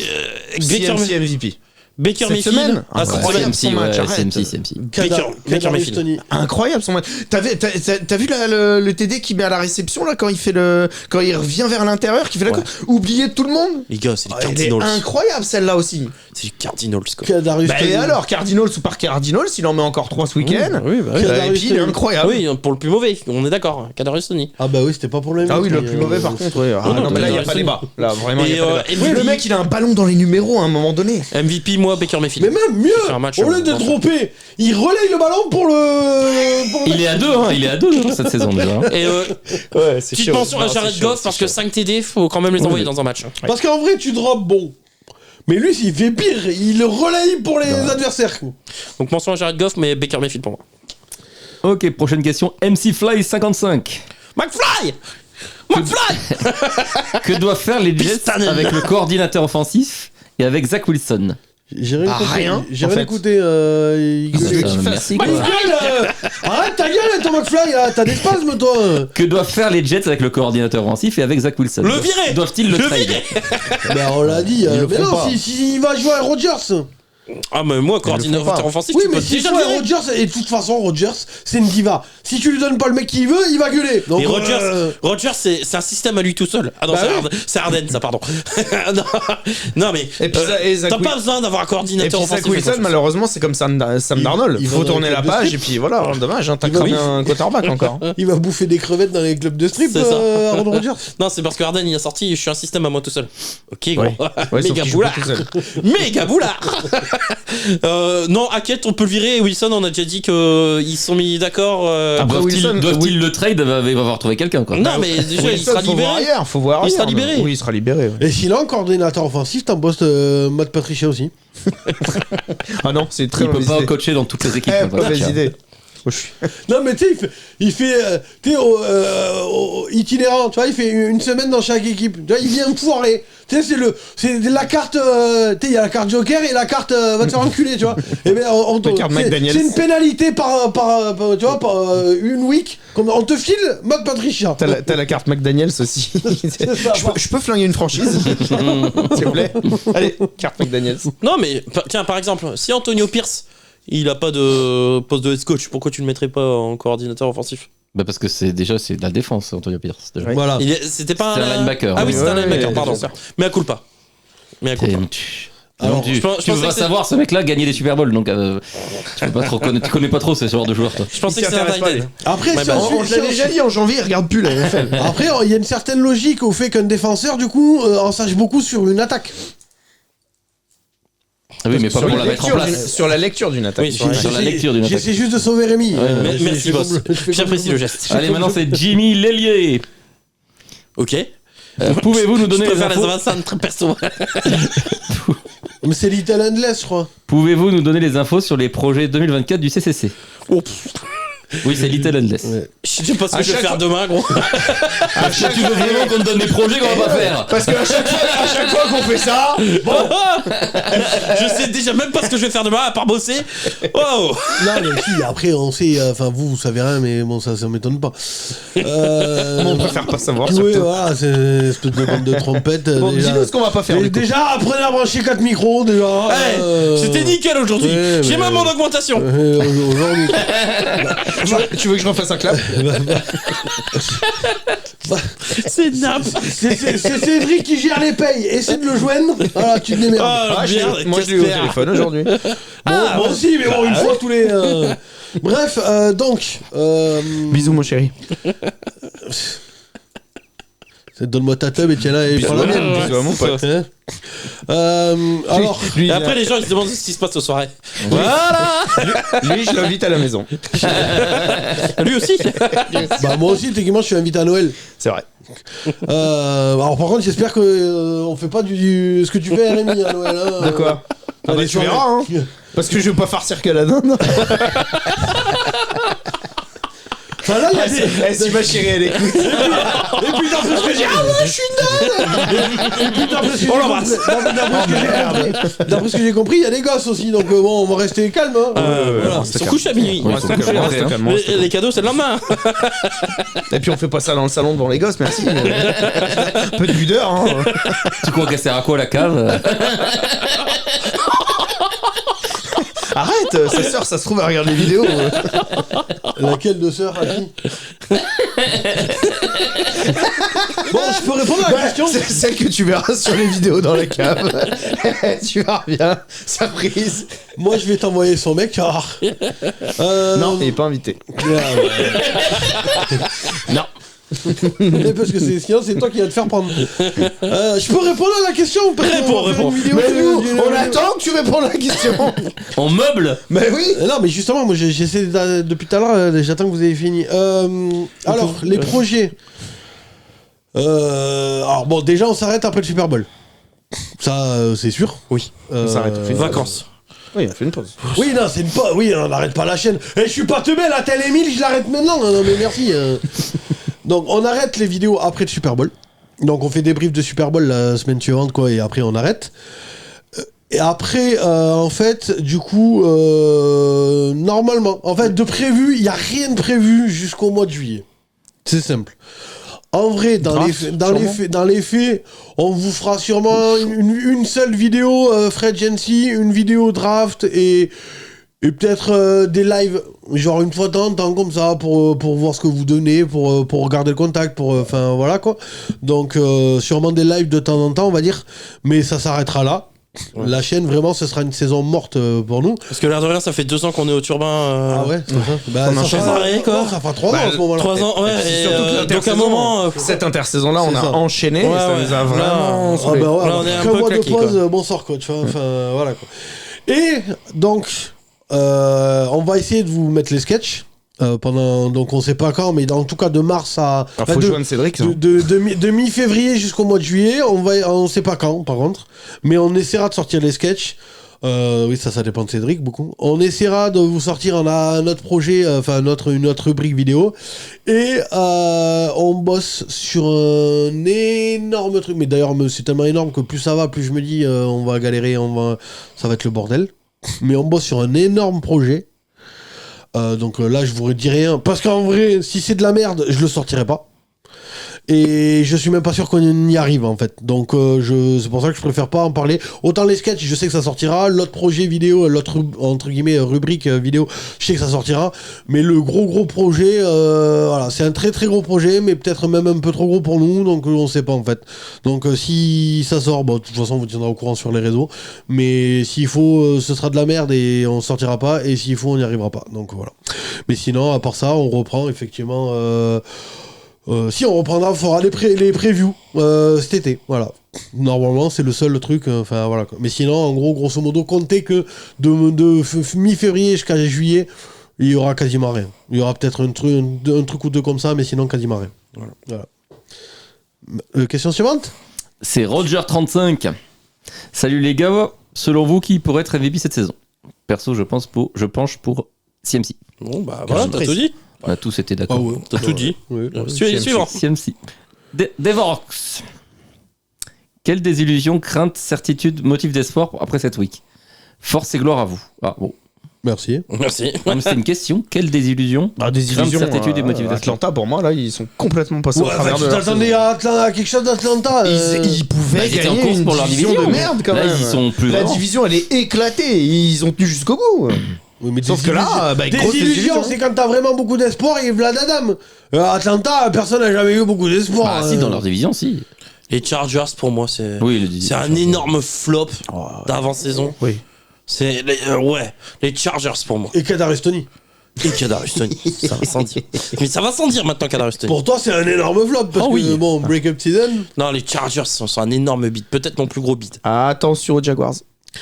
c'est, CMC MVP. Baker Cette Mayfield. semaine Ah, cette Incroyable. semaine. son match, ouais, arrête. CMC. Baker Kadarius Mayfield. Toney. Incroyable son match. T'as vu le TD qui met à la réception là quand il revient vers l'intérieur, qui fait la Ouais. oublier tout le monde. Les gars, c'est les Elle est Cardinals. incroyable celle-là aussi. C'est les Cardinals, quoi. Kadarius Bah, Toney. et alors, Cardinals ou par Cardinals, il en met encore 3 ce week-end. Oui, bah oui. Et Kadarius puis il est Toney. incroyable. Oui, pour le plus mauvais, on est d'accord. Kadarius Toney. Ah bah oui, c'était pas pour le Ah oui, le MVP, plus mauvais par contre. Ouais. Ah, non, non, mais là, il n'y a Kadarius pas Toney. débat. Là, vraiment, il Et, y a pas débat. MVP. Le mec, il a un ballon dans les numéros à un moment donné. MVP, moi, Baker Mayfield. Mais même mieux, C'est un match, au lieu de dropper, il relaye le ballon pour le. Il est à 2, hein, il est à 2 cette saison déjà. Et Ouais, c'est petite mention à Jared Goff parce que 5 TD, faut quand même les envoyer dans un match. Parce qu'en vrai, tu drops bon. Mais lui, s'il fait pire, il le relaye pour les adversaires. Donc mention à Jared Goff, mais Baker Mayfield pour moi. Ok, prochaine question. MC Fly 55. McFly Que doivent faire les Jets Pistanen. avec le coordinateur offensif et avec Zach Wilson? J'ai rien Ah, écouté. rien, J'ai en rien fait. écouté. Il veut gueulait. qu'il fasse. Merci quoi. Arrête ta gueule, ton McFly, là. T'as des spasmes, toi. Que doivent faire les Jets avec le coordinateur offensif et avec Zach Wilson? Le virer. Doivent-ils le trade? Ben, on l'a dit. Ils le Mais font non, pas. s'il va jouer à Rodgers. Ah, mais moi, le font coordinateur pas. offensif, Oui, tu mais peux s'il déjà joue le à virer. Rodgers, et de toute façon, Rodgers, c'est une diva. Si tu lui donnes pas le mec qu'il veut, il va gueuler. Donc, Et Rodgers, c'est un système à lui tout seul. Ah non, Bah c'est oui. c'est Harden, ça, pardon. non, mais Et puis ça- et Zach t'as Wil- pas besoin d'avoir un Et coordinateur puis Zach offensif. Wilson, malheureusement, c'est comme Sam Darnold. il Il va faut dans tourner les la clubs de page strip. et puis voilà, dommage, hein, t'as Il va- cramé un quarterback encore. il va bouffer des crevettes dans les clubs de strip, C'est ça. Aaron Rodgers. Non, c'est parce que Harden, il a sorti, je suis un système à moi tout seul. Ok, gros. Ouais, sauf Méga qu'il joue pas boulard. tout seul. Méga boulard. Non, Hackett, on peut le virer. Et Wilson, on a déjà dit qu'ils sont mis d'accord. Après, Wilson, Doivent-ils le trade? Il va avoir trouvé quelqu'un quoi. Non, mais déjà, il Wilson, sera faut voir libéré. ailleurs, faut voir Il ailleurs. sera libéré. Oui, il sera libéré. ouais. Et sinon, coordinateur offensif, t'embauches Matt Patricia aussi. Ah non, c'est très Il peut mauvaise pas idée. coacher dans toutes les équipes. Eh, quoi. mauvaise idée. Non, mais tu sais, il fait tu sais, itinérant, tu vois, il fait une semaine dans chaque équipe. Tu vois, il vient me foirer. Tu sais, c'est la carte, tu sais, il y a la carte Joker et la carte va te faire enculer, tu vois. Et ben, c'est une pénalité par tu vois, par une week. Comme on te file, mode Patricia. T'as la carte McDaniels aussi. Je peux flinguer une franchise, s'il vous plaît. Allez, carte McDaniels. Non, mais tiens, par exemple, si Antonio Pierce, il a pas de poste de head coach, pourquoi tu le mettrais pas en coordinateur offensif? Bah parce que c'est de la défense, Antonio Pierce. Déjà. Voilà. C'était pas un linebacker. Ah oui, c'était un linebacker, ouais, pardon. Mais à coup pas. Mais à coup pas. Alors, tu vas savoir ce mec-là gagner des Super Bowls, donc tu connais pas trop ce genre de joueur, toi. Je pensais que c'était un tight end. Après, on l'a déjà dit en janvier, il regarde plus la NFL. Après, il y a une certaine logique au fait qu'un défenseur, du coup, en sache beaucoup sur une attaque. Ah oui, mais pas pour la mettre en place. Sur la lecture d'une attaque. Oui, Sur la lecture d'une attaque. J'essaie juste de sauver Rémi. Merci, boss. J'apprécie le geste. Allez, maintenant c'est Jimmy Lellier. Ok. Pouvez-vous nous donner Je peux les faire les infos avances très perso. Mais c'est Little Endless, je crois. Pouvez-vous nous donner les infos sur les projets 2024 du CCC? Oh, Oui, c'est Little Endless. Ouais. je sais pas ce que je vais faire demain, gros. Parce que tu veux vraiment qu'on te donne des projets qu'on va pas faire. Parce qu'à chaque fois qu'on fait ça, Je sais déjà même pas ce que je vais faire demain à part bosser. Wow. Non, mais si, après, on sait. Enfin, vous savez rien, mais bon, ça m'étonne pas. on préfère pas savoir. Oui, surtout. voilà, c'est une espèce de bande de trompette. Bon, déjà. dis-nous ce qu'on va pas faire. du coup. Déjà, apprenez à brancher 4 micros, déjà. C'était nickel aujourd'hui. Ouais, J'ai mais- même mon augmentation. Aujourd'hui. Tu veux que je refasse un clap? C'est nappe. C'est Cédric qui gère les payes. Essaie de le joindre. Voilà, tu te démerdes. Ah, merde. Moi je l'ai eu au téléphone aujourd'hui. Moi aussi, mais bon, une fois tous les. Bref, donc. Bisous mon chéri. Donne-moi ta tub et tiens là et prends la mienne. Bisous à mon pote. Hein alors, Et après, les gens ils se demandent ce qui se passe aux soirées. Voilà. Lui je l'invite à la maison. Lui aussi. bah moi aussi, techniquement, je suis invité à Noël. C'est vrai. Alors par contre, j'espère que on fait pas ce que tu fais, Rémi, à Noël. Hein. De quoi? Ah bah les tu soirées. verras hein. Parce que je veux pas farcir que la dinde. Enfin là, il y a des. Si ma chérie elle écoute. Et puis d'après ce que j'ai. Ah ouais, je suis dingue. Et puis d'après ce que j'ai compris, il y a des gosses aussi. Donc bon, on va rester calme. Hein. Voilà. Ils sont couchés à minuit. On reste calme. Les cadeaux, c'est le lendemain. Et puis on fait pas ça dans le salon devant les gosses, merci. Un peu de pudeur hein. Tu crois qu'elle sert à quoi la cave? Arrête, sa sœur ça se trouve à regarder les vidéos. Laquelle de sœur à qui? Bon, je peux répondre à la question. C'est celle que tu verras sur les vidéos dans la cave. Tu vas bien, ça prise. Moi, je vais t'envoyer son mec. car... Non, il est pas invité. Non. Mais parce que sinon, c'est toi qui vas te faire prendre. Je peux répondre à la question ou pas? Réponds. Mais nous, on attend que tu répondes à la question. On meuble. Mais oui. Non, mais justement, moi, j'essaie depuis tout à l'heure. J'attends que vous ayez fini. Alors, les projets. Alors bon, déjà, on s'arrête après le Super Bowl. Ça, c'est sûr. Oui. On s'arrête, on fait Vacances. Oui, on fait une pause. Oui, non, c'est une pause. Oui, on n'arrête pas la chaîne. Et je suis pas teubé, la telle Emile, je l'arrête maintenant. Non, mais merci. Donc, on arrête les vidéos après le Super Bowl. Donc, on fait des briefs de Super Bowl la semaine suivante, quoi, et après, on arrête. Et après, en fait, du coup, normalement, en fait, de prévu, il n'y a rien de prévu jusqu'au mois de juillet. C'est simple. En vrai, dans les faits, on vous fera sûrement une seule vidéo free agency, une vidéo draft et peut-être des lives, genre une fois de temps en temps comme ça, pour voir ce que vous donnez, pour regarder le contact, enfin voilà quoi. Donc sûrement des lives de temps en temps, on va dire, mais ça s'arrêtera là. Ouais. La chaîne, vraiment, ce sera une saison morte pour nous. Parce que l'air de rien, ça fait 2 ans qu'on est au turbin. Ah ouais, bah, ça fait quoi. Ça fait 3 ans en ce moment-là. 3 ans, ouais. Et surtout donc à un moment. Cette intersaison-là, on a enchaîné. Ouais, ça nous a vraiment. Ah bah ouais, là, on est un peu mois claqué, de pause, quoi. bonsoir quoi, tu vois. Enfin, voilà quoi. Et donc, on va essayer de vous mettre les sketchs. Pendant, donc on sait pas quand, mais en tout cas de mars à faut joindre Cédric, de mi-février jusqu'au mois de juillet, on sait pas quand par contre, mais on essaiera de sortir les sketchs. Oui, ça dépend de Cédric, beaucoup. On essaiera de vous sortir notre projet, une autre rubrique vidéo. Et on bosse sur un énorme truc. Mais d'ailleurs, c'est tellement énorme que plus ça va, plus je me dis, on va galérer, ça va être le bordel. Mais on bosse sur un énorme projet. Donc là, je vous dis rien. Parce qu'en vrai, si c'est de la merde, je le sortirai pas. Et je suis même pas sûr qu'on y arrive en fait. Donc c'est pour ça que je préfère pas en parler. Autant les sketchs, je sais que ça sortira. L'autre projet vidéo, l'autre entre guillemets rubrique vidéo, je sais que ça sortira. Mais le gros projet, voilà, c'est un très très gros projet, mais peut-être même un peu trop gros pour nous. Donc on sait pas en fait. Donc si ça sort, bon, de toute façon on vous tiendra au courant sur les réseaux. Mais s'il faut, ce sera de la merde et on sortira pas. Et s'il faut, on n'y arrivera pas. Donc voilà. Mais sinon, à part ça, on reprend effectivement. Si on reprendra, on fera les previews cet été, voilà. Normalement, c'est le seul truc, enfin voilà. Mais sinon, en gros, grosso modo, comptez que de mi-février jusqu'à juillet, il y aura quasiment rien. Il y aura peut-être un truc ou deux comme ça, mais sinon quasiment rien. Voilà. Question suivante. C'est Roger35. Salut les gars, selon vous, qui pourrait être MVP cette saison? Perso, je penche pour CMC. Bon, bah voilà, t'as tout dit. On a tous été d'accord. Ah ouais. T'as tout dit. Oui. Suivant. CMC. Devorox. Quelle désillusion, crainte, certitude, motif d'espoir après cette week? Force et gloire à vous. Ah bon. Merci. Merci. Non, mais c'était une question. Quelle désillusion? Désillusion. Crainte, certitude et motif d'espoir. Atlanta, pour moi, là, ils sont complètement passés au travers de tu leur t'attendais à quelque chose d'Atlanta. Ils pouvaient ils étaient en gagner course une pour leur division division, de mais merde quand là, même. ils sont plus La vraiment. division, elle est éclatée. Ils ont tenu jusqu'au bout. Oui, mais Sauf que là, grosse désillusion, c'est quand t'as vraiment beaucoup d'espoir et Vlad Adam. Atlanta, personne n'a jamais eu beaucoup d'espoir. Ah si, dans leur division, si. Les Chargers, pour moi, c'est Oui, c'est un énorme flop d'avant-saison. Oui. C'est les Chargers pour moi. Et Kadarius Toney. Et Kadarius Toney, ça va sans dire. Mais ça va sans dire maintenant Kadarius Toney. Pour toi, c'est un énorme flop parce Oh oui. que bon, break-up season. Non, les Chargers sont un énorme beat, peut-être mon plus gros beat. Attention aux Jaguars.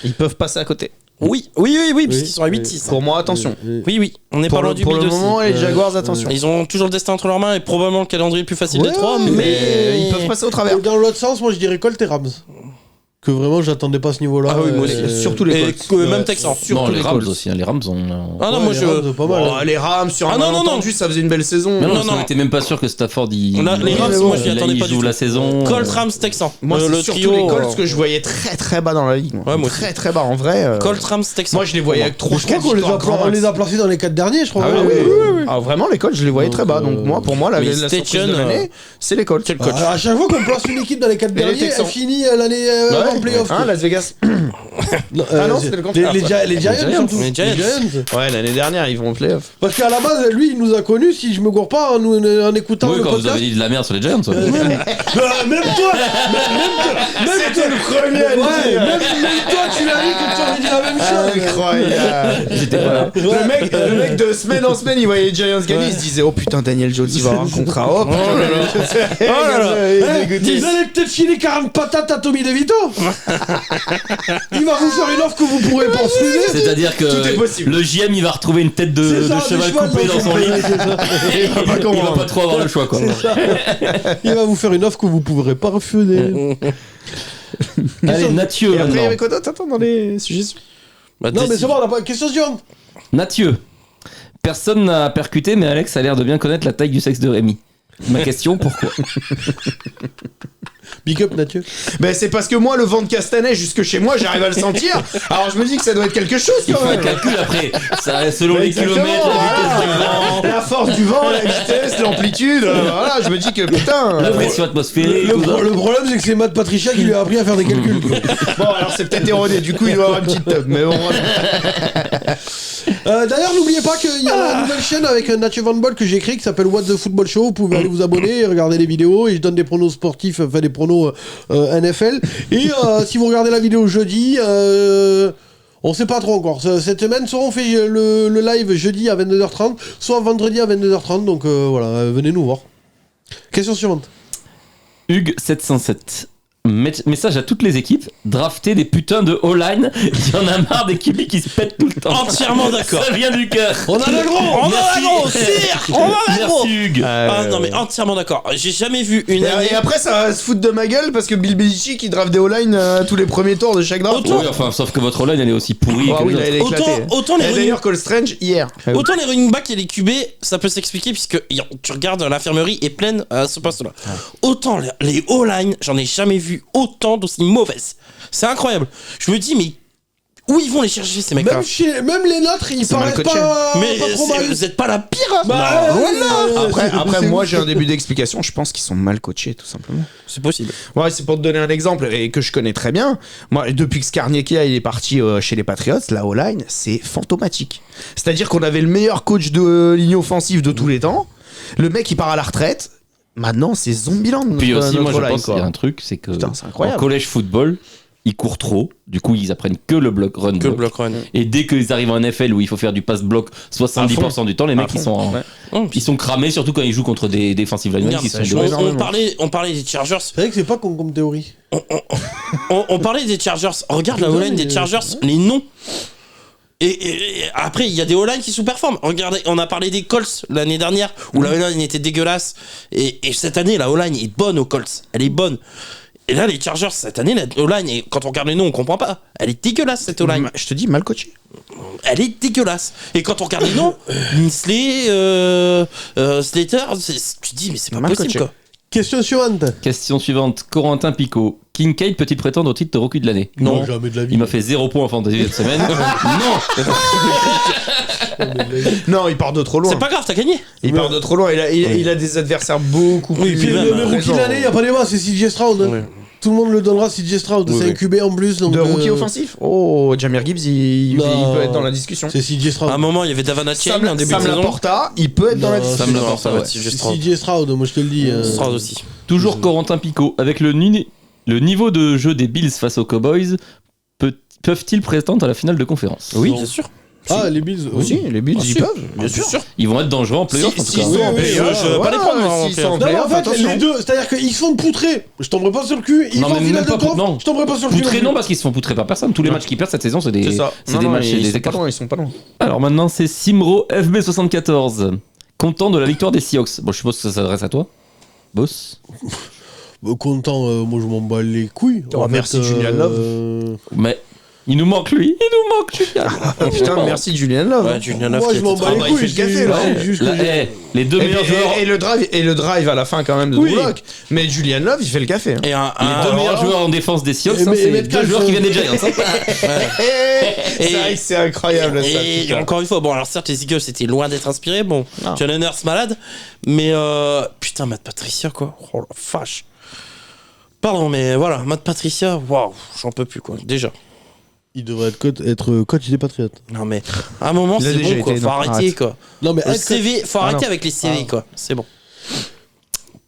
Ils peuvent passer à côté. Oui, parce qu'ils sont à 8-6. Pour moi, attention. Oui, on n'est pas loin du Pour beat le aussi. moment, les Jaguars, attention. Ils ont toujours le destin entre leurs mains et probablement le calendrier le plus facile des trois, Mais mais ils peuvent passer au travers. Et dans l'autre sens, moi je dirais Colt et Rams. Que vraiment, j'attendais pas ce niveau-là. Ah oui, moi aussi. Surtout les Et Colts. même Texans. Non, Surtout les les Rams Colts. aussi. Les Rams ont. Ah non, moi les je. Rams, pas mal. Oh, les Rams sur un Ah non, malentendu, ça faisait une belle saison. Mais non, Non, on non. était même pas sûr que Stafford il. Là, les Rams, moi, je m'y là, attendais il pas du joue tout. la saison. Colts, Rams, Texans. Moi, c'est le surtout trio. les Colts que je voyais très très bas dans la ligue. Ouais, moi aussi. Très très bas en vrai. Colts, Rams, Texans. Moi, je les voyais avec Je crois qu'on les a placés dans les 4 derniers, je crois. Ah Ouais, oui, ouais, ouais. Ah, vraiment, les Colts, je les voyais Donc, très bas. Donc, moi, pour moi, la mais surprise Stetson, de l'année, c'est les Colts. c'est le coach. À chaque fois qu'on place une équipe dans les 4 Et les derniers, elle Texans. finit l'année en playoff. Hein, Las Vegas. Ah non, c'était le contraire. Les Giants, surtout. Les Giants. Ouais, l'année dernière, ils vont en playoff. Parce qu'à la base, lui, il nous a connus, si je me gourre pas, en écoutant Oui, le quand vous podcast. avez dit de la merde sur les Giants. ouais. Même toi, C'était le premier à le ouais, dire. même toi, tu l'as dit que tu aurais dit la même chose. Incroyable. J'étais pas là. Le mec de semaine en semaine, il voyait les Giants gagner, il se disait oh putain Daniel Jones il va avoir un contrat. Oh là là. Vous allez peut-être filer 40 patates à Tommy DeVito. Il va vous faire une offre que vous pourrez pas refuser. C'est-à-dire que Tout est possible. le GM il va retrouver une tête de C'est ça, cheval du cheval coupé dans son lit. c'est ça. Il va pas trop avoir le choix quoi. Il va vous faire une offre que vous pourrez pas refuser. Allez, Nathieu Et après il y maintenant. avait quoi d'autre attends dans les sujets. Bah, Non, mais c'est bon, on a pas de question suivante. Nathieu. Personne n'a percuté, mais Alex a l'air de bien connaître la taille du sexe de Rémi. Ma question, pourquoi? Big up, Mathieu. Ben c'est parce que moi le vent de Castanet jusque chez moi j'arrive à le sentir. Alors je me dis que ça doit être quelque chose Il quand faut un même. calcul après. Ça reste selon les Exactement, kilomètres, la vitesse du voilà. vent, La force du vent, la vitesse, l'amplitude. Voilà, je me dis que putain. la pression atmosphérique. Le tout ça. problème, c'est que c'est Matt Patricia qui lui a appris à faire des calculs. Bon alors c'est peut-être erroné. Du coup il doit avoir une petite tub. Mais bon. D'ailleurs, n'oubliez pas qu'il y a une nouvelle chaîne avec un Nathieu Van Bol que j'ai créé qui s'appelle What the Football Show. Vous pouvez aller vous abonner et regarder les vidéos. Et je donne des pronos sportifs, enfin des pronos NFL. Et si vous regardez la vidéo jeudi, on sait pas trop encore. Cette semaine, soit on fait le live jeudi à 22h30, soit vendredi à 22h30. Donc voilà, venez nous voir. Question suivante. Hugues 707. Message à toutes les équipes, draftez des putains de O-line. Il y en a marre des QB qui se pètent tout le temps. Entièrement d'accord. Ça vient du cœur. On a le gros. On en a gros, sire. On en a gros. Merci Hugues. Ah non mais entièrement d'accord. J'ai jamais vu une année. Et après, ça va se foutre de ma gueule parce que Bill Belichick il draft des O-line tous les premiers tours de chaque draft. Autant- Oui, enfin, sauf que votre O-line elle est aussi pourrie Ah que oui, les là, autres. elle est éclatée. Autant les Et running, d'ailleurs, Cole Strange hier. autant les running backs et les QB, ça peut s'expliquer puisque tu regardes l'infirmerie est pleine à ce poste-là. Autant les O-line, j'en ai jamais vu autant d'aussi mauvaises. C'est incroyable. Je me dis mais où ils vont les chercher ces mecs-là? Même les nôtres, ils C'est mal paraissent coaché. pas Mais trop mal. vous êtes pas la pire. Bah, Non, voilà. Après, C'est- moi c'est- j'ai un début d'explication. Je pense qu'ils sont mal coachés, tout simplement. c'est possible. Ouais, c'est pour te donner un exemple et que je connais très bien. Moi, depuis que Skarniecki il est parti chez les Patriots, la O-line, c'est fantomatique. C'est-à-dire qu'on avait le meilleur coach de ligne offensive de tous les temps. Le mec, il part à la retraite. Maintenant, c'est Zombieland. Puis aussi, moi je O-line, pense qu'il y a quoi. un truc, c'est que Putain, c'est en incroyable. collège football, ils courent trop. Du coup, ils apprennent que le bloc run. Que le block. block run. Et dès qu'ils arrivent en NFL où il faut faire du pass block 70% du temps, les mecs À ils fond. sont, Ouais. Oh, ils sont cramés, surtout quand ils jouent contre des defensive linemen regarde, qui sont ça joue de- énormément. on parlait des Chargers. C'est vrai que c'est pas comme théorie. On parlait des Chargers. Regarde la O-line des Chargers, les noms. Et après, il y a des O-line qui sous-performent. Regardez, on a parlé des Colts l'année dernière, où la O-line était dégueulasse. Et cette année, la O-line est bonne aux Colts. Elle est bonne. Et là, les Chargers, cette année, la O-line, et quand on regarde les noms, on comprend pas. Elle est dégueulasse, cette O-line. Je te dis, mal coaché. Elle est dégueulasse. Et quand on regarde les noms, Linsley, Slater, tu te dis, mais c'est pas Mal possible, coaché. quoi. Question suivante. Question suivante, Corentin Picot. Kincaid peut-il prétendre au titre de rookie de l'année? Non. Jamais de la vie. Il m'a fait 0 points en fantasy cette semaine. Non. Non, il part de trop loin. C'est pas grave, t'as gagné. Il part de trop loin. Il a des adversaires beaucoup plus. Puis même, le rookie de présents. l'année, il n'y a pas débat, c'est CJ Stroud. hein. Ouais. Tout le monde le donnera CJ Stroud. Oui, C'est oui. un QB en plus. Donc, De rookie offensif. Oh, Jamir Gibbs, il Non. peut être dans la discussion. C'est CJ Stroud. À un moment, il y avait Davana Chain en début de Sam saison. Laporta, il peut être dans la Non, discussion. Sam Laporta, ça va ouais. être CJ C'est Stroud. CJ Stroud, moi je te le dis. Stroud aussi. Toujours Corentin Picot. Avec le niveau de jeu des Bills face aux Cowboys, peuvent-ils prétendre à la finale de conférence? Oui, Non. bien sûr. Ah, les Bills. Aussi, les Bills, Ah, ils si. peuvent. Bien sûr. Ils vont être dangereux en playoff en tout cas. S'ils sont en Oui, oui, playoff, je vais pas les prendre, en s'ils sont playoff. en Non, mais playoff, en fait, attention. les deux, c'est-à-dire qu'ils se font poutrer. Je tomberai pas sur le cul. Ils Non, vont en mais finale même de pas conf. non. Je tomberai pas sur le cul. Poutrés non non, plus. parce qu'ils se font poutrer par personne. Tous les matchs qu'ils perdent cette saison, c'est des, C'est ça. c'est des matchs, ils des sont pas écarts. loin, ils sont pas loin. Alors maintenant, c'est Simro FB74. Content de la victoire des Seahawks. Bon, je suppose que ça s'adresse à toi, boss. Content, moi je m'en bats les couilles. Oh, En merci, fait, Julian Love. Mais il nous manque lui. Il nous manque Julian. Putain, merci Julien Love. Ouais, Julien Love Moi qui je était m'en bats très- les bah, il couilles. fait le café, là. c'est juste que Là, j'ai- les deux Et, meilleurs joueurs. et le drive à la fin quand même de Oui. Drew Lock. Mais Julian Love, il fait le café. hein. Et un, Les deux meilleurs joueurs en défense des Seahawks, Et- hein, et c'est Metcalf, deux joueurs qui viennent des Giants. hein. C'est vrai que c'est incroyable ça. Et putain. encore une fois, bon, alors certes, les Eagles c'était loin d'être inspirés. Bon, Non. Jalen Hurts malade, mais putain, Matt Patricia, quoi. Oh la vache. Pardon, mais voilà, Matt Patricia, waouh, j'en peux plus, quoi. Déjà. Il devrait être coach des Patriotes. Non, mais à un moment, Il a c'est déjà bon, quoi. été, Faut non, arrêter, arrête. quoi. Non, mais Le être CV, faut Ah, arrêter non. avec les CV, quoi. C'est bon.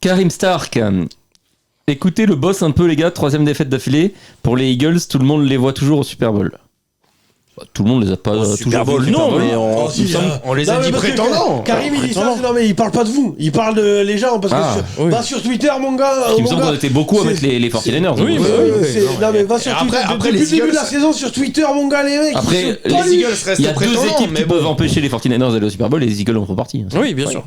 Karim Stark. Écoutez le boss un peu les gars, 3ème défaite d'affilée. Pour les Eagles, tout le monde les voit toujours au Super Bowl. Bah, tout le monde les a pas toujours Super vus au Bowl, Super non, Bowl. mais Oh, si, on les a non, mais dit parce que prétendants. Karim il dit ça, Prétendants. non mais il parle pas de vous, il parle de les gens parce que Ah, sur, va sur Twitter mon gars. Il me mon semble gars, qu'on était beaucoup à c'est- mettre les 49ers. Oui, donc, mais Oui, oui, c'est- non, non mais va et sur après- Twitter. après, Depuis les le début de Eagles- la saison sur Twitter mon gars les mecs. Après, ils sont les pas Les nuls. Eagles restent Il y a deux prétendants, équipes mais qui bon. peuvent empêcher les 49ers d'aller au Super Bowl et les Eagles en font partie. Oui, bien sûr.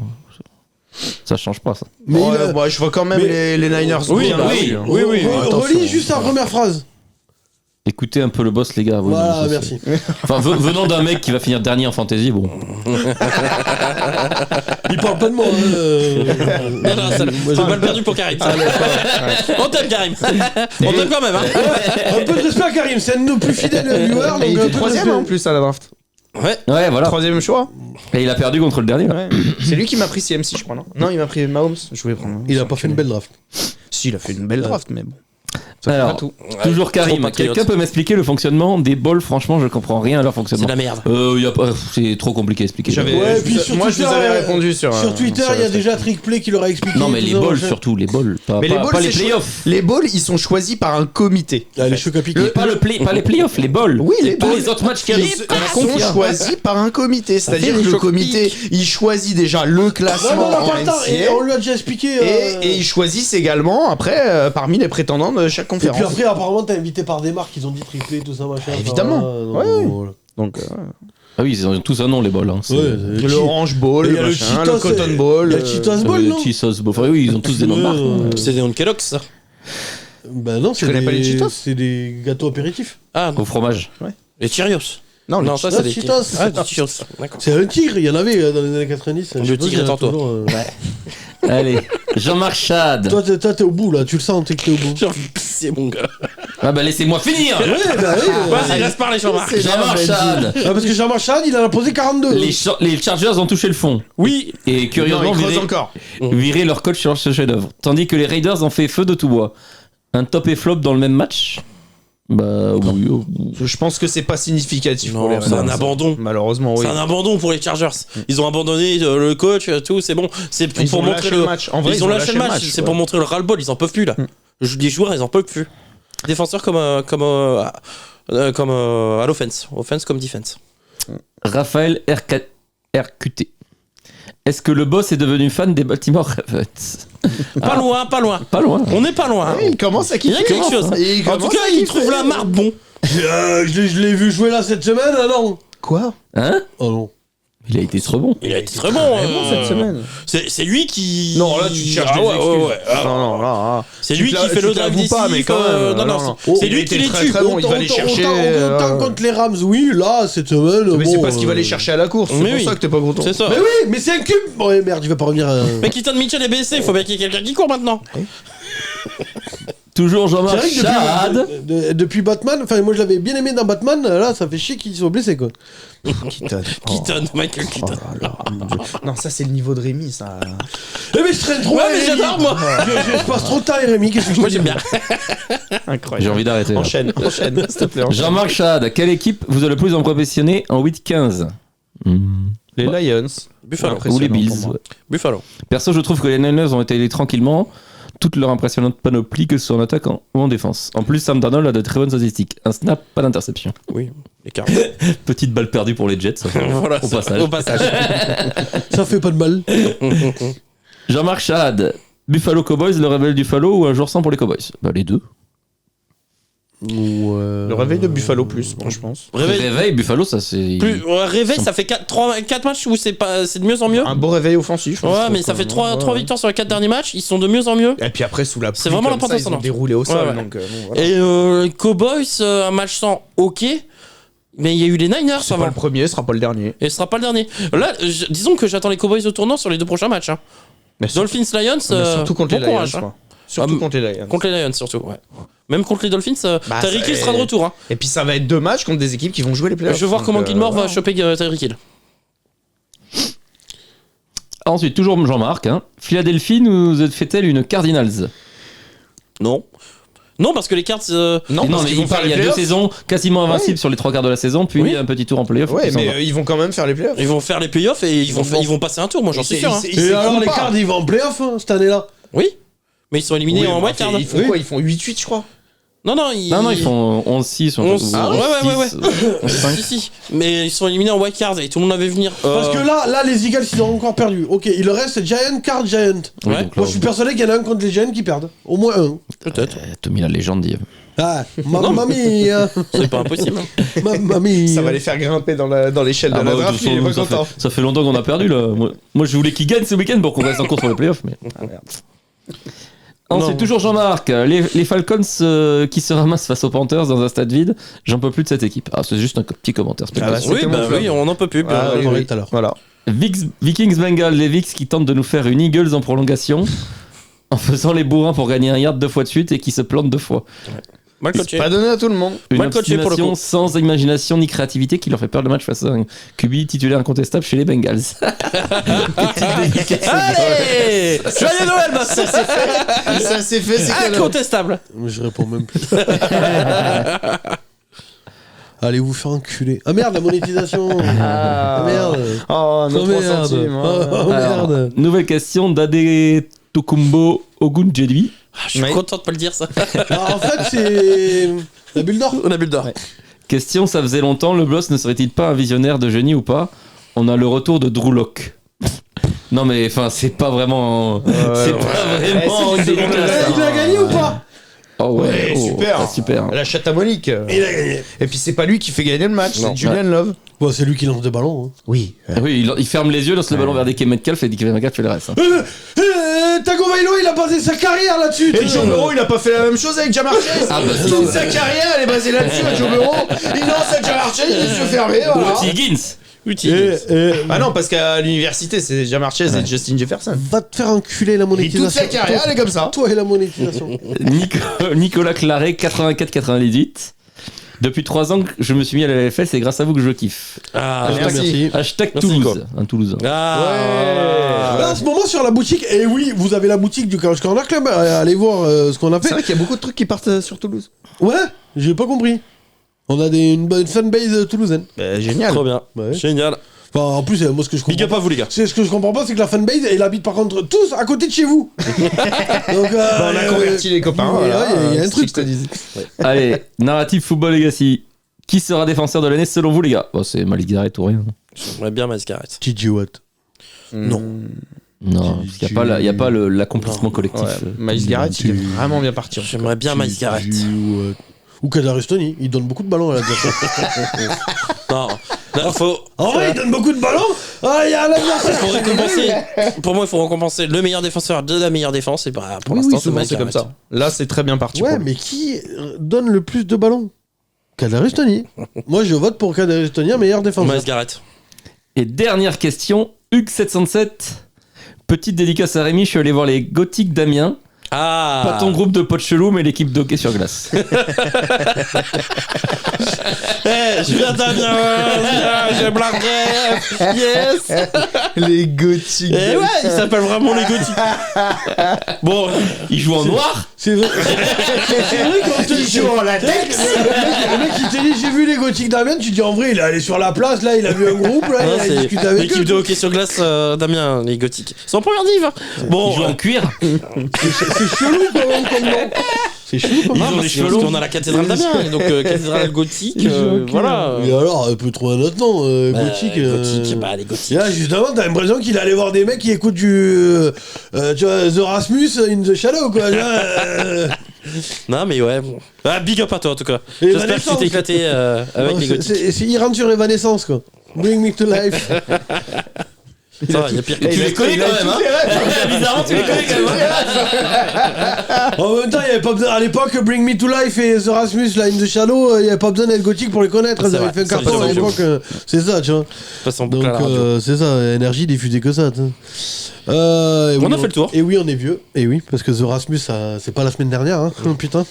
Ça change pas ça. Mais il a- Ouais, je vois quand même mais- les Niners. Oui, bien bah là-dessus, oui. hein. Oui, oui, Attention. Relis juste la première phrase. Écoutez un peu le boss les gars. Oui, Voilà, non, ça, merci. c'est- Enfin, venant d'un mec qui va finir dernier en fantasy, bon. Il parle pas de moi. Non, non, ça- c'est mal perdu pour Karim. ça. On t'aime, Karim. On t'aime quand même, hein. Un peu de respect à Karim, c'est un de nos plus fidèles viewers. Et il donc un peu était de troisième respect. en plus à la draft. Ouais. Ouais, voilà. Troisième choix. Et il a perdu contre le dernier. Là. Ouais. C'est lui qui m'a pris CMC, je crois, non? Non, il m'a pris Mahomes. Je voulais prendre. Il a pas fait une belle draft. Si, il a fait une belle draft, mais bon. Ça fait Alors, pas tout. toujours Karim. trop patriote. Quelqu'un peut m'expliquer le fonctionnement des balls? Franchement, je comprends rien à leur C'est fonctionnement. de la merde. Y a pas, c'est trop compliqué à expliquer. J'avais- Ouais, je puis vous- sur moi, je vous Twitter, avais répondu sur. Sur Twitter, il y a déjà Trickplay qui leur a expliqué. Non, mais les tout ça, balls machin. surtout, les balls. Pas, Mais pas- les balls, pas les c'est playoffs. Les balls, ils sont choisis par un comité. Ah, les chocs à piquer. Pas les playoffs, les balls. Oui, les Pas balls. les autres matchs qu'il y a. Ils sont choisis par un comité. C'est-à-dire fait que les le chocs comité, il choisit déjà le Non, non, classement on n'a en pas le temps. Et NCAA. on lui a déjà expliqué. Et ils choisissent également, après, parmi les prétendants de chaque chaque Et conférence. puis après, apparemment, t'es invité par des marques, ils ont dit triplé, tout ça, machin. Évidemment. donc, Ouais. voilà. Donc, Ah oui, ils ont tous un nom, les bols. Hein. C'est- Ouais, le Orange Ball, il y le a le machin, Cheetos, le Cotton Ball. il y a le Cheetos Ball, non Cheetos Ball. Enfin, oui, ils ont tous des noms de marques. hein. C'est des noms de Kellogg's, ça. Ben non, c'est connais pas les Cheetos c'est des gâteaux apéritifs. Ah, Au fromage. les Cheerios. Non, Non, ça, Cheetos, c'est des Cheetos. Ah, des Cheerios. D'accord. C'est un tigre, il y en avait dans les années 90. Le Je sais pas tigre s'il y en a est en toi. toujours, Allez, Jean-Marc Chad. Toi, t'es au bout là, tu le sens, t'es que t'es au bout. J'ai envie de pisser, mon gars. Ah bah laissez-moi finir. Vas-y, laisse parler, Jean-Marc. Jean-Marc Chad. Ah, parce que Jean-Marc Chad, il en a posé 42. Les Chargers ont touché le fond. Oui. Et Non, curieusement, il creuse encore. viré leur coach sur ce chef-d'œuvre. Tandis que les Raiders ont fait feu de tout bois. Un top et flop dans le même match. Bah oui. Je pense que c'est pas significatif pour Non, les c'est un Raiders. abandon. Malheureusement, oui. C'est un abandon pour les Chargers. Ils ont abandonné le coach, tout, c'est bon. C'est Ils pour ont montrer lâché le match. En vrai, ils ont lâché le match. C'est ouais. pour montrer le ras-le-bol. Ils en peuvent plus là. Les joueurs, ils en peuvent plus. Défenseurs comme à l'offense, offense comme defense. Raphaël RQT. Est-ce que le boss est devenu fan des Baltimore Ravens? Pas loin, pas loin. Pas loin. On n'est pas loin. hein. Il commence à Il y kiffer. a quelque chose. Il En tout commence cas, à il kiffer. trouve la marque bon. Je l'ai vu jouer là cette semaine, non Quoi? Hein? Oh non. Il a été trop bon. Il a été très bon. cette semaine. C'est lui qui. Non, là, tu cherches des ouais, excuses. ouais, ouais. Ah, Non, là. C'est Tu lui te qui la- fait tu le te drive l'avoues décisif. pas, mais quand même, Non, Oh, c'est il lui a qui été les très, tue. très bon. Il va aller chercher. Autant contre les Rams, oui, là, cette semaine. Mais bon, c'est parce qu'il va aller chercher à la course. C'est mais pour oui. ça que t'es pas content. C'est ça. Mais oui, mais c'est un cube. Bon, ouais, merde, je vais pas revenir. Mais Keaton Mitchell est blessé, il faut bien qu'il y ait quelqu'un qui court maintenant. Toujours C'est Jean-Marc vrai que Chad. depuis Batman, enfin moi je l'avais bien aimé dans Batman, là ça fait chier qu'ils soient blessés quoi. Keaton. Keaton, Michael Keaton. Non, ça, c'est le niveau de Rémi, ça. Eh mais je traîne trop. Ouais, mais Rémi. j'adore, moi. Je passe trop de temps avec Rémi, qu'est-ce que je Moi te j'aime dis bien. Incroyable. J'ai envie d'arrêter. là. Enchaîne, s'il te plaît. Jean-Marc Chad, quelle équipe vous a le plus impressionné en 8-15? Les Lions. Buffalo. Ou les Impressionnant Bills. pour moi. Ouais. Buffalo. Perso, je trouve que les Niners ont été allés tranquillement. Toute leur impressionnante panoplie, que ce soit en attaque ou en défense. En plus, Sam Darnold a de très bonnes statistiques. Un snap, pas d'interception. Oui, les cartes. Petite balle perdue pour les Jets. Voilà, au passage. Au passage. Ça fait pas de mal. Jean-Marc Chad, Buffalo Cowboys, le réveil du Buffalo ou un jour sans pour les Cowboys? Bah les deux. Le réveil de Buffalo plus, moi, je pense. Réveil, Buffalo, ça c'est... Réveil, ça fait 4 matchs où c'est de mieux en mieux. Un beau réveil offensif. Ouais, je trouve, mais ça quand fait même. 3 victoires sur les 4 derniers matchs, ils sont de mieux en mieux. Et puis après, sous la pluie, C'est vraiment comme la ça, pente ils ont ascendante. déroulé au sol. Ouais. Donc, bon, voilà. Et les Cowboys, un match sans, ok. Mais il y a eu les Niners C'est pas avant. le premier, ce sera pas le dernier. Et ce sera pas le dernier. Là, disons que j'attends les Cowboys au tournant sur les 2 prochains matchs. Hein. Mais Dolphins, Lions, surtout contre bon les Lions, courage. je Hein. crois. Surtout Ah, contre les Lions. Contre les Lions, surtout. Ouais. Même contre les Dolphins, Bah, Tyreek Hill c'est- sera de retour. Hein. Et puis ça va être 2 matchs contre des équipes qui vont jouer les playoffs. Je veux voir Donc, comment Gilmore va voilà. choper Tyreek Hill. Ensuite, toujours Jean-Marc, hein. Philadelphie nous fait-elle une Cardinals? Non. Non, parce que les cartes. Non, Et parce mais qu'ils vont faire il y les a 2 playoffs. saisons quasiment invincibles sur les 3 quarts de la saison, puis Oui. un petit tour en playoff. Ouais, puis ça mais va. ils vont quand même faire les playoffs. Ils vont faire les playoffs et ils vont passer un tour, moi j'en suis sûr. Hein. Et alors les Cards ils vont en playoff cette année-là. Oui. Mais ils sont éliminés en white card. Ils font quoi? Ils font 8-8, je crois. Non, ils font 11-6. 11, ou ouais. 11-5. Si. Mais ils sont éliminés en white card et tout le monde avait venir. Parce que là les Eagles ils ont encore perdu. Ok, il leur reste Giant, Card, Giant. Oui, Ouais. donc là, Moi je suis persuadé qu'il y en a un contre les Giants qui perdent. Au moins un. Peut-être. Tommy la légende dit. Ah, mamma mia. C'est pas impossible. Mamma mia. Ça va les faire grimper dans l'échelle de la draft. Il est pas content. ça fait longtemps qu'on a perdu là. Moi je voulais qu'ils gagnent ce week-end pour qu'on reste en course pour les playoffs. Mais... Ensuite, Non. toujours Jean-Marc, les Falcons qui se ramassent face aux Panthers dans un stade vide, j'en peux plus de cette équipe. Ah, c'est juste un petit commentaire. c'est pas Ah bah, possible. Oui, C'était bah mon flop. oui, on n'en peut plus. Ah, oui, j'en ai oui. tout à l'heure. Voilà. Vikings Bengals, les Vicks qui tentent de nous faire une Eagles en prolongation en faisant les bourrins pour gagner un yard 2 fois de suite et qui se plantent 2 fois. Mal C'est coaché. pas donné à tout le monde. Une Mal coaché pour le obstination coup. sans imagination ni créativité qui leur fait perdre le match face à un QB titulaire incontestable chez les Bengals. Petite dédicace. Allez Joyeux Noël, ma sœur. Ça s'est fait, c'est cadeau. Incontestable. Je réponds même plus. Allez vous faire enculer. Ah merde la monétisation. Ah merde. Oh, Oh nos 3 merde. centimes. Oh Alors, merde. nouvelle question d'Ade Tokumbo Ogunjedui. Je suis Oui. content de pas le dire ça. Alors, en fait c'est la bulle d'or. On a bulle d'or. Question, ça faisait longtemps, le Bloss ne serait-il pas un visionnaire de génie ou pas? On a le retour de Drew Lock. Non mais enfin c'est pas vraiment... c'est pas vraiment une dédicace. Il a gagné ou pas? Oh ouais, super. super. La chatte à Monique. Il a gagné. Et puis c'est pas lui qui fait gagner le match, Non. c'est Julian Love. Bon, c'est lui qui lance des ballons. Hein. Oui. Oui, il ferme les yeux, lance le ballon vers Dickie Metcalf et Dickie Metcalf fait le reste. Hein. Tagovailoa, il a basé sa carrière là-dessus. Et Joe Burrow, il a pas fait la même chose avec Jamar Chase. Ah bah, Toute sa carrière, elle est basée là-dessus. Joe Burrow, il lance à Jamar Chase, les yeux fermés. Voilà. Higgins. Ah non, parce qu'à l'université, c'est Jamar Chase et Justin Jefferson. Va te faire enculer la Et monétisation. toute sa carrière, elle est comme ça. Toi et la monétisation. Nicolas Claret, 84-98. Depuis 3 ans que je me suis mis à la LFL, c'est grâce à vous que je kiffe. Ah, Merci. Hashtag Merci, Toulouse. Un Toulousain. Là, en ce moment sur la boutique, et oui, vous avez la boutique du Couch Corner Club, allez voir ce qu'on a C'est fait. vrai qu'il y a beaucoup de trucs qui partent sur Toulouse. Ouais, j'ai pas compris. On a une bonne fanbase toulousaine. Bah, génial. trop bien. Ouais. Génial. Enfin, en plus, moi ce que je Big up comprends. à vous, les gars. C'est ce que je comprends pas, c'est que la fanbase, elle habite par contre tous à côté de chez vous. Donc, On a converti les copains. ouais, Voilà, il y a un c'est truc, ce que je te disais. Allez, narrative Football Legacy. Qui sera défenseur de l'année selon vous, les gars? Bon, c'est Malik Garrett ou rien. J'aimerais bien Miles Garrett. TJ Watt. Non. Non, parce qu'il n'y a pas l'accomplissement collectif. Ouais, Miles Garrett, il est vraiment bien parti. J'aimerais bien Miles Garrett. Ou Kadarius Toney, il donne beaucoup de ballons à la défense. Non. Là, faut. En vrai, il donne beaucoup de ballons. Ah, il y a un adversaire. Pour récompenser, pour moi, il faut récompenser le meilleur défenseur de la meilleure défense. Et bah, pour l'instant, c'est souvent, Miles c'est comme Garrett. ça. Là, c'est très bien parti. Ouais, pour lui. mais qui donne le plus de ballons? Kadarius Toney. Moi, je vote pour Kadarius Toney, meilleur défenseur. Miles Garrett. Et dernière question, Hugues707. Petite dédicace à Rémi, je suis allé voir les Gothiques d'Amiens. Ah. Pas ton groupe de potes chelous, mais l'équipe d'hockey sur glace. Je viens d'Amiens. J'aime la rêve. Yes. Les gothiques. Et ouais, il s'appelle vraiment les Gothiques. Bon, Ils jouent en noir. C'est vrai. C'est vrai quand tu dis en latex. le mec qui te dit j'ai vu les gothiques d'Amiens, tu dis en vrai il est allé sur la place, là il a vu un groupe, là il a c'est discuté avec l'équipe eux. de hockey sur glace d'Amiens, les Gothiques. Ils sont en première div. Bon, Ils jouent en cuir. C'est chelou quand même comme nom. C'est chelou comme non, nom. parce qu'on a la cathédrale d'Amiens, et donc cathédrale gothique, voilà. Mais alors, elle peut trouver un autre nom, Bah, gothique. Gothique, bah les Et Gothiques. là, justement, t'as l'impression qu'il allait voir des mecs qui écoutent du. Tu vois, The Rasmus in the Shadow, quoi. Non, mais ouais, bon. Ah, big up à toi en tout cas. Et J'espère que tu t'es éclaté avec les Gothiques. Il rentre sur Evanescence, quoi. Bring me to life. Ça va, il y a pire que Tu les connais quand même, hein. Bizarrement, tu les connais quand même. En même temps, il y avait pas besoin. À l'époque, Bring Me to Life et The Rasmus, là, in the Shadow, il n'y avait pas besoin d'être gothique pour les connaître. Ils C'est avaient vrai, fait un c'est carton vrai, à l'époque. C'est ça, tu vois. Passe en Donc, boucle à la radio. c'est ça, énergie diffusée que ça. Tu sais. On a fait le tour. Et oui, on est vieux. Et oui, parce que The Rasmus, c'est pas la semaine dernière, hein. Oh, putain.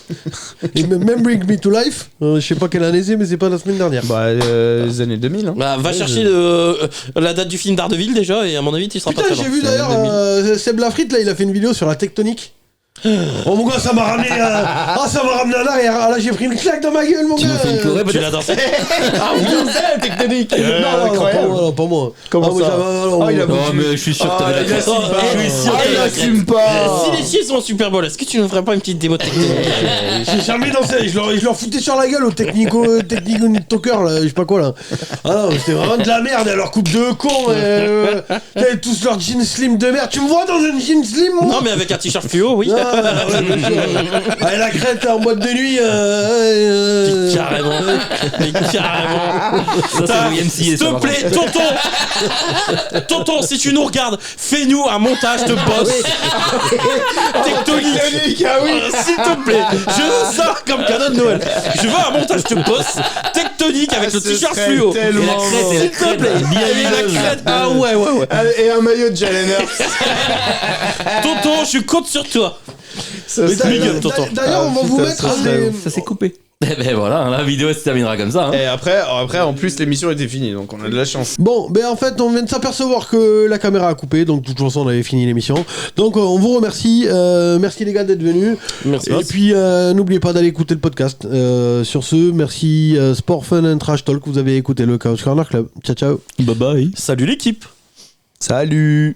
Et même Bring Me to Life, je sais pas quelle année c'est, mais c'est pas la semaine dernière. Bah, les années 2000. Hein. Bah, va chercher la date du film d'Ardeville déjà, et à mon avis, tu seras Putain, pas très j'ai loin. vu d'ailleurs Seb Lafrite, là, il a fait une vidéo sur la tectonique. Oh mon gars, ça m'a ramené ça m'a ramené en arrière. Ah, là, j'ai pris une claque dans ma gueule, mon Tu gars. nous fais une choré, Tu l'as dansé? Ah oui, c'est tectonique. Non, Incroyable. pas moi. Comment moi, ça j'avais- il a Non, foutu. mais je suis sûr que t'avais il la assume classe. pas. Je suis sûr Ah, qu'il il a assume pas. Si les Chiefs sont au Super Bowl, est-ce que tu ne ferais pas une petite démo technique? J'ai jamais dansé, je leur foutais sur la gueule au technico talker, là, je sais pas quoi là. Ah non, c'était vraiment de la merde, leur coupe de con, t'avais tous leurs jeans slim de merde. Tu me vois dans un jean slim, moi? Non, mais avec un t-shirt fluo, oui. Ah, ouais, bien sûr. Avec la crête en boîte de nuit. Carrément. Mais carrément. Ça, c'est le YMCA, S'il ça, te par plaît, tonton, si tu nous regardes, fais-nous un montage de boss tectonique. Ah oui. S'il te plaît, je veux ça comme cadeau de Noël. Je veux un montage de boss tectonique avec le ce t-shirt serait fluo. tellement Et la crête, et la S'il te crête, plaît, bien et la huileuse. crête. Ah ouais. Et un maillot de Jalen Hurts. Tonton, je compte sur toi. Ça big serait- up, tonton. D'ailleurs, on va vous putain, mettre ça un serait- des- Ça s'est coupé. Eh ben voilà, la vidéo elle se terminera comme ça. Hein. Et après, en plus, l'émission était finie, donc on a de la chance. Bon, ben en fait, on vient de s'apercevoir que la caméra a coupé, donc de toute façon, on avait fini l'émission. Donc, on vous remercie. Merci les gars d'être venus. Merci. Et puis, n'oubliez pas d'aller écouter le podcast. Sur ce, merci Sport Fun and Trash Talk. Vous avez écouté le Couch Corner Club. Ciao, ciao. Bye bye. Salut l'équipe. Salut.